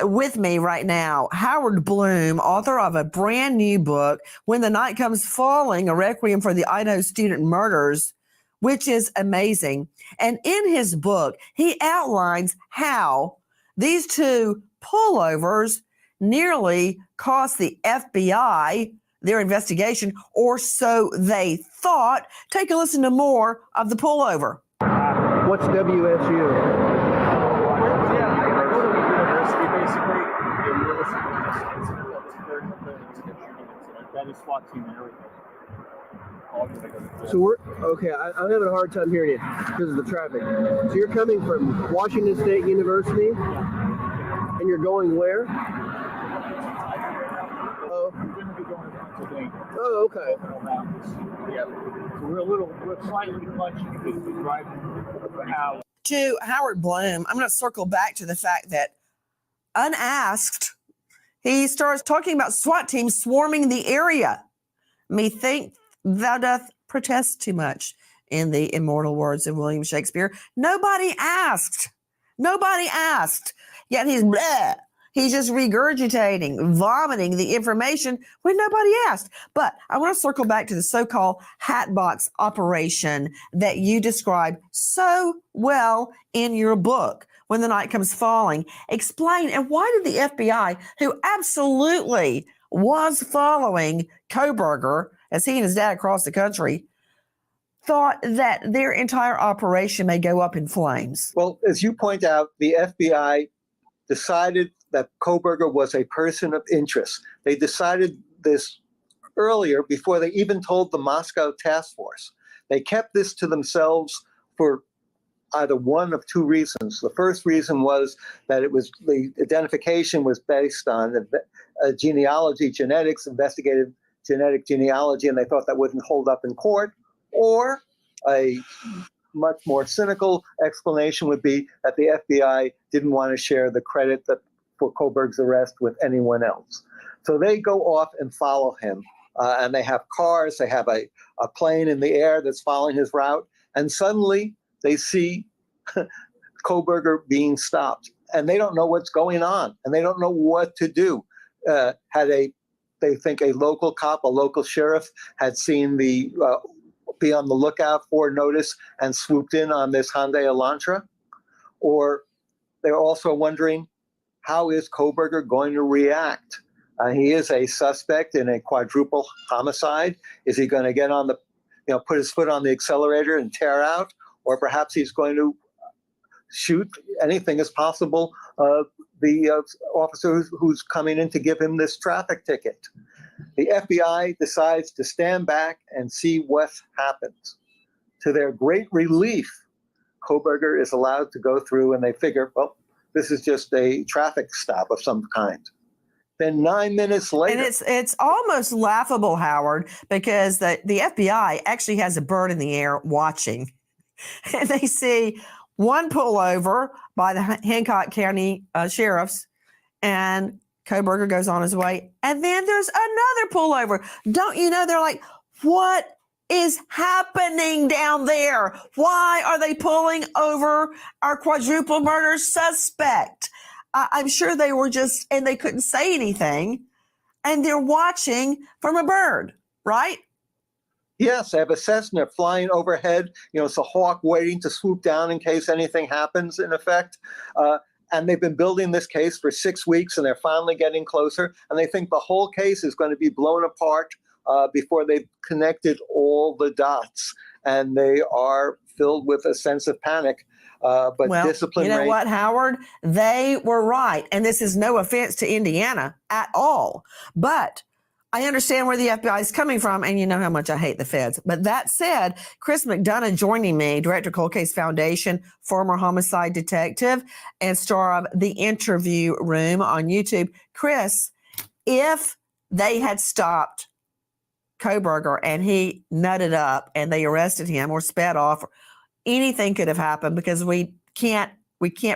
With me right now, Howard Blum, author of a brand new book, When the Night Comes Falling, a Requiem for the Idaho Student Murders, which is amazing. And in his book, he outlines how these 2 pullovers nearly cost the FBI their investigation, or so they thought. Take a listen to more of the pullover. What's WSU? That is SWAT team and everything. So we're okay. I'm having a hard time hearing you because of the traffic. So you're coming from Washington State University, and you're going where? Oh. Oh, okay. Yeah. So we're slightly clutched because we're driving an hour. To Howard Blum, I'm going to circle back to the fact that unasked, he starts talking about SWAT teams swarming the area. Methinks thou doth protest too much, in the immortal words of William Shakespeare. Nobody asked. Nobody asked. Yet he's bleh. He's just regurgitating, vomiting the information when nobody asked. But I want to circle back to the so-called hatbox operation that you described so well in your book, When the Night Comes Falling. Explain, and why did the FBI, who absolutely was following Kohberger as he and his dad across the country, thought that their entire operation may go up in flames? Well, as you point out, the FBI decided that Kohberger was a person of interest. They decided this earlier before they even told the Moscow task force. They kept this to themselves for either one of two reasons. The first reason was that it was the identification was based on genealogy, genetics, investigative genetic genealogy, and they thought that wouldn't hold up in court. Or a much more cynical explanation would be that the FBI didn't want to share the credit for Kohberger's arrest with anyone else. So they go off and follow him, and they have cars, they have a plane in the air that's following his route, and suddenly they see Kohberger being stopped, and they don't know what's going on, and they don't know what to do. They think a local cop, a local sheriff, had seen the be on the lookout for notice and swooped in on this Hyundai Elantra, or they're also wondering, how is Kohberger going to react? He is a suspect in a quadruple homicide. Is he going to get on put his foot on the accelerator and tear out? Or perhaps he's going to shoot. Anything is possible. The officer who's coming in to give him this traffic ticket. The FBI decides to stand back and see what happens. To their great relief, Kohberger is allowed to go through, and they figure, well, this is just a traffic stop of some kind. Then 9 minutes later. And it's almost laughable, Howard, because the FBI actually has a bird in the air watching. And they see one pullover by the Hancock County sheriffs, and Kohberger goes on his way. And then there's another pullover. Don't you know, they're like, what is happening down there? Why are they pulling over our quadruple murder suspect? I'm sure they were just, and they couldn't say anything, and they're watching from a bird, right? Yes, they have a Cessna flying overhead. It's a hawk waiting to swoop down in case anything happens, in effect. And they've been building this case for 6 weeks, and they're finally getting closer. And they think the whole case is going to be blown apart before they've connected all the dots. And they are filled with a sense of panic. But well, discipline you know rate, what, Howard? They were right. And this is no offense to Indiana at all. But I understand where the FBI is coming from, and you know how much I hate the feds. But that said, Chris McDonough joining me, director of Cold Case Foundation, former homicide detective, and star of The Interview Room on YouTube. Chris, if they had stopped Kohberger and he nutted up and they arrested him or sped off, anything could have happened, because we can't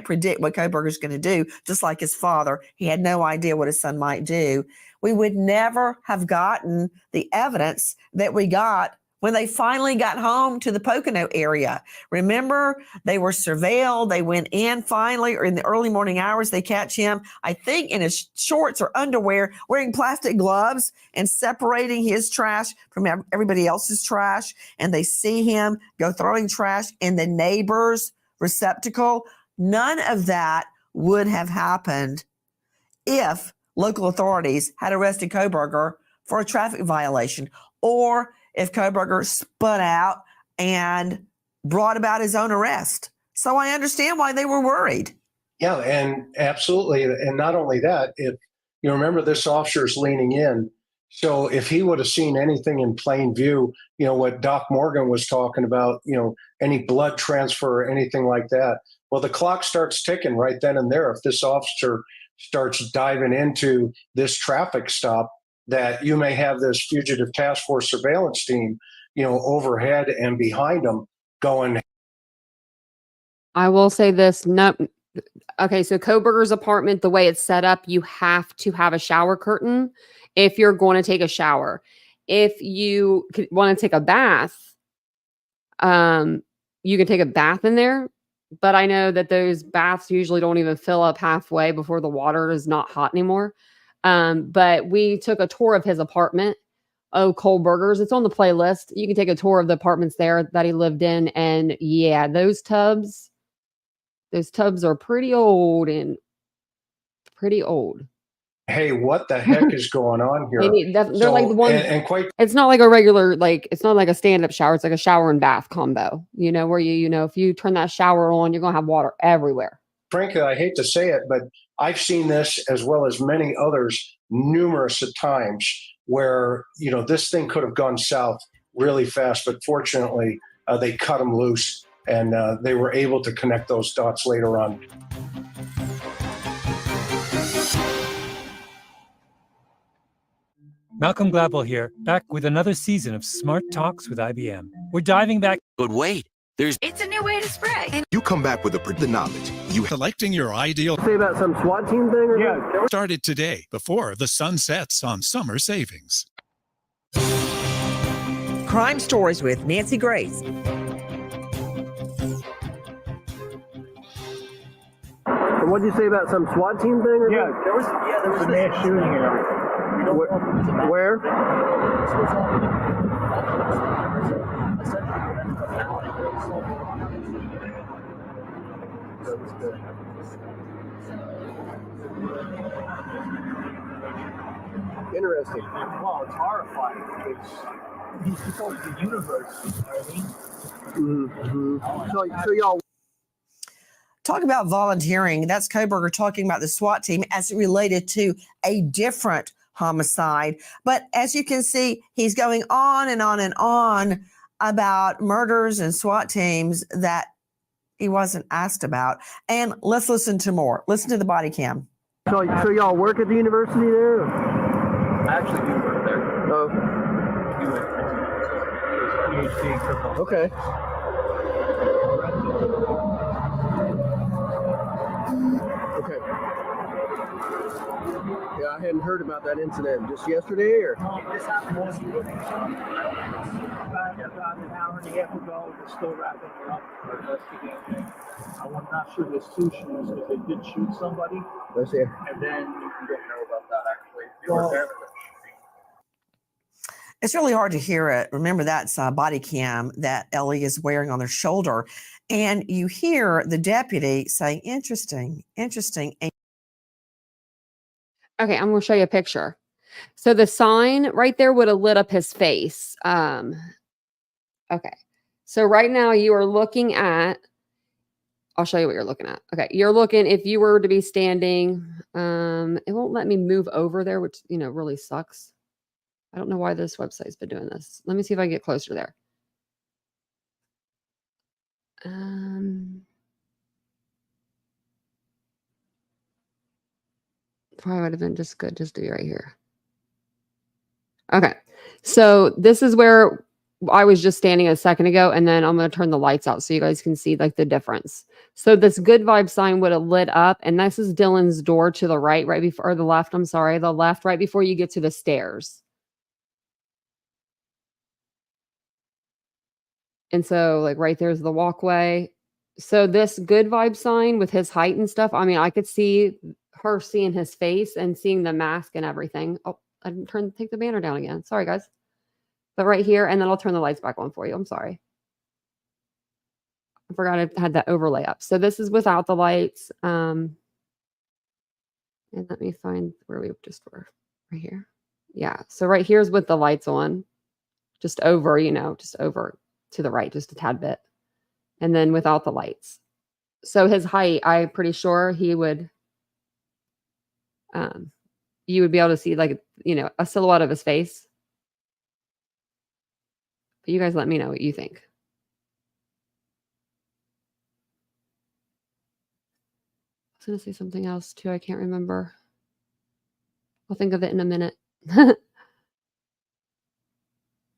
predict what Kohberger's going to do. Just like his father, he had no idea what his son might do. We would never have gotten the evidence that we got when they finally got home to the Pocono area. Remember, they were surveilled. They went in finally, or in the early morning hours, they catch him, I think, in his shorts or underwear, wearing plastic gloves and separating his trash from everybody else's trash. And they see him go throwing trash in the neighbor's receptacle. None of that would have happened if local authorities had arrested Kohberger for a traffic violation, or if Kohberger spun out and brought about his own arrest. So I understand why they were worried. Yeah, and absolutely. And not only that, if you remember, this officer's leaning in So if he would have seen anything in plain view, what Doc Morgan was talking about, any blood transfer or anything like that, well, the clock starts ticking right then and there. If this officer starts diving into this traffic stop, that you may have this fugitive task force surveillance team, overhead and behind them going. I will say this. No. Okay. So Kohberger's apartment, the way it's set up, you have to have a shower curtain if you're going to take a shower. If you want to take a bath, you can take a bath in there. But I know that those baths usually don't even fill up halfway before the water is not hot anymore. But we took a tour of his apartment. Oh, Kohberger's. It's on the playlist. You can take a tour of the apartments there that he lived in. And yeah, those tubs are pretty old and pretty old. Hey, what the heck is going on here? They're like the one. And quite. It's not like a regular, it's not like a stand-up shower. It's like a shower and bath combo. Where if you turn that shower on, you're gonna have water everywhere. Frankly, I hate to say it, but I've seen this as well as many others numerous of times where this thing could have gone south really fast, but fortunately they cut them loose and they were able to connect those dots later on. Malcolm Gladwell here, back with another season of Smart Talks with IBM. We're diving back. But wait, It's a new way to spray. You come back with the knowledge. You selecting your ideal. Say about some SWAT team thing? Yeah. Started today before the sun sets on summer savings. Crime Stories with Nancy Grace. What did you say about some SWAT team thing? Yeah, there was a mass shooting and everything. Where? Interesting. Well, it's horrifying. These people in the universe, you know what I mean? Mm-hmm. So y'all. Talk about volunteering. That's Kohberger talking about the SWAT team as it related to a different homicide. But as you can see, he's going on and on and on about murders and SWAT teams that he wasn't asked about. And let's listen to more. Listen to the body cam. So y'all work at the university there? I actually do work there. Oh. PhD in criminal. Okay. Okay. Yeah, I hadn't heard about that incident. Just yesterday, or? No, this happened yesterday. About an hour and a half ago, they're still wrapping it up for investigating. I'm not sure there's two shooters because they did shoot somebody. Let's see. And then you don't know about that actually. They were there for the shooting. It's really hard to hear it. Remember, that's a body cam that Ellie is wearing on her shoulder. And you hear the deputy saying, interesting. And Okay, I'm going to show you a picture. So the sign right there would have lit up his face. Okay. So right now you are looking at, I'll show you what you're looking at. Okay. You're looking, if you were to be standing, it won't let me move over there, which, really sucks. I don't know why this website's been doing this. Let me see if I can get closer there. Probably would have been just good just to be right here. Okay. So this is where I was just standing a second ago, and then I'm going to turn the lights out so you guys can see the difference. So this good vibe sign would have lit up, and this is Dylan's door to the right before, or the left, I'm sorry, the left right before you get to the stairs. And so right there's the walkway. So this good vibe sign with his height and stuff, I mean, I could see her seeing his face and seeing the mask and everything. Oh, I didn't take the banner down again. Sorry, guys. But right here, and then I'll turn the lights back on for you. I'm sorry. I forgot I had that overlay up. So this is without the lights. And let me find where we just were. Right here. Yeah. So right here's with the lights on. Just over, just over to the right, just a tad bit. And then without the lights. So his height, I'm pretty sure he would, you would be able to see like, a silhouette of his face. But you guys let me know what you think. I was going to say something else too. I can't remember. I'll think of it in a minute. And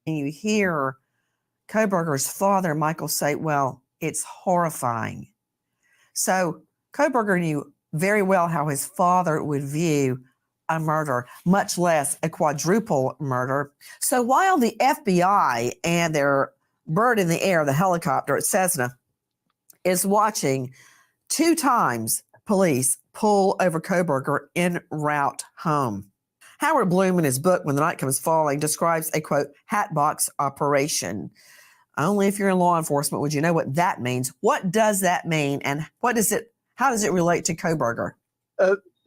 you hear Kohberger's father, Michael, say, well, it's horrifying. So Kohberger knew very well how his father would view a murder, much less a quadruple murder. So while the FBI and their bird in the air, the helicopter at Cessna, is watching, 2 times police pull over Kohberger en route home. Howard Blum, in his book, When the Night Comes Falling, describes a, quote, hatbox operation. Only if you're in law enforcement would you know what that means. What does that mean, and how does it relate to Kohberger?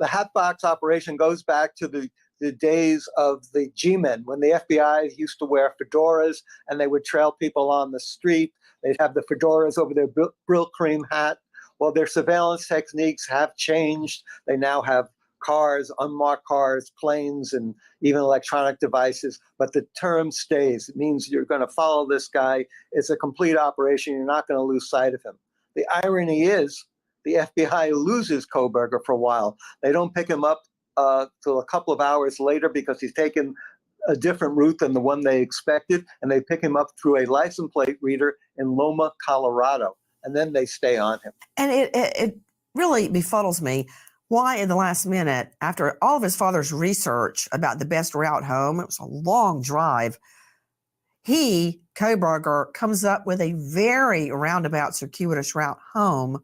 The hatbox operation goes back to the days of the G-men, when the FBI used to wear fedoras and they would trail people on the street. They'd have the fedoras over their Brill cream hat. Well, their surveillance techniques have changed. They now have cars, unmarked cars, planes, and even electronic devices. But the term stays. It means you're going to follow this guy. It's a complete operation. You're not going to lose sight of him. The irony is the FBI loses Kohberger for a while. They don't pick him up till a couple of hours later because he's taken a different route than the one they expected, and they pick him up through a license plate reader in Loma, Colorado, and then they stay on him. And it really befuddles me why in the last minute, after all of his father's research about the best route home, it was a long drive, Kohberger, comes up with a very roundabout, circuitous route home.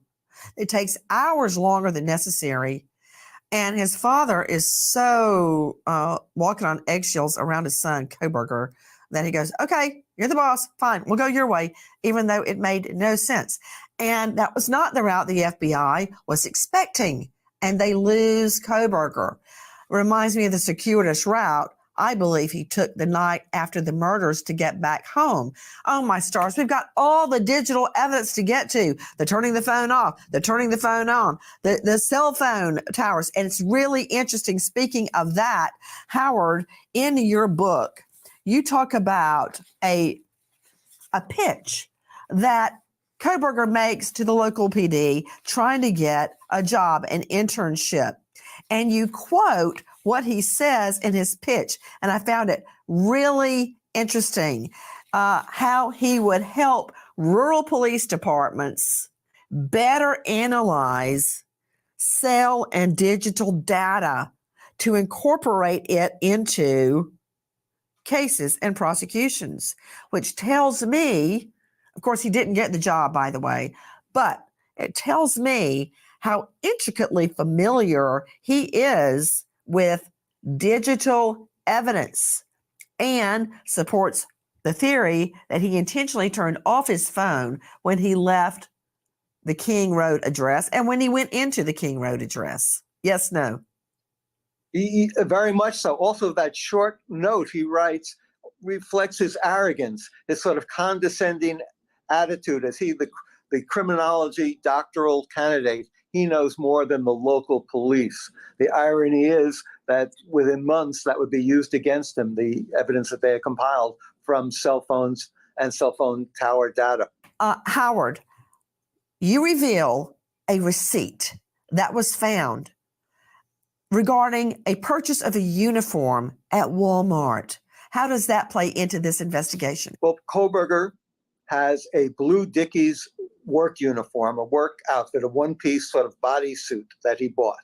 It takes hours longer than necessary. And his father is so walking on eggshells around his son, Kohberger, that he goes, okay, you're the boss. Fine, we'll go your way, even though it made no sense. And that was not the route the FBI was expecting. And they lose Kohberger. Reminds me of the circuitous route I believe he took the night after the murders to get back home. Oh, my stars. We've got all the digital evidence to get to. The turning the phone off, the turning the phone on, the cell phone towers. And it's really interesting. Speaking of that, Howard, in your book, you talk about a pitch that Kohberger makes to the local PD trying to get a job, an internship. And you quote what he says in his pitch. And I found it really interesting how he would help rural police departments better analyze cell and digital data to incorporate it into cases and prosecutions, which tells me, of course, he didn't get the job, by the way, but it tells me how intricately familiar he is with digital evidence and supports the theory that he intentionally turned off his phone when he left the King Road address and when he went into the King Road address. Yes, no? Very much so. Also, that short note he writes reflects his arrogance, his sort of condescending attitude as he, the criminology doctoral candidate, he knows more than the local police. The irony is that within months that would be used against him, the evidence that they had compiled from cell phones and cell phone tower data. Howard, you reveal a receipt that was found regarding a purchase of a uniform at Walmart. How does that play into this investigation? Well, Kohberger has a blue Dickies work uniform, a work outfit, a one-piece sort of bodysuit that he bought.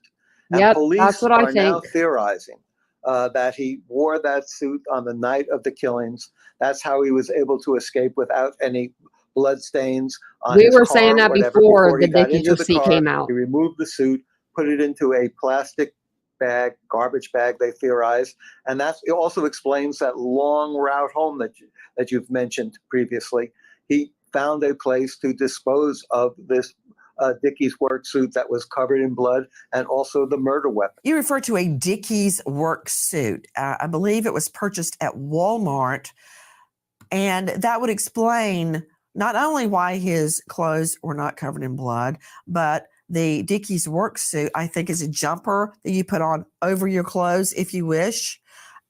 And police are now theorizing that he wore that suit on the night of the killings. That's how he was able to escape without any blood stains on his car. We were saying that before the Dickies receipt came out. He removed the suit, put it into a plastic bag, garbage bag, they theorize. And it also explains that long route home that you've mentioned previously. He found a place to dispose of this Dickies work suit that was covered in blood and also the murder weapon. You refer to a Dickies work suit. I believe it was purchased at Walmart. And that would explain not only why his clothes were not covered in blood, but The Dickies work suit, I think, is a jumper that you put on over your clothes if you wish.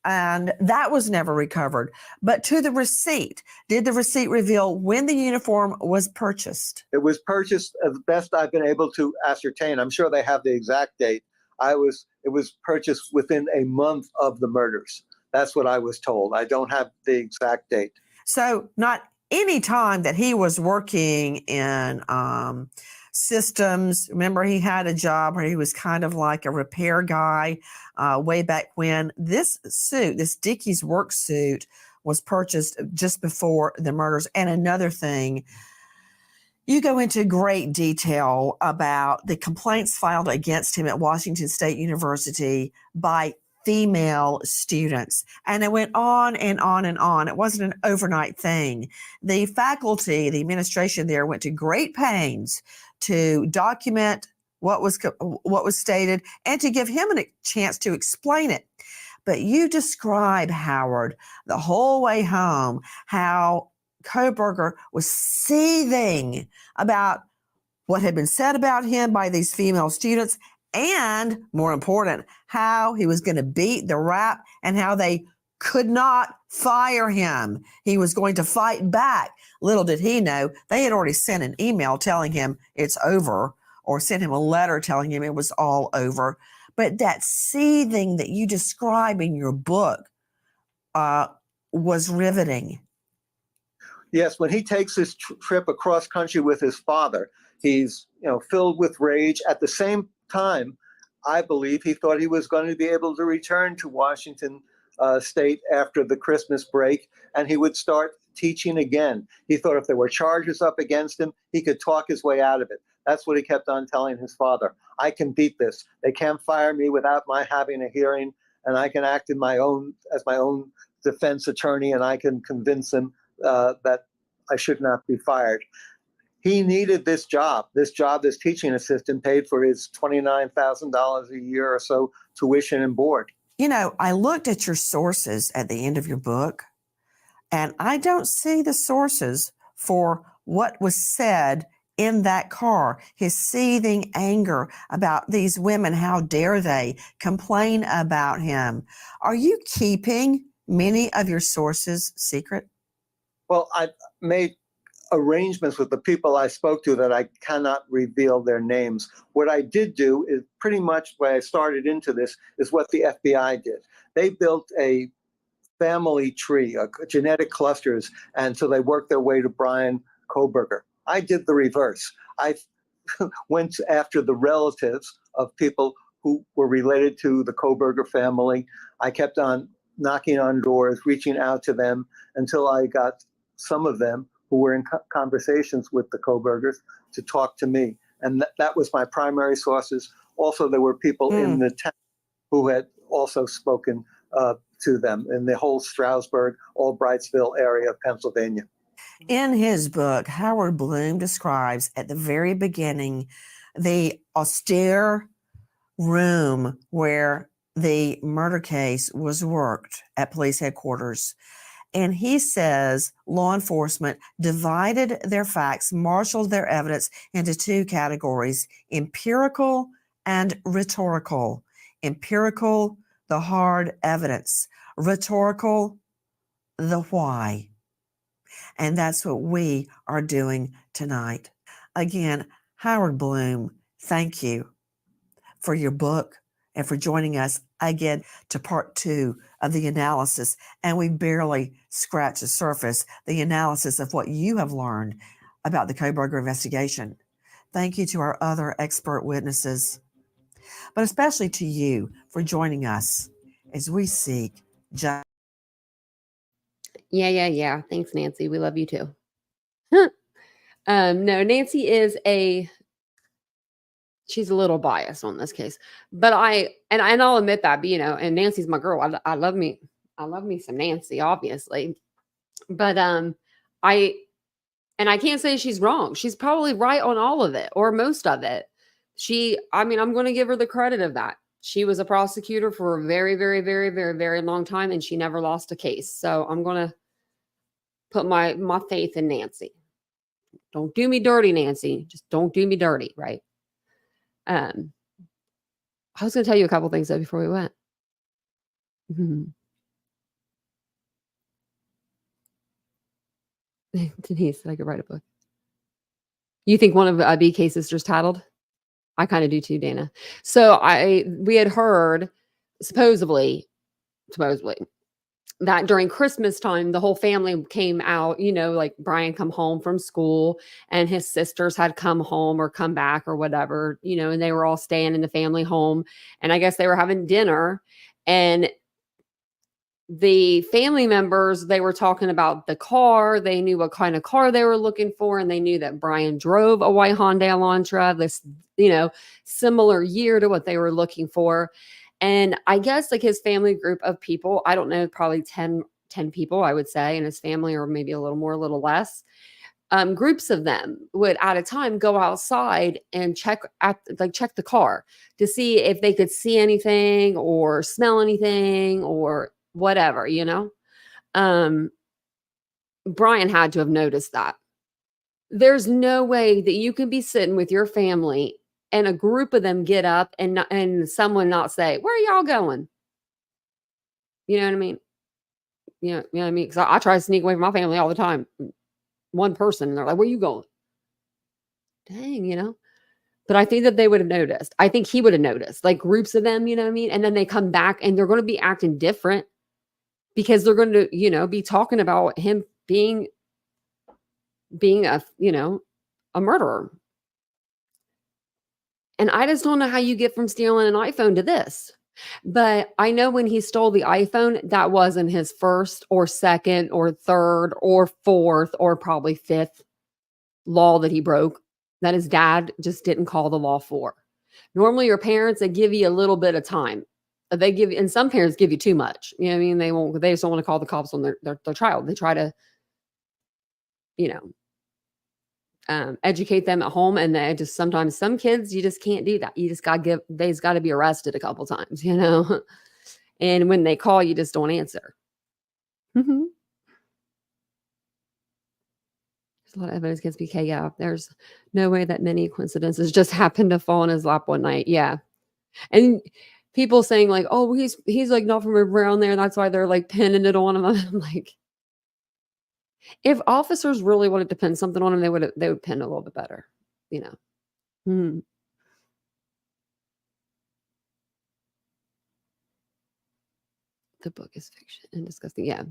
And that was never recovered. But to the receipt, did the receipt reveal when the uniform was purchased? It was purchased, as best I've been able to ascertain. I'm sure they have the exact date. It was purchased within a month of the murders. That's what I was told. I don't have the exact date. So not any time that he was working in systems. Remember, he had a job where he was kind of like a repair guy way back when. This suit, this Dickies work suit, was purchased just before the murders. And another thing, you go into great detail about the complaints filed against him at Washington State University by female students. And it went on and on and on. It wasn't an overnight thing. The faculty, the administration there went to great pains to document what was stated and to give him a chance to explain it. But you describe, Howard, the whole way home, how Kohberger was seething about what had been said about him by these female students, and more important, how he was going to beat the rap and how they could not fire him. He was going to fight back. Little did he know, they had already sent an email telling him it's over, or sent him a letter telling him it was all over. But that seething that you describe in your book was riveting. Yes, when he takes his trip across country with his father, he's filled with rage. At the same time, I believe he thought he was going to be able to return to Washington State after the Christmas break, and he would start teaching again. He thought if there were charges up against him, he could talk his way out of it. That's what he kept on telling his father. I can beat this. They can't fire me without my having a hearing, and I can act as my own defense attorney, and I can convince him that I should not be fired. He needed this job as teaching assistant, paid for his $29,000 a year or so tuition and board. I looked at your sources at the end of your book, and I don't see the sources for what was said in that car, his seething anger about these women. How dare they complain about him? Are you keeping many of your sources secret? Well, I made arrangements with the people I spoke to that I cannot reveal their names. What I did do is pretty much where I started into this is what the FBI did. They built a family tree, genetic clusters, and so they worked their way to Bryan Kohberger. I did the reverse. I went after the relatives of people who were related to the Kohberger family. I kept on knocking on doors, reaching out to them until I got some of them who were in conversations with the Kohbergers to talk to me. And that was my primary sources. Also, there were people in the town who had also spoken to them in the whole Stroudsburg, Albrightsville area of Pennsylvania. In his book, Howard Blum describes at the very beginning the austere room where the murder case was worked at police headquarters. And he says law enforcement divided their facts, marshaled their evidence into two categories: empirical and rhetorical. Empirical, the hard evidence; rhetorical, the why. And that's what we are doing tonight. Again, Howard Blum, thank you for your book and for joining us again to part 2 of the analysis. And we barely scratched the surface, the analysis of what you have learned about the Kohberger investigation. Thank you to our other expert witnesses, but especially to you for joining us as we seek justice. Yeah. Thanks, Nancy. We love you too. No, Nancy is she's a little biased on this case, but I'll admit that, but, and Nancy's my girl. I love me some Nancy, obviously, but I can't say she's wrong. She's probably right on all of it or most of it. I'm going to give her the credit of that. She was a prosecutor for a very, very, very, very, very long time, and she never lost a case. So I'm going to put my faith in Nancy. Don't do me dirty, Nancy. Just don't do me dirty, right? I was going to tell you a couple things though before we went. Denise, I could write a book. You think one of B K sisters tattled? I kind of do too, Dana. So we had heard supposedly that during Christmas time, the whole family came out, like Bryan come home from school and his sisters had come home or come back or whatever, and they were all staying in the family home. And I guess they were having dinner, and the family members, they were talking about the car. They knew what kind of car they were looking for. And they knew that Bryan drove a white Hyundai Elantra, this, similar year to what they were looking for. And I guess like his family group of people, I don't know, probably 10 people, I would say, in his family, or maybe a little more, a little less. Groups of them would at a time go outside and check the car to see if they could see anything or smell anything or whatever, Bryan had to have noticed that. There's no way that you can be sitting with your family and a group of them get up and someone not say, "Where are y'all going?" You know what I mean? You know what I mean? Because I try to sneak away from my family all the time. One person, and they're like, "Where you going?" Dang, But I think that they would have noticed. I think he would have noticed, like groups of them, you know what I mean? And then they come back and they're going to be acting different because they're going to, be talking about him being a, a murderer. And I just don't know how you get from stealing an iPhone to this. But I know when he stole the iPhone, that wasn't his first or second or third or fourth or probably fifth law that he broke, that his dad just didn't call the law for. Normally your parents, they give you a little bit of time. And some parents give you too much. You know what I mean? They just don't want to call the cops on their child. They try to, educate them at home. And they just, sometimes some kids, you just can't do that. You just they's got to be arrested a couple times, and when they call, you just don't answer. There's a lot of evidence against BK. Yeah. There's no way that many coincidences just happened to fall in his lap one night. Yeah. And people saying like, "Oh, he's like not from around there. That's why they're like pinning it on him." I'm like, if officers really wanted to pin something on him, they would pin a little bit better, The book is fiction and disgusting. Yeah.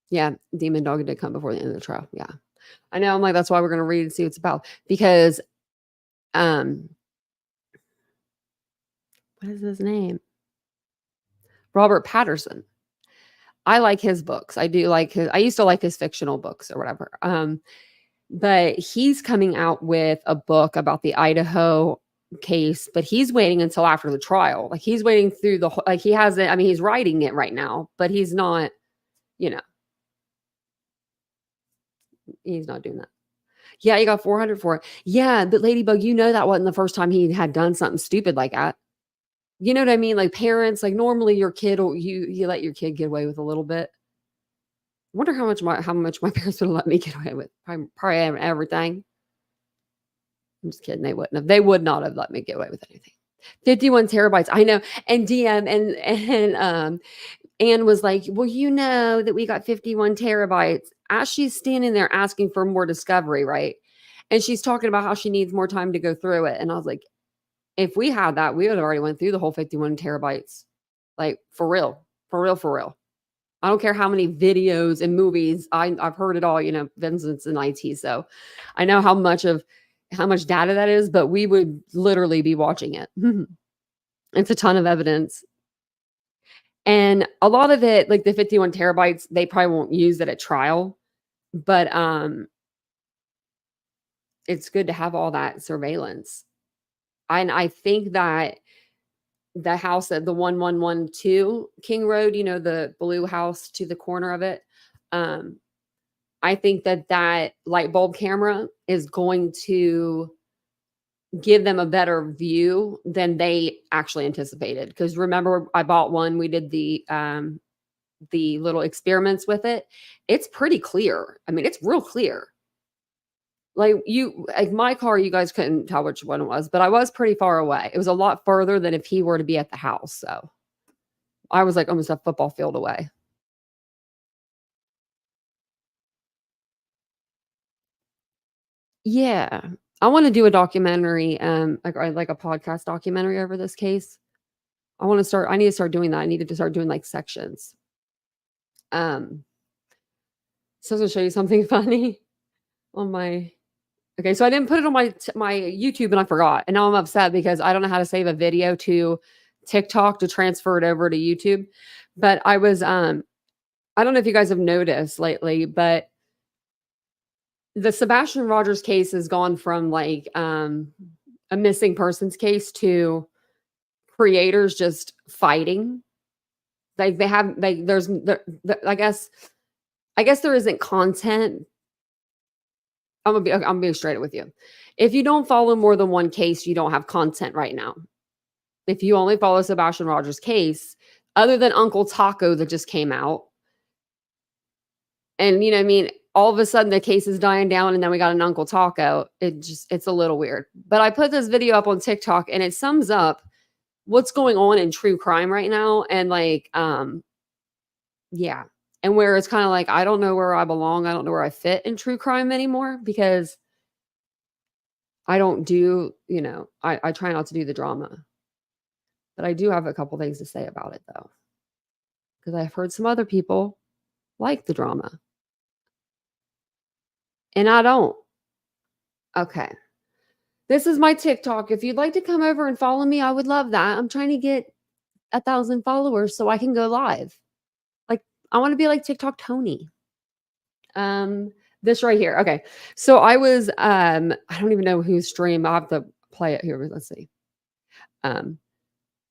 Yeah. Demon Dog did come before the end of the trial. Yeah. I know. I'm like, that's why we're going to read and see what it's about, because, what is his name? Robert Patterson. I like his books. I used to like his fictional books or whatever. But he's coming out with a book about the Idaho case, but he's waiting until after the trial. Like he's waiting through he hasn't, I mean, he's writing it right now, but he's not, he's not doing that. Yeah, he got 400 for it. Yeah, but Ladybug, that wasn't the first time he had done something stupid like that. You know what I mean? Like parents, like normally your kid, you let your kid get away with a little bit. I wonder how much my parents would have let me get away with. Probably everything. I'm just kidding. They wouldn't have. They would not have let me get away with anything. 51 terabytes. I know. And DM and Anne was like, "Well, that we got 51 terabytes." As she's standing there asking for more discovery, right? And she's talking about how she needs more time to go through it. And I was like, if we had that, we would have already went through the whole 51 terabytes. Like for real. I don't care how many videos and movies. I've heard it all, Vincent's in IT. So I know how much data that is, but we would literally be watching it. It's a ton of evidence. And a lot of it, like the 51 terabytes, they probably won't use it at trial, but it's good to have all that surveillance. And I think that the house at the 1112 King Road, the blue house to the corner of it. I think that light bulb camera is going to give them a better view than they actually anticipated. Because remember, I bought one. We did the little experiments with it. It's pretty clear. I mean, it's real clear. like my car, you guys couldn't tell which one it was, but I was pretty far away. It was a lot further than if he were to be at the house. So I was like almost a football field away. Yeah. I want to do a documentary, like a podcast documentary over this case. I need to start doing that. I needed to start doing like sections. So I was gonna show you something funny on my, okay. So I didn't put it on my YouTube and I forgot. And now I'm upset because I don't know how to save a video to TikTok to transfer it over to YouTube. But I was, I don't know if you guys have noticed lately, but the Sebastian Rogers case has gone from like a missing persons case to creators just fighting. Like they have, like I guess there isn't content. I'm gonna be straight with you. If you don't follow more than one case, you don't have content right now. If you only follow Sebastian Rogers' case, other than Uncle Taco that just came out, and you know, what I mean, all of a sudden the case is dying down, and then we got an Uncle Taco. It's a little weird. But I put this video up on TikTok, and it sums up what's going on in true crime right now, and like, yeah. And where it's kind of like, I don't know where I belong. I don't know where I fit in true crime anymore because I don't do, you know, I try not to do the drama. But I do have a couple things to say about it though. Because I've heard some other people like the drama. And I don't. Okay. This is my TikTok. If you'd like to come over and follow me, I would love that. I'm trying to get 1,000 followers so I can go live. I want to be like TikTok Tony. This right here. Okay. So I was, I don't even know whose stream. I'll have to play it here. Let's see. I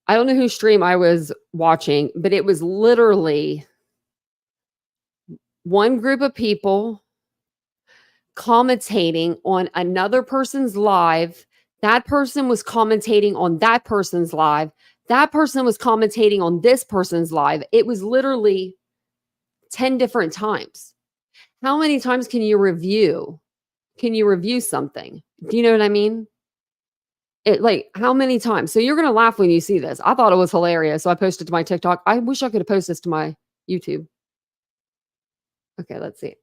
don't know whose stream I was watching, but it was literally one group of people commentating on another person's live. That person was commentating on that person's live. That person was commentating on this person's live. It was literally 10 different times. How many times can you review something? Do you know what I mean? It like how many times? So you're going to laugh when you see this. I thought it was hilarious. So I posted to my TikTok. I wish I could have posted this to my YouTube. Okay, let's see.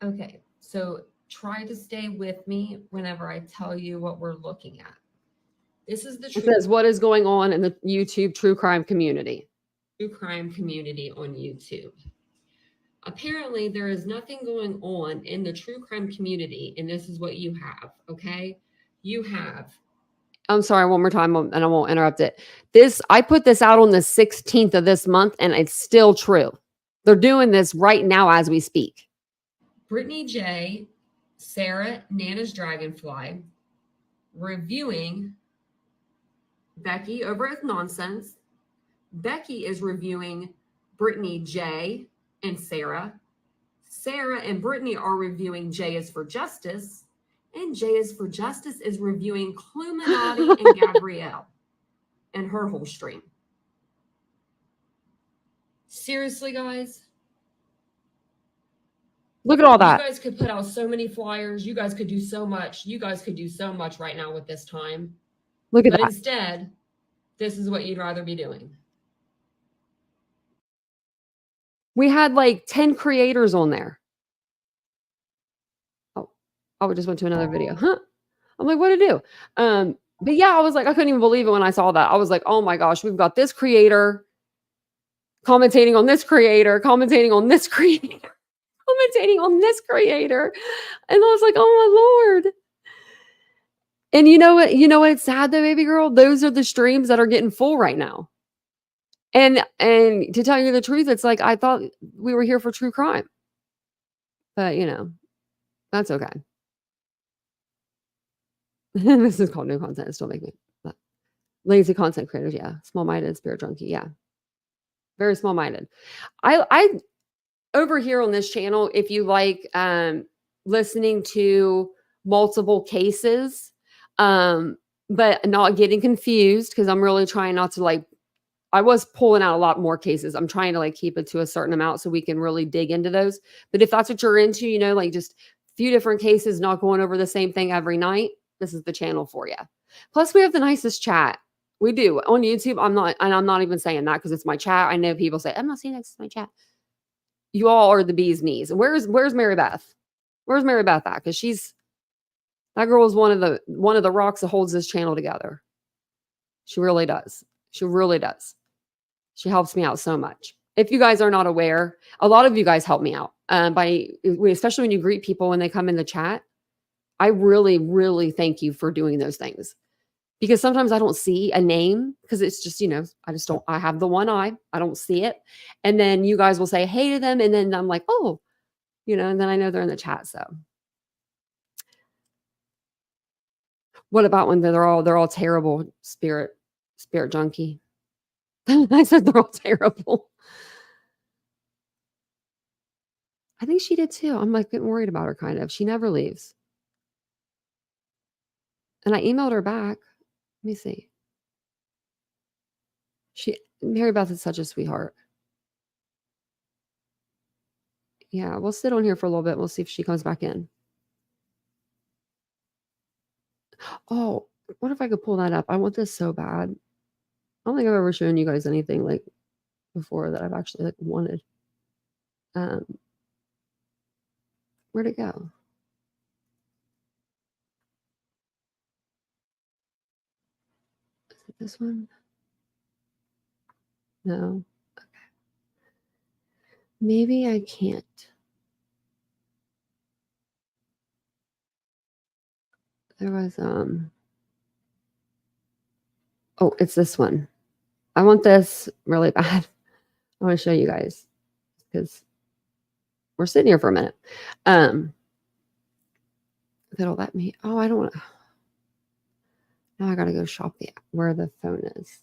Okay, so try to stay with me whenever I tell you what we're looking at. This is the truth. It says what is going on in the YouTube true crime community. True crime community on YouTube. Apparently, there is nothing going on in the true crime community, and this is what you have, okay? You have. I'm sorry, one more time, and I won't interrupt it. I put this out on the 16th of this month, and it's still true. They're doing this right now as we speak. Brittany J, Sarah, Nana's Dragonfly, reviewing Becky over at Nonsense. Becky is reviewing Brittany J and Sarah. Sarah and Brittany are reviewing J is for Justice. And J is for Justice is reviewing Cluminati and Gabrielle and her whole stream. Seriously, guys? Look at all that. You guys could put out so many flyers. You guys could do so much. You guys could do so much right now with this time. Look at that. But instead, this is what you'd rather be doing. We had like 10 creators on there. Oh, I just went to another video. Huh? I'm like, what to do? But yeah, I was like, I couldn't even believe it when I saw that. I was like, oh my gosh, we've got this creator commentating on this creator, commentating on this creator, commentating on this creator. And I was like, oh my Lord. And you know what? You know what's sad though, baby girl? Those are the streams that are getting full right now. And to tell you the truth, it's like I thought we were here for true crime. But, you know, that's okay. This is called new content. It still make me lazy content creators. Yeah. Small-minded, spirit junkie. Yeah. Very small-minded. I over here on this channel, if you like listening to multiple cases, but not getting confused, because I'm really trying not to like, I was pulling out a lot more cases. I'm trying to like keep it to a certain amount so we can really dig into those. But if that's what you're into, you know, like just a few different cases, not going over the same thing every night, this is the channel for you. Plus, we have the nicest chat. We do on YouTube. I'm not even saying that because it's my chat. I know people say, I'm not saying that's my chat. You all are the bee's knees. Where's Mary Beth? Where's Mary Beth at? Because that girl is one of the rocks that holds this channel together. She really does. She really does. She helps me out so much. If you guys are not aware, a lot of you guys help me out especially when you greet people when they come in the chat. I really, really thank you for doing those things. Because sometimes I don't see a name because it's just, you know, I have the one eye. I don't see it. And then you guys will say hey to them. And then I'm like, oh, you know, and then I know they're in the chat. So what about when they're all terrible spirit junkie? I said they're all terrible. I think she did too. I'm like getting worried about her kind of. She never leaves. And I emailed her back. Let me see. Mary Beth is such a sweetheart. Yeah, we'll sit on here for a little bit. We'll see if she comes back in. Oh, what if I could pull that up? I want this so bad. I don't think I've ever shown you guys anything like before that I've actually like wanted. Where'd it go? Is it this one? No. Okay. Maybe I can't. There was oh, it's this one. I want this really bad. I want to show you guys because we're sitting here for a minute. That'll let me. Oh, I don't want to. Now I gotta go shop where the phone is.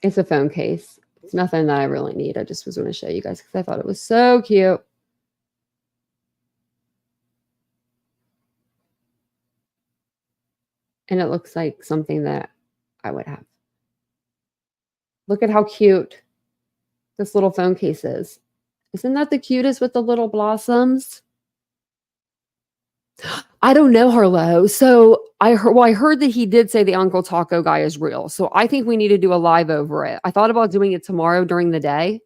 It's a phone case. It's nothing that I really need. I just was going to show you guys because I thought it was so cute. And it looks like something that I would have. Look at how cute this little phone case is. Isn't that the cutest with the little blossoms? I don't know, Harlow. So I heard that he did say the Uncle Taco guy is real. So I think we need to do a live over it. I thought about doing it tomorrow during the day.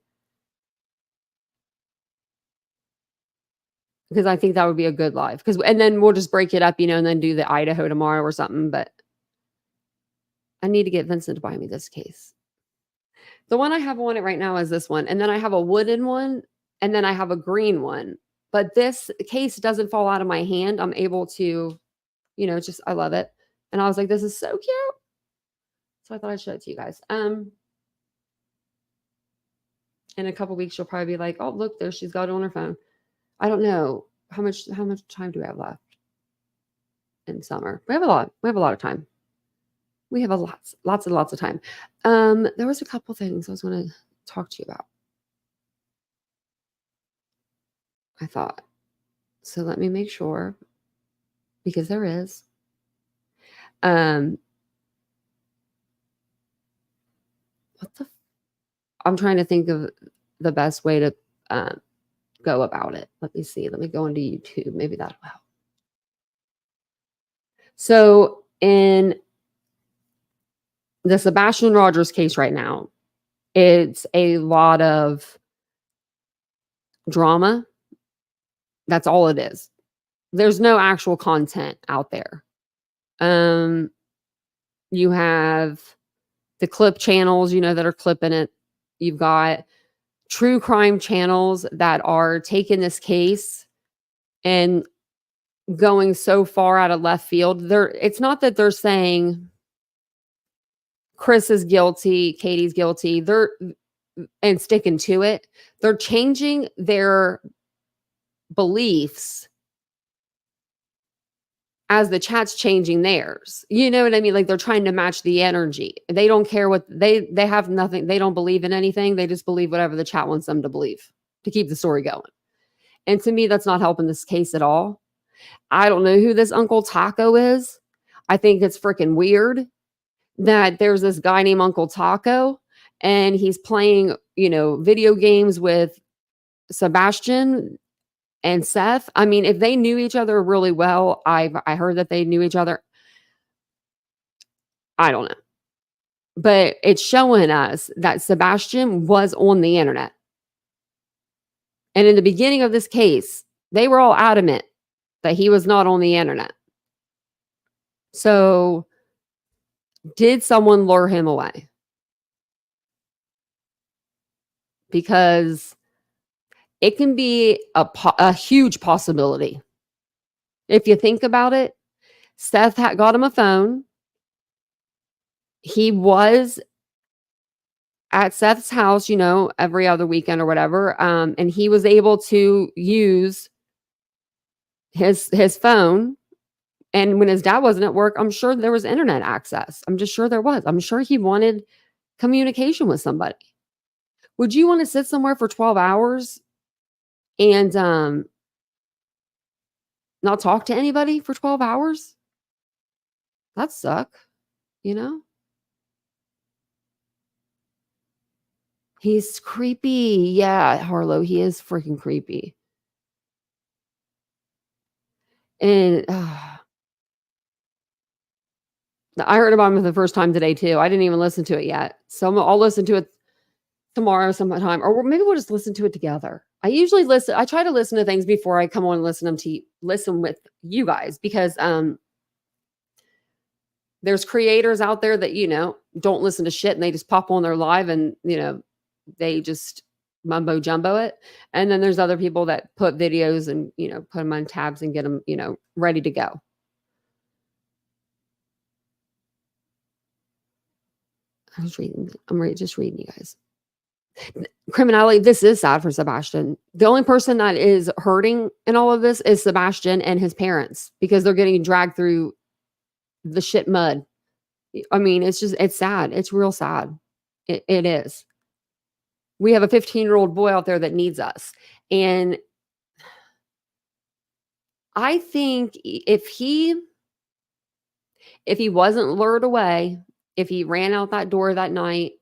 Because I think that would be a good live. And then we'll just break it up, you know, and then do the Idaho tomorrow or something. But I need to get Vincent to buy me this case. The one I have on it right now is this one. And then I have a wooden one. And then I have a green one. But this case doesn't fall out of my hand. I'm able to, you know, just, I love it. And I was like, this is so cute. So I thought I'd show it to you guys. In a couple weeks, you'll probably be like, oh, look, there she's got it on her phone. I don't know how much time do we have left in summer? We have a lot. We have a lot of time. We have lots and lots of time. There was a couple things I was going to talk to you about. I thought. So let me make sure, because there is. I'm trying to think of the best way to go about it. Let me see. Let me go into YouTube. Maybe that'll help. So in the Sebastian Rogers case right now, it's a lot of drama. That's all it is. There's no actual content out there. You have the clip channels, you know, that are clipping it. You've got true crime channels that are taking this case and going so far out of left field. It's not that they're saying Chris is guilty, Katie's guilty, and sticking to it. They're changing their beliefs as the chat's changing theirs. You know what I mean? Like they're trying to match the energy. They don't care what they have nothing. They don't believe in anything. They just believe whatever the chat wants them to believe to keep the story going. And to me, that's not helping this case at all. I don't know who this Uncle Taco is. I think it's freaking weird that there's this guy named Uncle Taco and he's playing, video games with Sebastian and Seth. I mean, if they knew each other really well, I heard that they knew each other. I don't know. But it's showing us that Sebastian was on the internet. And in the beginning of this case, they were all adamant that he was not on the internet. So, did someone lure him away? Because it can be a huge possibility. If you think about it, Seth got him a phone. He was at Seth's house, every other weekend or whatever. And he was able to use his phone. And when his dad wasn't at work, I'm sure there was internet access. I'm just sure there was. I'm sure he wanted communication with somebody. Would you want to sit somewhere for 12 hours and not talk to anybody for 12 hours? That'd suck, He's creepy. Yeah, Harlow, he is freaking creepy. And I heard about him for the first time today, too. I didn't even listen to it yet. So I'll listen to it tomorrow sometime. Or maybe we'll just listen to it together. I try to listen to things before I come on and listen with you guys. Because there's creators out there that, don't listen to shit and they just pop on their live and, they just mumbo jumbo it. And then there's other people that put videos and, put them on tabs and get them, ready to go. I'm just reading you guys. Criminality. This is sad for Sebastian. The only person that is hurting in all of this is Sebastian and his parents because they're getting dragged through the shit mud. I mean, it's sad. It's real sad. It is. We have a 15-year-old boy out there that needs us. And I think if he wasn't lured away, if he ran out that door that night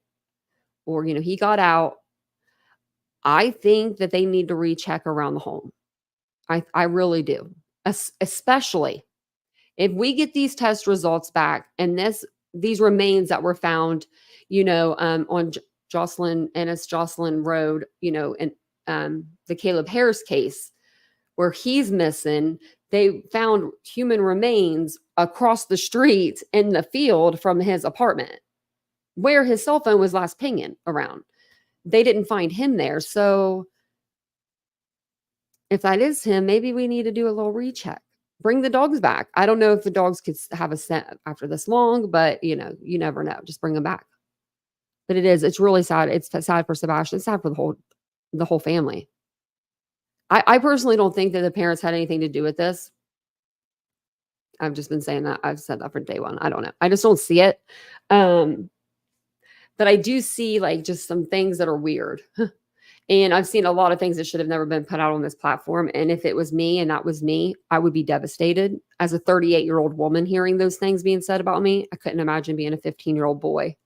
or, he got out, I think that they need to recheck around the home. I really do. Especially if we get these test results back and these remains that were found, on Ennis Jocelyn Road, in the Caleb Harris case where he's missing, they found human remains across the street in the field from his apartment where his cell phone was last pinging around. They didn't find him there. So if that is him, maybe we need to do a little recheck. Bring the dogs back. I don't know if the dogs could have a scent after this long, but you never know. Just bring them back. But it's really sad. It's sad for Sebastian. It's sad for the whole family. I personally don't think that the parents had anything to do with this. I've just been saying that. I've said that from day one. I don't know. I just don't see it. But I do see just some things that are weird. And I've seen a lot of things that should have never been put out on this platform. And if it was me and that was me, I would be devastated. As a 38-year-old woman hearing those things being said about me, I couldn't imagine being a 15-year-old boy.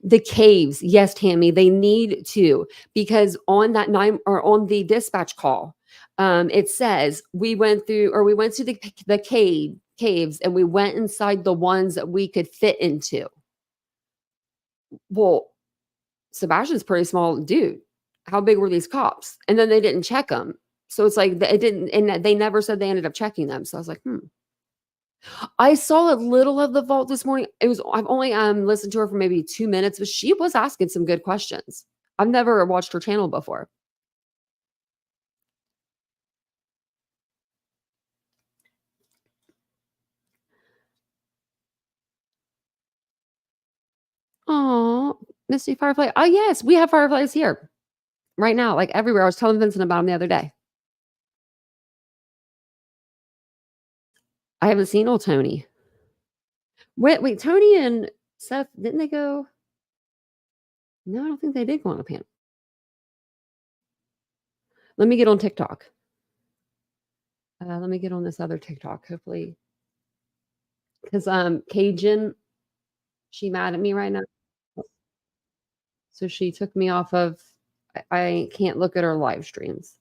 The caves, yes, Tammy, they need to, because on that on the dispatch call, it says we went to the caves and we went inside the ones that we could fit into. Well, Sebastian's a pretty small dude. How big were these cops? And then they didn't check them. So it's like it didn't, and they never said they ended up checking them. So I was like, I saw a little of the vault this morning. I've only listened to her for maybe 2 minutes, but she was asking some good questions. I've never watched her channel before. Oh, Misty Firefly. Oh, yes, we have fireflies here right now, like everywhere. I was telling Vincent about them the other day. I haven't seen old Tony. Wait, Tony and Seth, didn't they go? No, I don't think they did go on a panel. Let me get on TikTok. Let me get on this other TikTok. Hopefully. Because Cajun, she mad at me right now. So she took me off of, I can't look at her live streams.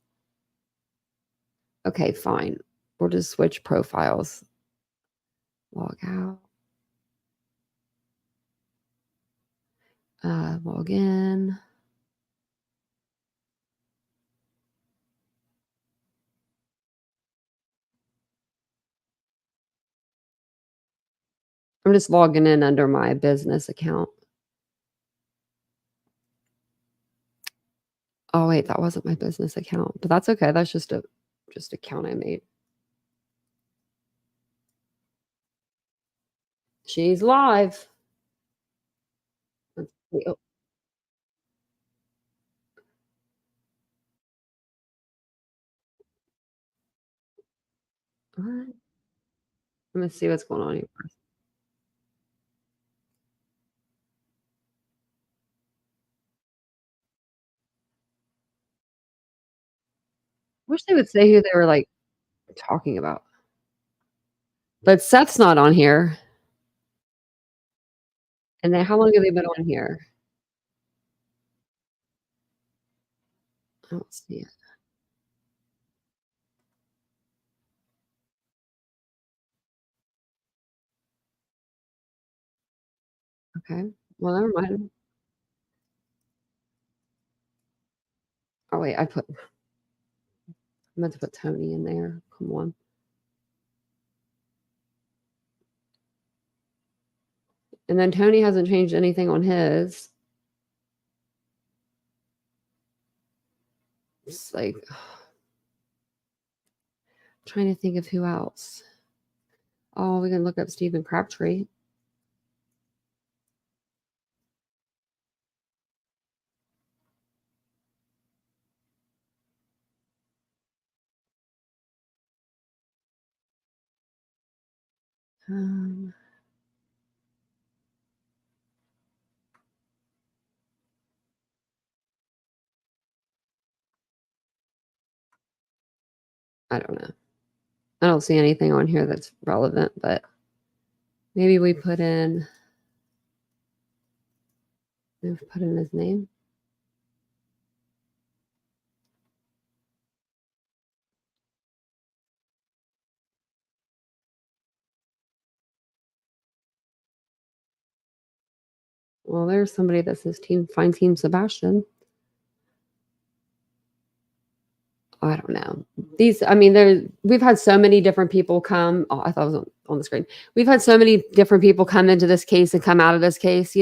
Okay, fine. We'll just switch profiles. Log out. Log in. I'm just logging in under my business account. Oh wait, that wasn't my business account, but that's okay. That's just account I made. She's live. Let's see. Oh. All right. Let me see what's going on here first. Wish they would say who they were like talking about. But Seth's not on here. And then how long have they been on here? I don't see it. Okay. Well, never mind. Oh wait, I meant to put Tony in there. Come on. And then Tony hasn't changed anything on his. It's like trying to think of who else. Oh, we can look up Stephen Crabtree. I don't know. I don't see anything on here that's relevant, but maybe we put in his name. Well, there's somebody that says find Team Sebastian. I don't know. We've had so many different people come. Oh, I thought it was on the screen. We've had so many different people come into this case and come out of this case,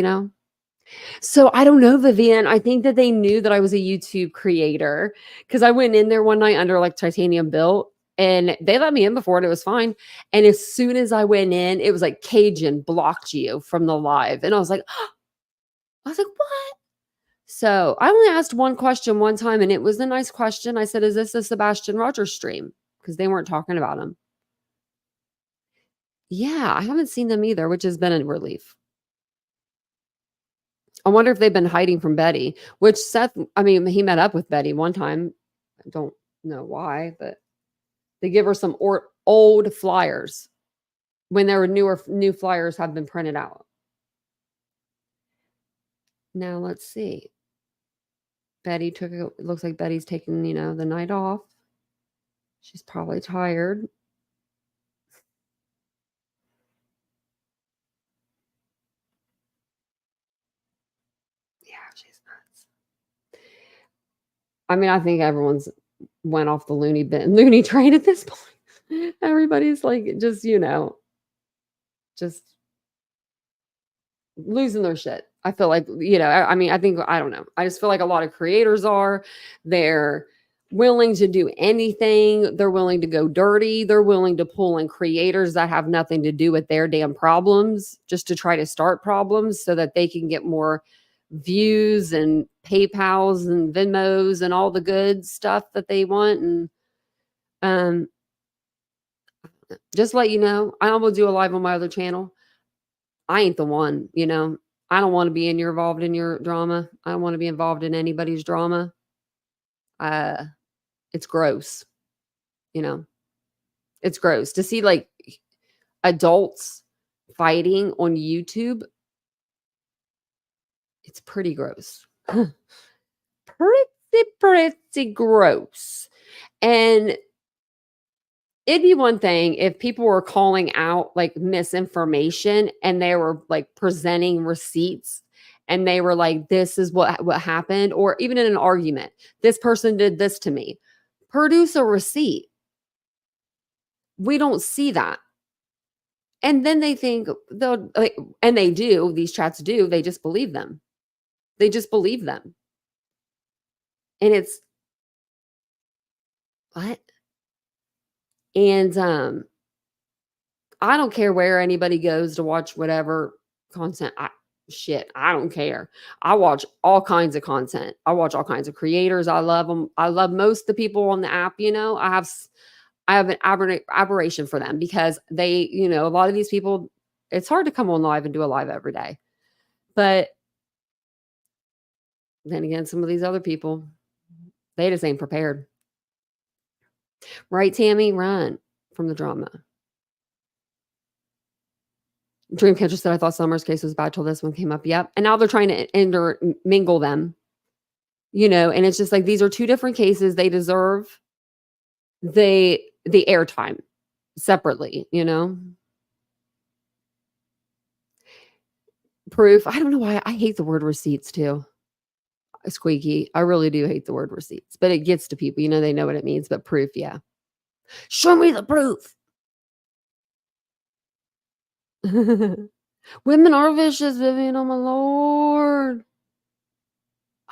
So I don't know, Vivian. I think that they knew that I was a YouTube creator because I went in there one night under like TitaniumBuilt and they let me in before and it was fine. And as soon as I went in, it was like Cajun blocked you from the live. And I was like, what? So I only asked one question one time and it was a nice question. I said, is this a Sebastian Rogers stream? Because they weren't talking about him. Yeah, I haven't seen them either, which has been a relief. I wonder if they've been hiding from Betty, which Seth, he met up with Betty one time. I don't know why, but they give her some old flyers when there were new flyers have been printed out. Now let's see. It looks like Betty's taking, the night off. She's probably tired. Yeah, she's nuts. I think everyone's went off the loony train at this point. Everybody's like, just losing their shit. I feel like, I don't know. I just feel like a lot of creators they're willing to do anything. They're willing to go dirty. They're willing to pull in creators that have nothing to do with their damn problems just to try to start problems so that they can get more views and PayPals and Venmos and all the good stuff that they want. And just let you know, I will do a live on my other channel. I ain't the one, I don't want to be involved in your drama. I don't want to be involved in anybody's drama. It's gross. It's gross to see like adults fighting on YouTube, it's pretty gross. pretty gross. And it'd be one thing if people were calling out like misinformation and they were like presenting receipts and they were like, this is what happened, or even in an argument, this person did this to me. Produce a receipt. We don't see that. And then they think they'll like, and they do, these chats do, they just believe them. They just believe them. And it's what? And I don't care where anybody goes to watch whatever content. I don't care. I watch all kinds of content. I watch all kinds of creators. I love them. I love most of the people on the app. You know, I have an aberration for them because they, you know, a lot of these people, it's hard to come on live and do a live every day. But then again, some of these other people, they just ain't prepared. Right, Tammy? Run from the drama. Dreamcatcher said, I thought Summer's case was bad till this one came up. Yep. And now they're trying to intermingle them, you know, and it's just like, these are two different cases. They deserve the airtime separately, you know. Proof. I don't know why I hate the word receipts too. Squeaky. I really do hate the word receipts, but it gets to people, you know, they know what it means, but proof. Yeah. Show me the proof. Women are vicious, Vivian. Oh my Lord.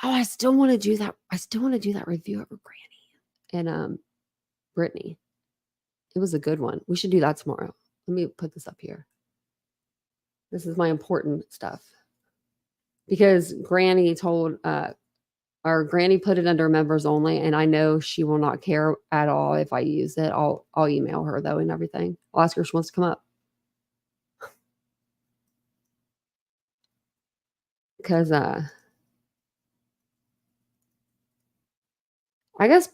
Oh, I still want to do that. I still want to do that review of Granny and Brittany. It was a good one. We should do that tomorrow. Let me put this up here. This is my important stuff. Because Granny told or Granny put it under members only, and I know she will not care at all if I use it. I'll email her though and everything. I'll ask her if she wants to come up. Because I guess,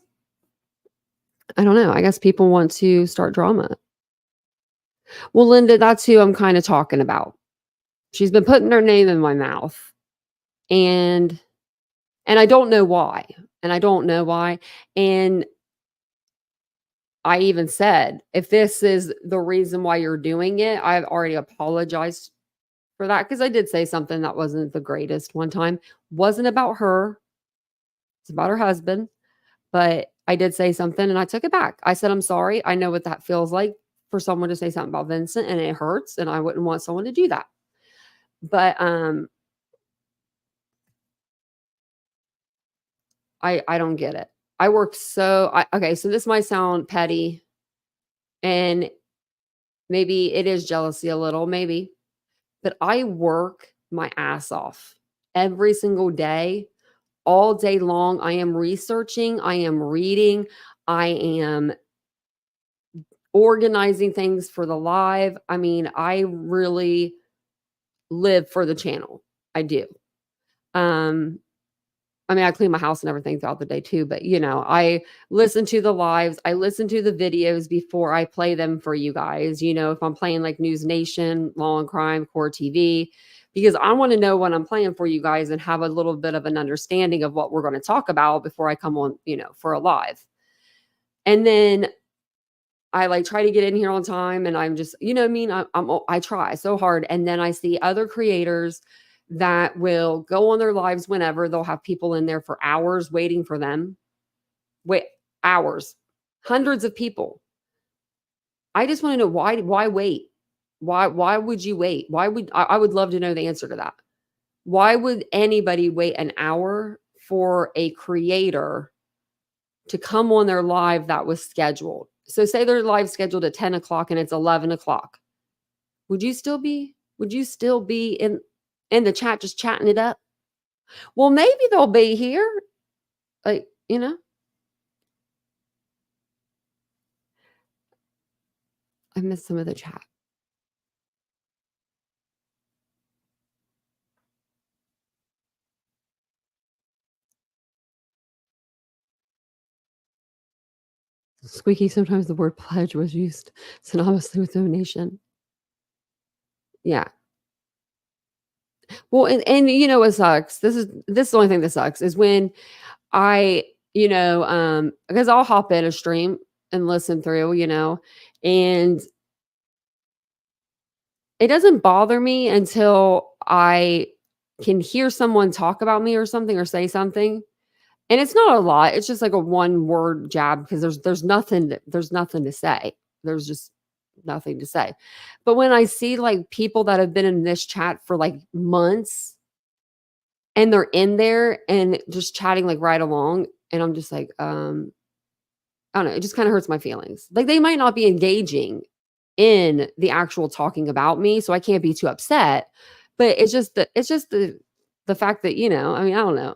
I don't know. I guess people want to start drama. Well, Linda, that's who I'm kind of talking about. She's been putting her name in my mouth. And I don't know why. And I don't know why. And I even said, if this is the reason why you're doing it, I've already apologized for that. Because I did say something that wasn't the greatest one time. Wasn't about her. It's about her husband. But I did say something and I took it back. I said, I'm sorry. I know what that feels like for someone to say something about Vincent, and it hurts. And I wouldn't want someone to do that. But I don't get it. I worked okay, so this might sound petty, and maybe it is jealousy a little, maybe, but I work my ass off every single day, all day long. I am researching, I am reading, I am organizing things for the live. I mean, I really live for the channel. I do. I mean, I clean my house and everything throughout the day too, but you know, I listen to the lives, I listen to the videos before I play them for you guys. You know, if I'm playing like News Nation, Law and Crime, Core TV, because I want to know what I'm playing for you guys and have a little bit of an understanding of what we're going to talk about before I come on, you know, for a live. And then I like try to get in here on time, and I'm just, you know what I mean? I try so hard. And then I see other creators that will go on their lives whenever. They'll have people in there for hours waiting for them. Wait, hours, hundreds of people. I just want to know why wait? Why would you wait? I would love to know the answer to that. Why would anybody wait an hour for a creator to come on their live that was scheduled? So say their live scheduled at 10 o'clock and it's 11 o'clock. Would you still be in the chat just chatting it up? Well, maybe they'll be here. Like, you know. I missed some of the chat. Squeaky, sometimes the word pledge was used synonymously with donation. Yeah. Well, and you know what sucks? This is the only thing that sucks is when I, because I'll hop in a stream and listen through, and it doesn't bother me until I can hear someone talk about me or something or say something. And it's not a lot. It's just like a one word jab because there's nothing to say. There's just nothing to say. But when I see like people that have been in this chat for like months and they're in there and just chatting like right along, and I'm just like, I don't know, it just kind of hurts my feelings. Like they might not be engaging in the actual talking about me, so I can't be too upset. But it's just the fact that, I mean, I don't know.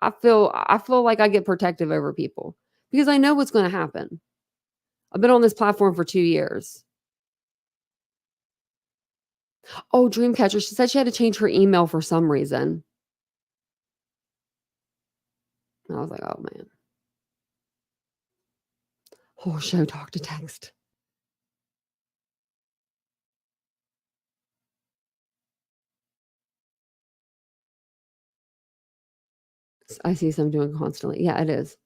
I feel like I get protective over people because I know what's going to happen. I've been on this platform for 2 years. Oh, Dreamcatcher, she said she had to change her email for some reason. And I was like, oh man. Oh, show talk to text. I see some doing constantly. Yeah, it is.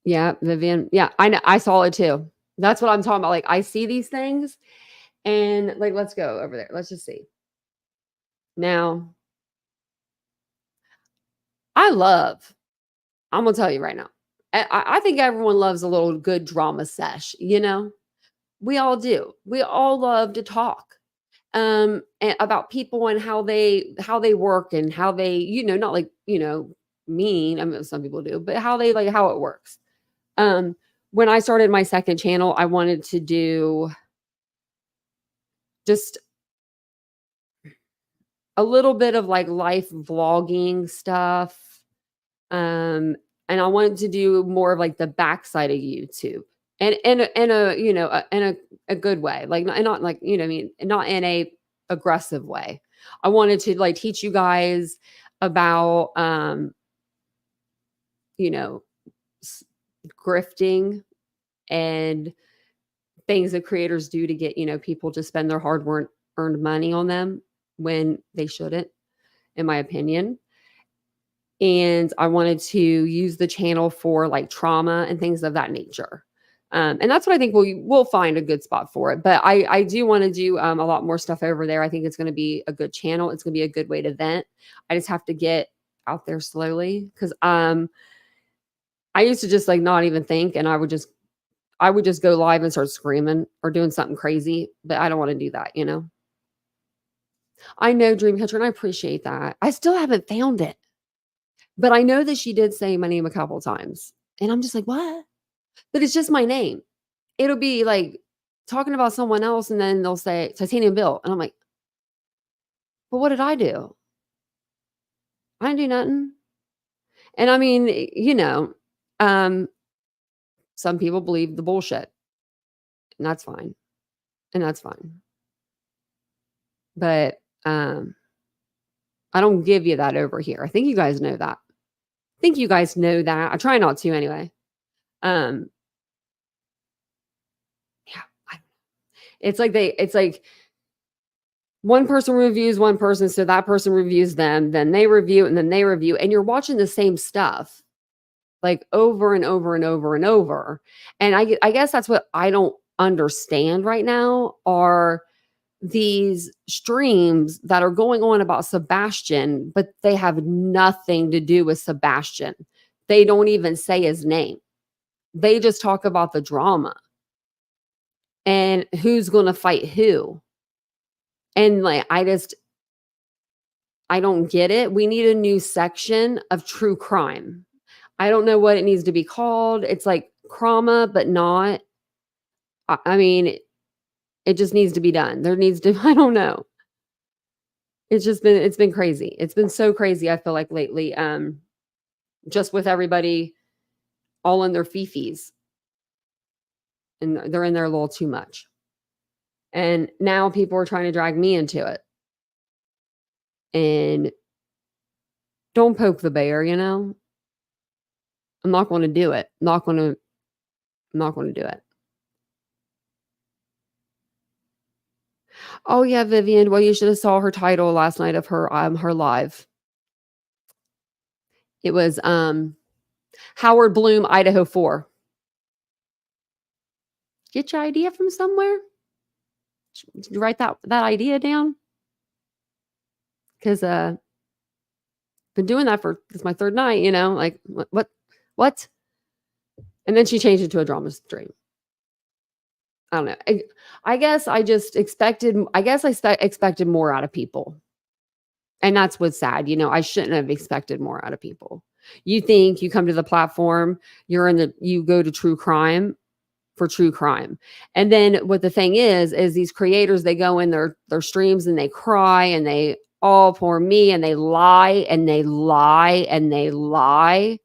Yeah, Vivian. Yeah, I know. I saw it too. That's what I'm talking about. Like, I see these things and like, let's go over there. Let's just see. Now, I'm going to tell you right now. I think everyone loves a little good drama sesh, We all do. We all love to talk about people and how they work and how they, not like, mean. I mean, some people do, but how it works. When I started my second channel, I wanted to do just a little bit of like life vlogging stuff. And I wanted to do more of like the backside of YouTube and in a good way, like not like, what I mean, not in a aggressive way. I wanted to like teach you guys about, grifting and things that creators do to get, people to spend their hard earned money on them when they shouldn't, in my opinion. And I wanted to use the channel for like trauma and things of that nature. And that's what I think we'll find a good spot for it. But I do want to do a lot more stuff over there. I think it's going to be a good channel. It's going to be a good way to vent. I just have to get out there slowly because I used to just like not even think, and I would just go live and start screaming or doing something crazy. But I don't want to do that, I know, Dreamcatcher, and I appreciate that. I still haven't found it. But I know that she did say my name a couple of times. And I'm just like, what? But it's just my name. It'll be like talking about someone else and then they'll say TitaniumBuilt. And I'm like, but what did I do? I didn't do nothing. And I mean, some people believe the bullshit. And that's fine. But I don't give you that over here. I think you guys know that. I try not to anyway. Yeah. It's like one person reviews one person, so that person reviews them, then they review, and then they review, and you're watching the same stuff like over and over and over and over. And I guess that's what I don't understand right now are these streams that are going on about Sebastian, but they have nothing to do with Sebastian. They don't even say his name. They just talk about the drama and who's going to fight who. And like, I don't get it. We need a new section of true crime. I don't know what it needs to be called. It's like trauma, but not. I mean, it just needs to be done. There needs to, I don't know. It's been crazy. It's been so crazy. I feel like lately, just with everybody all in their fifis and they're in there a little too much. And now people are trying to drag me into it. And don't poke the bear, I'm not going to do it. I'm not going to I'm not going to do it. Oh yeah, Vivian. Well, you should have saw her title last night of her live. It was Howard Blum, Idaho 4. Get your idea from somewhere? Did you write that idea down? Because been doing that for this is my third night, you know, like what? And then she changed it to a drama stream. I don't know. I guess I just expected. I guess I expected more out of people, and that's what's sad. You know, I shouldn't have expected more out of people. You think you come to the platform, you go to true crime for true crime, and then what the thing is these creators, they go in their streams and they cry and they all poor me and they lie and they lie and they lie,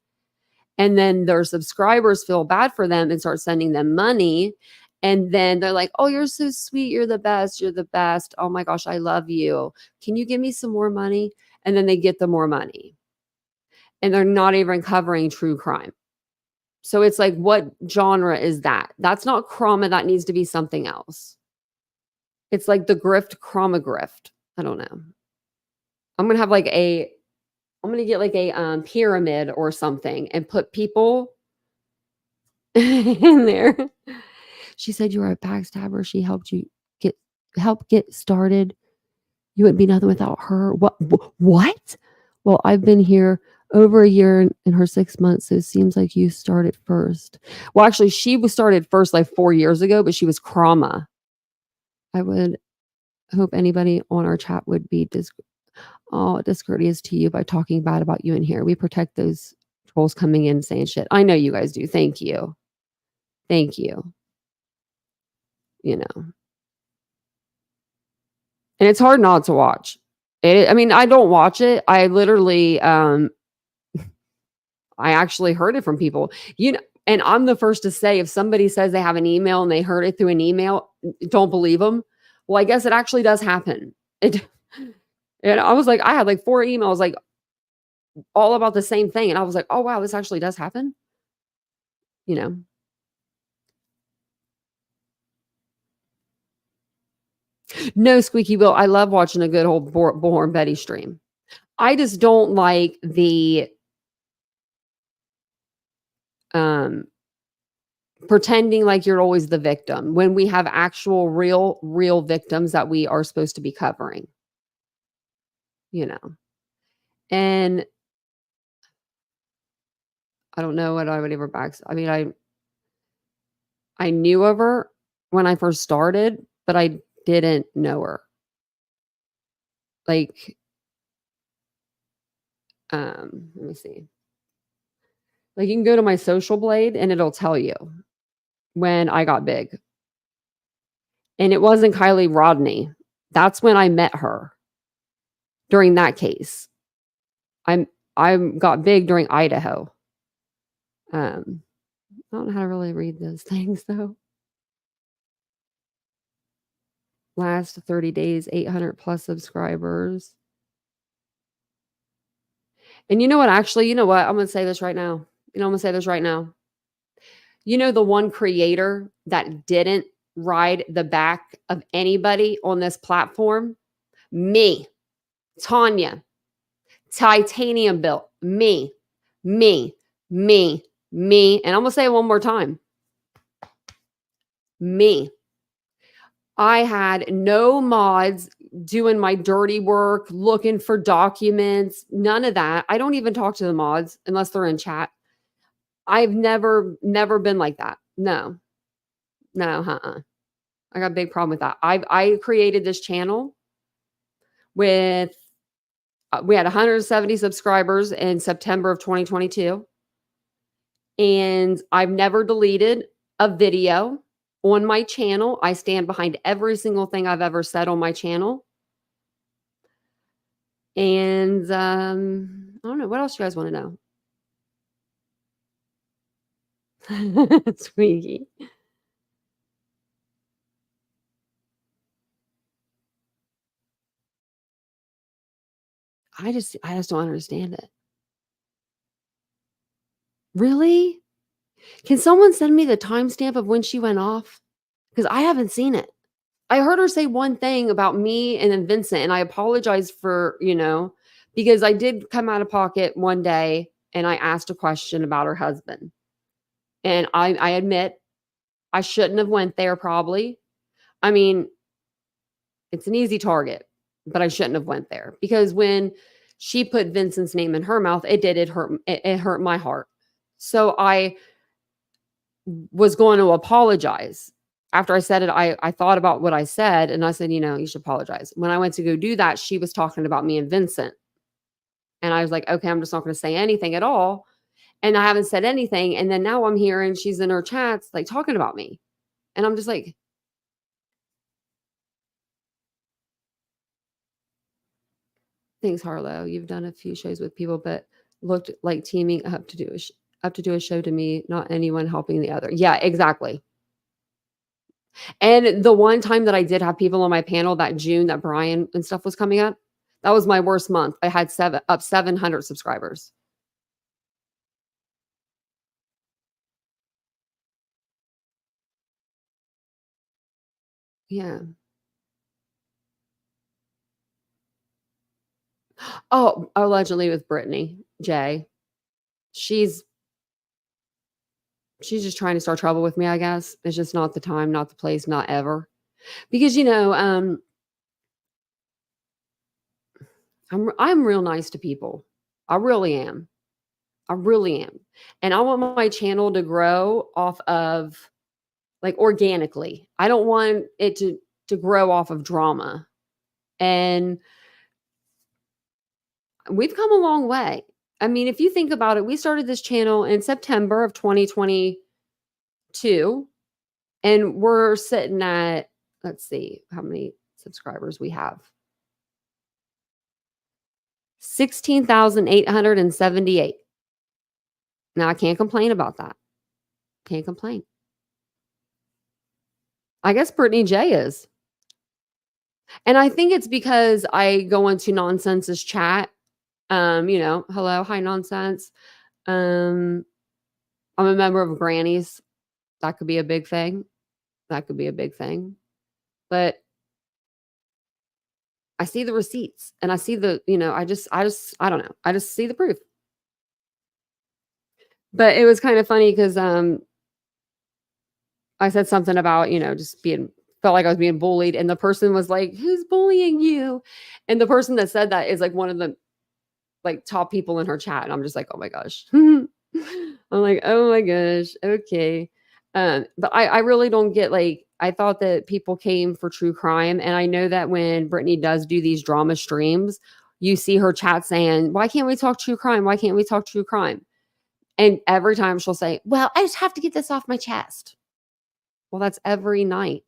and then their subscribers feel bad for them and start sending them money. And then they're like, oh, you're so sweet. You're the best. You're the best. Oh my gosh, I love you. Can you give me some more money? And then they get the more money. And they're not even covering true crime. So it's like, what genre is that? That's not crama. That needs to be something else. It's like the grift, crama grift. I don't know. I'm going to get like a pyramid or something and put people in there. She said you were a backstabber. She helped you get started. You wouldn't be nothing without her. What? Well, I've been here over a year in her 6 months, so it seems like you started first. Well, actually, she was started first like 4 years ago, but she was crama. I would hope anybody on our chat would be discourteous to you by talking bad about you in here. We protect those trolls coming in saying shit. I know you guys do. Thank you. Thank you. You know. And it's hard not to watch. I mean, I don't watch it. I literally, I actually heard it from people. You know, and I'm the first to say if somebody says they have an email and they heard it through an email, don't believe them. Well, I guess it actually does happen. And I was like, I had like 4 emails, like all about the same thing. And I was like, oh, wow, this actually does happen. You know. No, Squeaky Will. I love watching a good old Bullhorn Betty stream. I just don't like the pretending like you're always the victim when we have actual real victims that we are supposed to be covering. You know. And I don't know what I would ever I mean, I knew of her when I first started, but I didn't know her. Like, let me see. Like, you can go to my social blade and it'll tell you when I got big. And it wasn't Kylie Rodney. That's when I met her. During that case. I got big during Idaho. I don't know how to really read those things though. Last 30 days, 800 plus subscribers. And you know what? Actually, you know what? I'm going to say this right now. I'm going to say this right now. You know, the one creator that didn't ride the back of anybody on this platform? Me. Tanya. TitaniumBuilt. Me. And I'm going to say it one more time. Me. I had no mods doing my dirty work, looking for documents, none of that. I don't even talk to the mods unless they're in chat. I've never been like that. No. I got a big problem with that. I created this channel with, we had 170 subscribers in September of 2022. And I've never deleted a video on my channel. I stand behind every single thing I've ever said on my channel. And I don't know. What else you guys want to know? Squeaky. I just don't understand it. Really? Can someone send me the timestamp of when she went off? Because I haven't seen it. I heard her say one thing about me and then Vincent, and I apologize for, because I did come out of pocket one day and I asked a question about her husband. And I admit I shouldn't have went there probably. I mean, it's an easy target, but I shouldn't have went there because when she put Vincent's name in her mouth, it hurt my heart. So I was going to apologize. After I said it, I thought about what I said and I said, you should apologize. When I went to go do that, she was talking about me and Vincent. And I was like, okay, I'm just not going to say anything at all. And I haven't said anything. And then now I'm hearing she's in her chats, like talking about me. And I'm just like, thanks, Harlow. You've done a few shows with people, but looked like teaming up to do a show to me, not anyone helping the other. Yeah, exactly. And the one time that I did have people on my panel that June that Bryan and stuff was coming up, that was my worst month. I had 700 subscribers. Yeah. Oh, allegedly with Brittany J. She's just trying to start trouble with me, I guess. It's just not the time, not the place, not ever. Because I'm real nice to people. I really am. I really am. And I want my channel to grow off of like organically. I don't want it to grow off of drama. And we've come a long way. I mean, if you think about it, we started this channel in September of 2022 and we're sitting at, let's see how many subscribers we have. 16,878. Now I can't complain about that. Can't complain. I guess Brittany J is. And I think it's because I go into Nonsense's chat. Hello, hi Nonsense. I'm a member of Granny's. That could be a big thing. That could be a big thing. But I see the receipts and I see the, I don't know. I just see the proof. But it was kind of funny because I said something about, just felt like I was being bullied. And the person was like, who's bullying you? And the person that said that is like one of the like top people in her chat. And I'm just like, oh my gosh. I'm like, oh my gosh. Okay. But I really don't get I thought that people came for true crime. And I know that when Brittany does do these drama streams, you see her chat saying, why can't we talk true crime? Why can't we talk true crime? And every time she'll say, well, I just have to get this off my chest. Well, that's every night.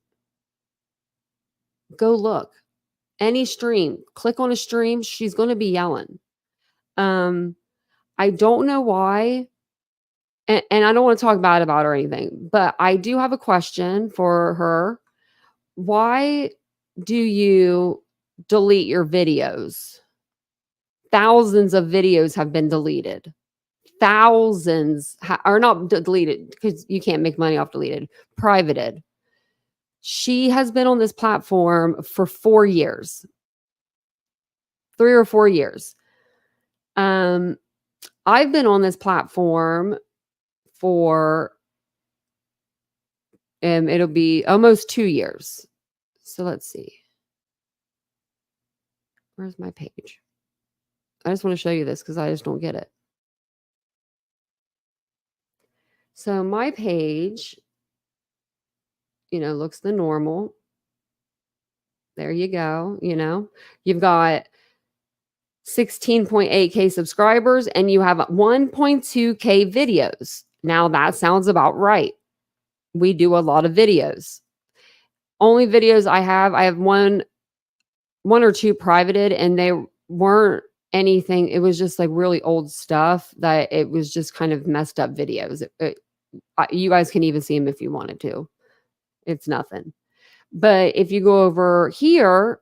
Go look. Any stream, click on a stream, she's going to be yelling. I don't know why. And I don't want to talk bad about her or anything, but I do have a question for her. Why do you delete your videos? Thousands of videos have been deleted. Thousands are not deleted because you can't make money off deleted, privated. She has been on this platform for 4 years, 3 or 4 years. I've been on this platform for, it'll be almost 2 years. So let's see. Where's my page? I just want to show you this because I just don't get it. So my page, looks the normal. There you go. You've got 16.8K subscribers and you have 1.2K videos. Now that sounds about right. We do a lot of videos. Only videos I have one or two privated and they weren't anything. It was just like really old stuff that it was just kind of messed up videos. You guys can even see them if you wanted to. It's nothing. But if you go over here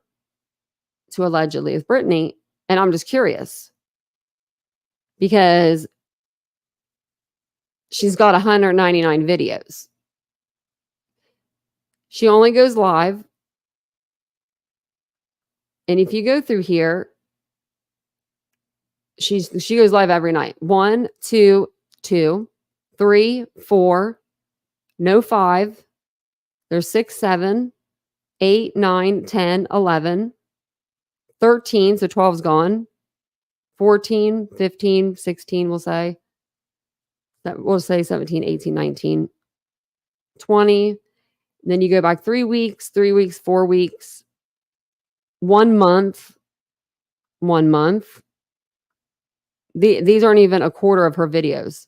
to allegedly with Brittany, and I'm just curious because She's got 199 videos. She only goes live. And if you go through here, she goes live every night. 1, 2, 2, 3, 4, no 5. There's 6, 7, 8, 9, 10, 11, 13. So 12's gone. 14, 15, 16, we'll say. We'll say 17, 18, 19, 20. Then you go back 3 weeks, 3 weeks, 4 weeks, 1 month, 1 month. These aren't even a quarter of her videos.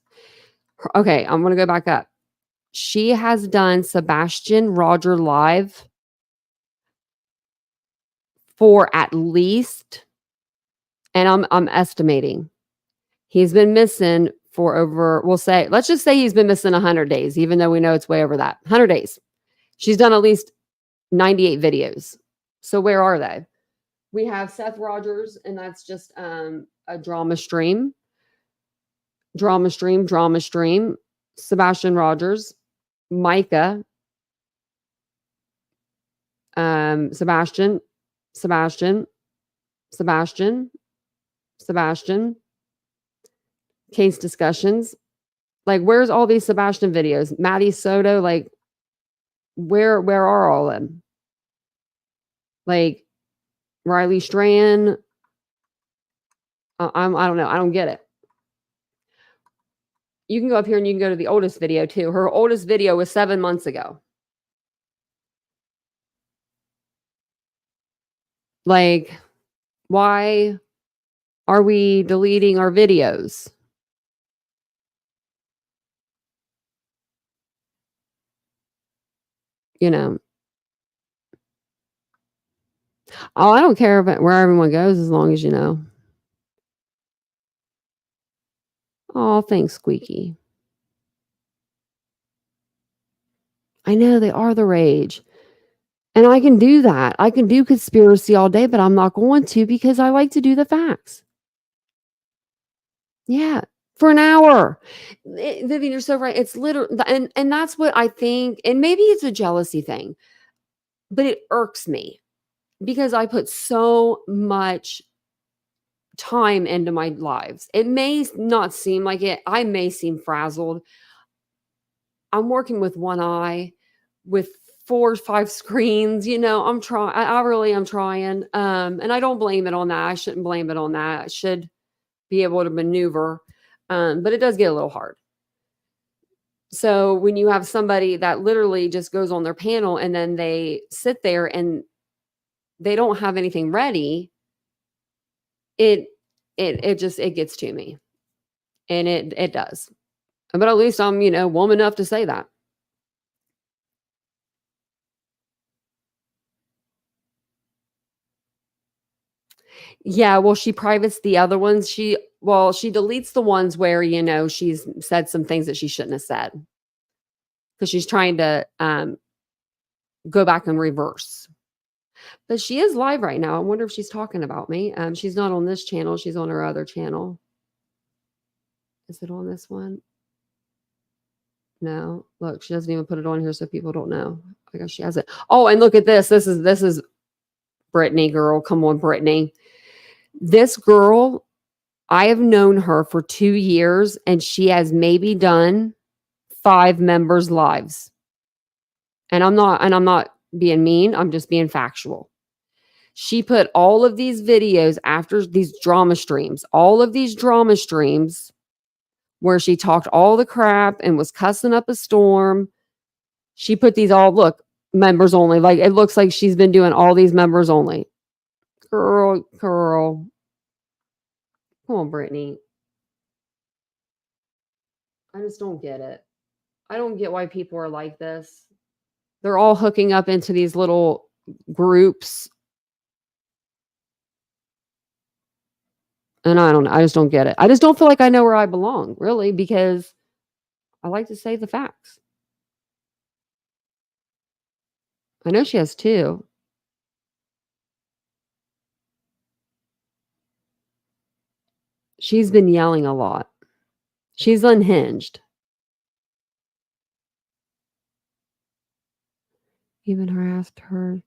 Okay, I'm going to go back up. She has done Sebastian Roger live for at least, and I'm estimating, he's been missing for over, let's just say he's been missing 100 days, even though we know it's way over that. 100 days. She's done at least 98 videos. So where are they? We have Seth Rogers, and that's just a drama stream. Sebastian Rogers, Micah, Sebastian, case discussions. Like, where's all these Sebastian videos? Maddie Soto, like, where are all of them? Like, Riley Strand. I don't know. I don't get it. You can go up here and you can go to the oldest video too. Her oldest video was 7 months ago. Like, why are we deleting our videos? You know. Oh, I don't care about where everyone goes as long as you know. Oh, thanks, Squeaky. I know they are the rage. And I can do that. I can do conspiracy all day, but I'm not going to because I like to do the facts. Yeah, for an hour. Vivian, you're so right. It's literally, and that's what I think, and maybe it's a jealousy thing, but it irks me because I put so much time into my lives. It may not seem like it. I may seem frazzled. I'm working with one eye with 4 or 5 screens. You know, I'm trying. I really am trying. And I don't blame it on that. I shouldn't blame it on that. I should be able to maneuver. But it does get a little hard. So when you have somebody that literally just goes on their panel and then they sit there and they don't have anything ready, it gets to me. And it does. But at least I'm, woman enough to say that. Yeah, well, she privates the other ones. She deletes the ones where, she's said some things that she shouldn't have said. Because she's trying to go back and reverse. But she is live right now. I wonder if she's talking about me. She's not on this channel. She's on her other channel. Is it on this one? No. Look, she doesn't even put it on here so people don't know. I guess she has it. Oh, and look at this. This is Brittany, girl. Come on, Brittany. This girl, I have known her for 2 years, and she has maybe done 5 members' lives. And I'm not being mean. I'm just being factual. She put all of these videos after these drama streams, where she talked all the crap and was cussing up a storm. She put these all, members only. Like, it looks like she's been doing all these members only. Girl. Come on, Brittany. I just don't get it. I don't get why people are like this. They're all hooking up into these little groups. And I don't know. I just don't get it. I just don't feel like I know where I belong, really, because I like to say the facts. I know she has 2. She's been yelling a lot. She's unhinged. even harassed her.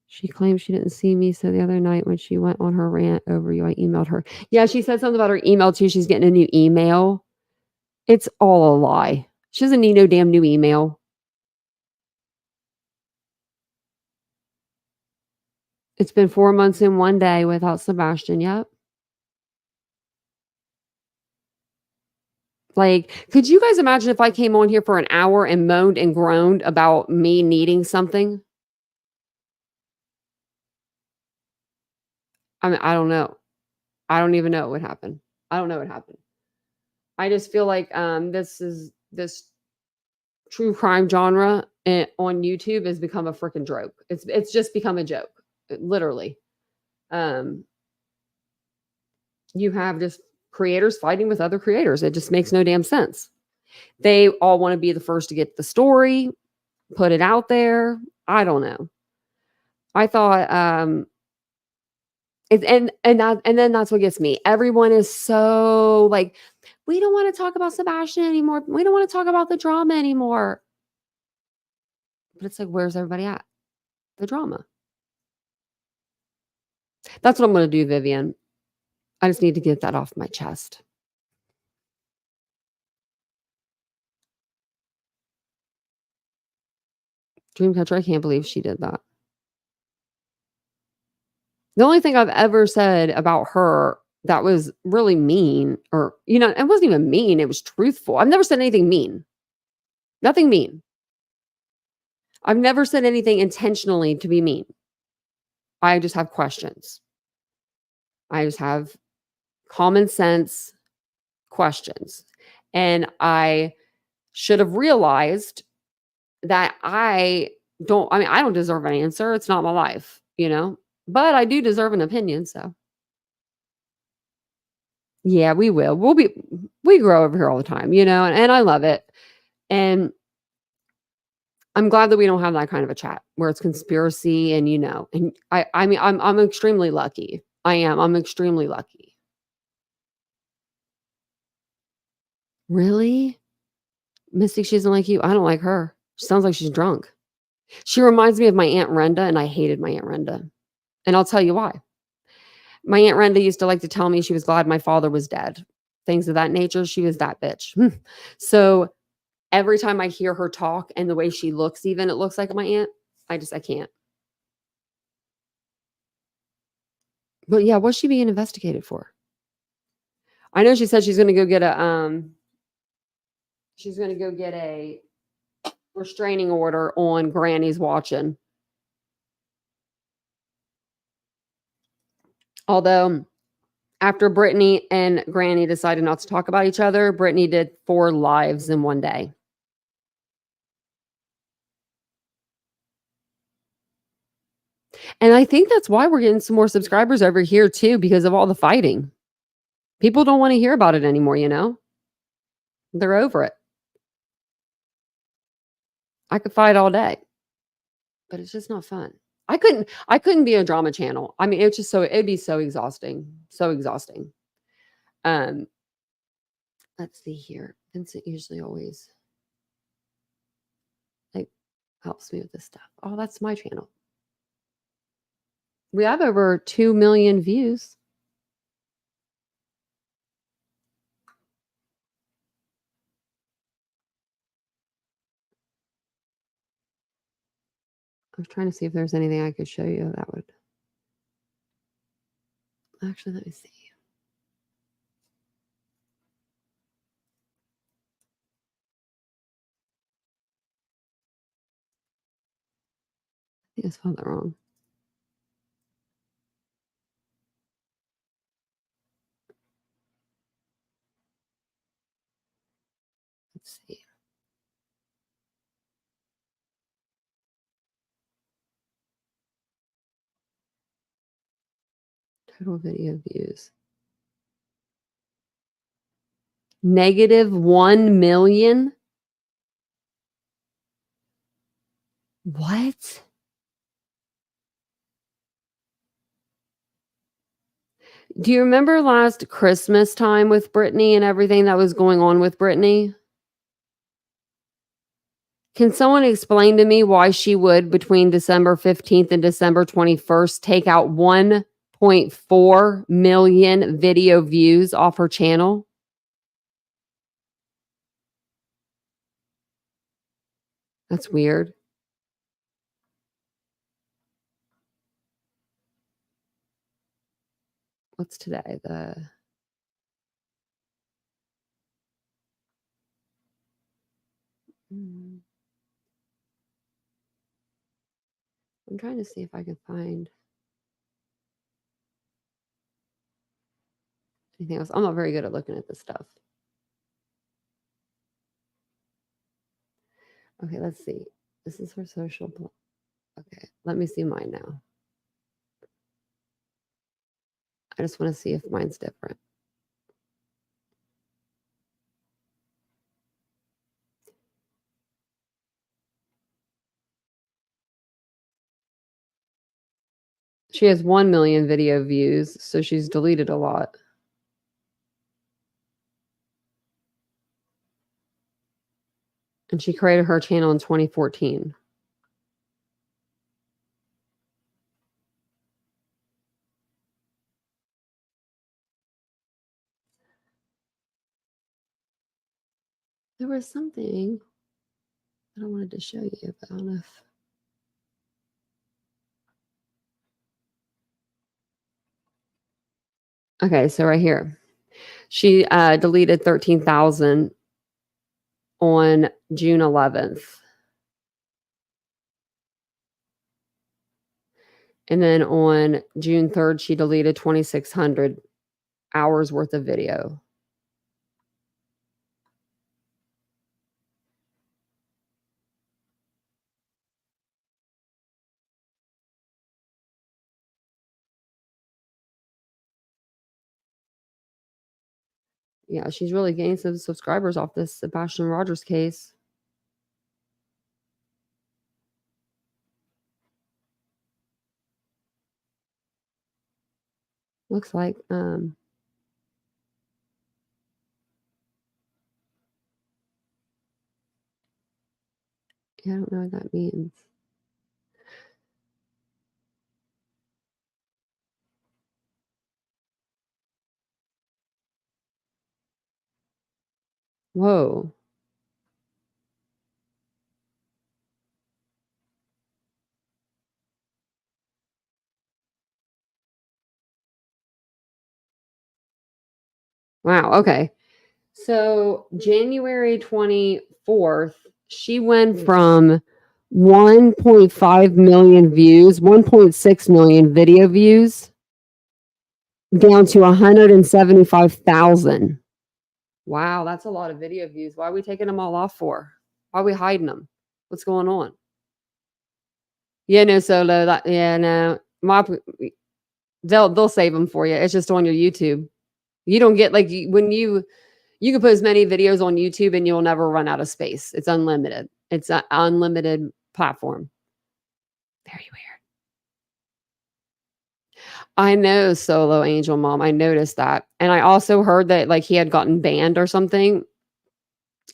She claimed she didn't see me. So the other night when she went on her rant over you, I emailed her. Yeah, she said something about her email too. She's getting a new email. It's all a lie. She doesn't need no damn new email. It's been 4 months and 1 day without Sebastian. Yep. Like, could you guys imagine if I came on here for an hour and moaned and groaned about me needing something? I mean, I don't know. I don't even know what would happen. I don't know what happened. I just feel like this true crime genre on YouTube has become a freaking joke. It's just become a joke, literally. You have just creators fighting with other creators. It just makes no damn sense. They all want to be the first to get the story, put it out there. I don't know. I thought and then that's what gets me. Everyone is so like, we don't want to talk about Sebastian anymore. We don't want to talk about the drama anymore. But it's like, where's everybody at? The drama. That's what I'm going to do, Vivian. I just need to get that off my chest. Dreamcatcher, I can't believe she did that. The only thing I've ever said about her that was really mean, or, you know, it wasn't even mean. It was truthful. I've never said anything mean. Nothing mean. I've never said anything intentionally to be mean. I just have questions. I just have common sense questions. And I should have realized that I don't deserve an answer. It's not my life, you know, but I do deserve an opinion. So yeah, we will. We grow over here all the time, you know, and I love it. And I'm glad that we don't have that kind of a chat where it's conspiracy and, you know, and I mean, I'm extremely lucky. I'm extremely lucky. Really? Mystic, she doesn't like you. I don't like her. She sounds like she's drunk. She reminds me of my Aunt Renda, and I hated my Aunt Renda. And I'll tell you why. My Aunt Renda used to like to tell me she was glad my father was dead. Things of that nature. She was that bitch. So every time I hear her talk and the way she looks, even it looks like my aunt, I can't. But yeah, what's she being investigated for? I know she said she's going to go get a restraining order on Granny's watching. Although after Brittany and Granny decided not to talk about each other, Brittany did 4 lives in 1 day. And I think that's why we're getting some more subscribers over here too, because of all the fighting. People don't want to hear about it anymore, you know? They're over it. I could fight all day, but it's just not fun. I couldn't be a drama channel. I mean, it'd be so exhausting. So exhausting. Let's see here. Vincent usually always like helps me with this stuff. Oh, that's my channel. We have over 2 million views. I was trying to see if there's anything I could show you that would. Actually, let me see. I think I spelled that wrong. Let's see. Total video views. -1 million. What? Do you remember last Christmas time with Brittany and everything that was going on with Brittany? Can someone explain to me why she would, between December 15th and December 21st, take out 1.4 million video views off her channel? That's weird. What's today? I'm trying to see if I can find anything else. I'm not very good at looking at this stuff. Okay, let's see. This is her social blog. Okay, let me see mine now. I just want to see if mine's different. She has 1 million video views, so she's deleted a lot. And she created her channel in 2014. There was something that I wanted to show you, but I don't know if... Okay, so right here. She deleted 13,000 on June 11th. And then on June 3rd, she deleted 2,600 hours worth of video. Yeah, she's really gained some subscribers off this Sebastian Rogers case. Looks like yeah, I don't know what that means. Whoa. Wow, okay. So January 24th, she went from 1.5 million views, 1.6 million video views, down to 175,000. Wow, that's a lot of video views. Why are we taking them all off for? Why are we hiding them? What's going on? Yeah, no, Solo. No. They'll save them for you. It's just on your YouTube. You don't get like when you can put as many videos on YouTube and you'll never run out of space. It's unlimited. It's an unlimited platform. Very weird. I know, Solo Angel Mom. I noticed that. And I also heard that like he had gotten banned or something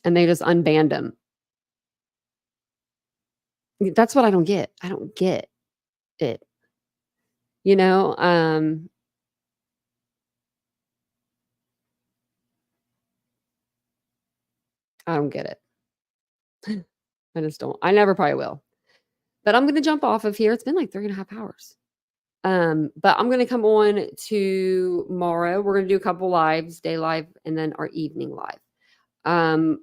and they just unbanned him. That's what I don't get. I don't get it. You know, I don't get it. I just don't. I never probably will. But I'm going to jump off of here. It's been like 3.5 hours. But I'm going to come on tomorrow. We're going to do a couple lives, day live, and then our evening live.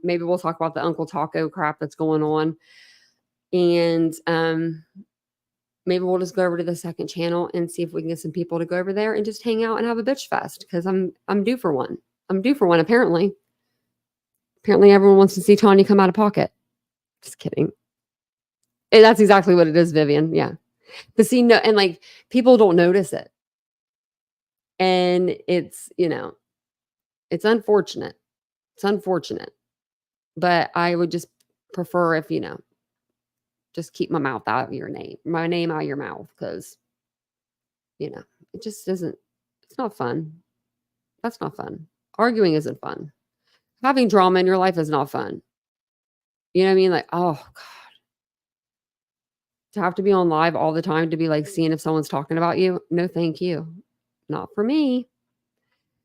Maybe we'll talk about the Uncle Taco crap that's going on. And maybe we'll just go over to the second channel and see if we can get some people to go over there and just hang out and have a bitch fest. Because I'm due for one. I'm due for one, apparently. Apparently everyone wants to see Tanya come out of pocket. Just kidding. And that's exactly what it is, Vivian. Yeah. But see, no, and like people don't notice it. And it's, you know, it's unfortunate. It's unfortunate. But I would just prefer if, you know, just keep my mouth out of my name out of your mouth, because, you know, it just isn't, it's not fun. That's not fun. Arguing isn't fun. Having drama in your life is not fun. You know what I mean? Like, oh God. To have to be on live all the time to be like seeing if someone's talking about you. No, thank you. Not for me.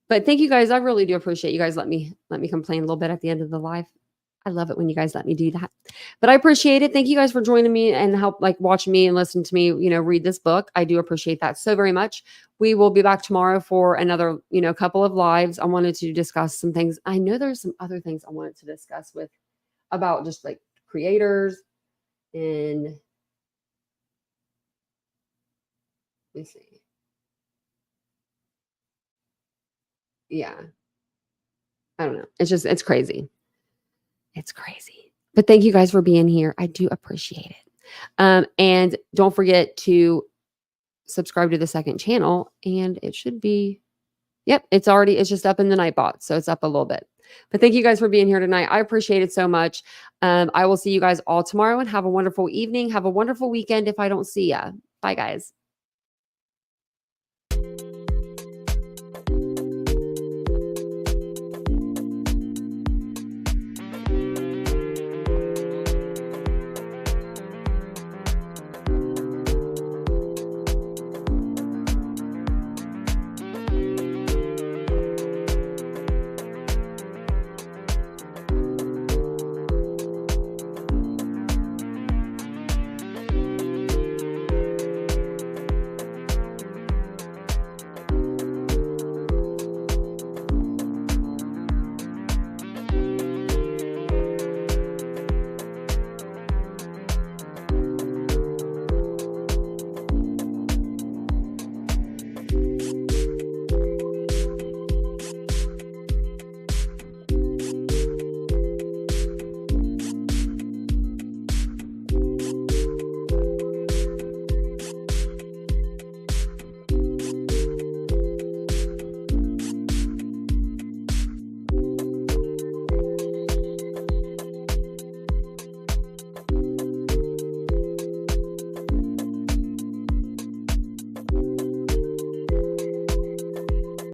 But thank you guys. I really do appreciate you guys. Let me complain a little bit at the end of the live. I love it when you guys let me do that. But I appreciate it. Thank you guys for joining me and help like watch me and listen to me, read this book. I do appreciate that so very much. We will be back tomorrow for another, couple of lives. I wanted to discuss some things. I know there's some other things I wanted to discuss about just like creators and let me see. Yeah. I don't know. It's crazy. It's crazy. But thank you guys for being here. I do appreciate it. And don't forget to subscribe to the second channel. And it should be, it's just up in the Nightbot. So it's up a little bit. But thank you guys for being here tonight. I appreciate it so much. I will see you guys all tomorrow and have a wonderful evening. Have a wonderful weekend if I don't see ya. Bye, guys.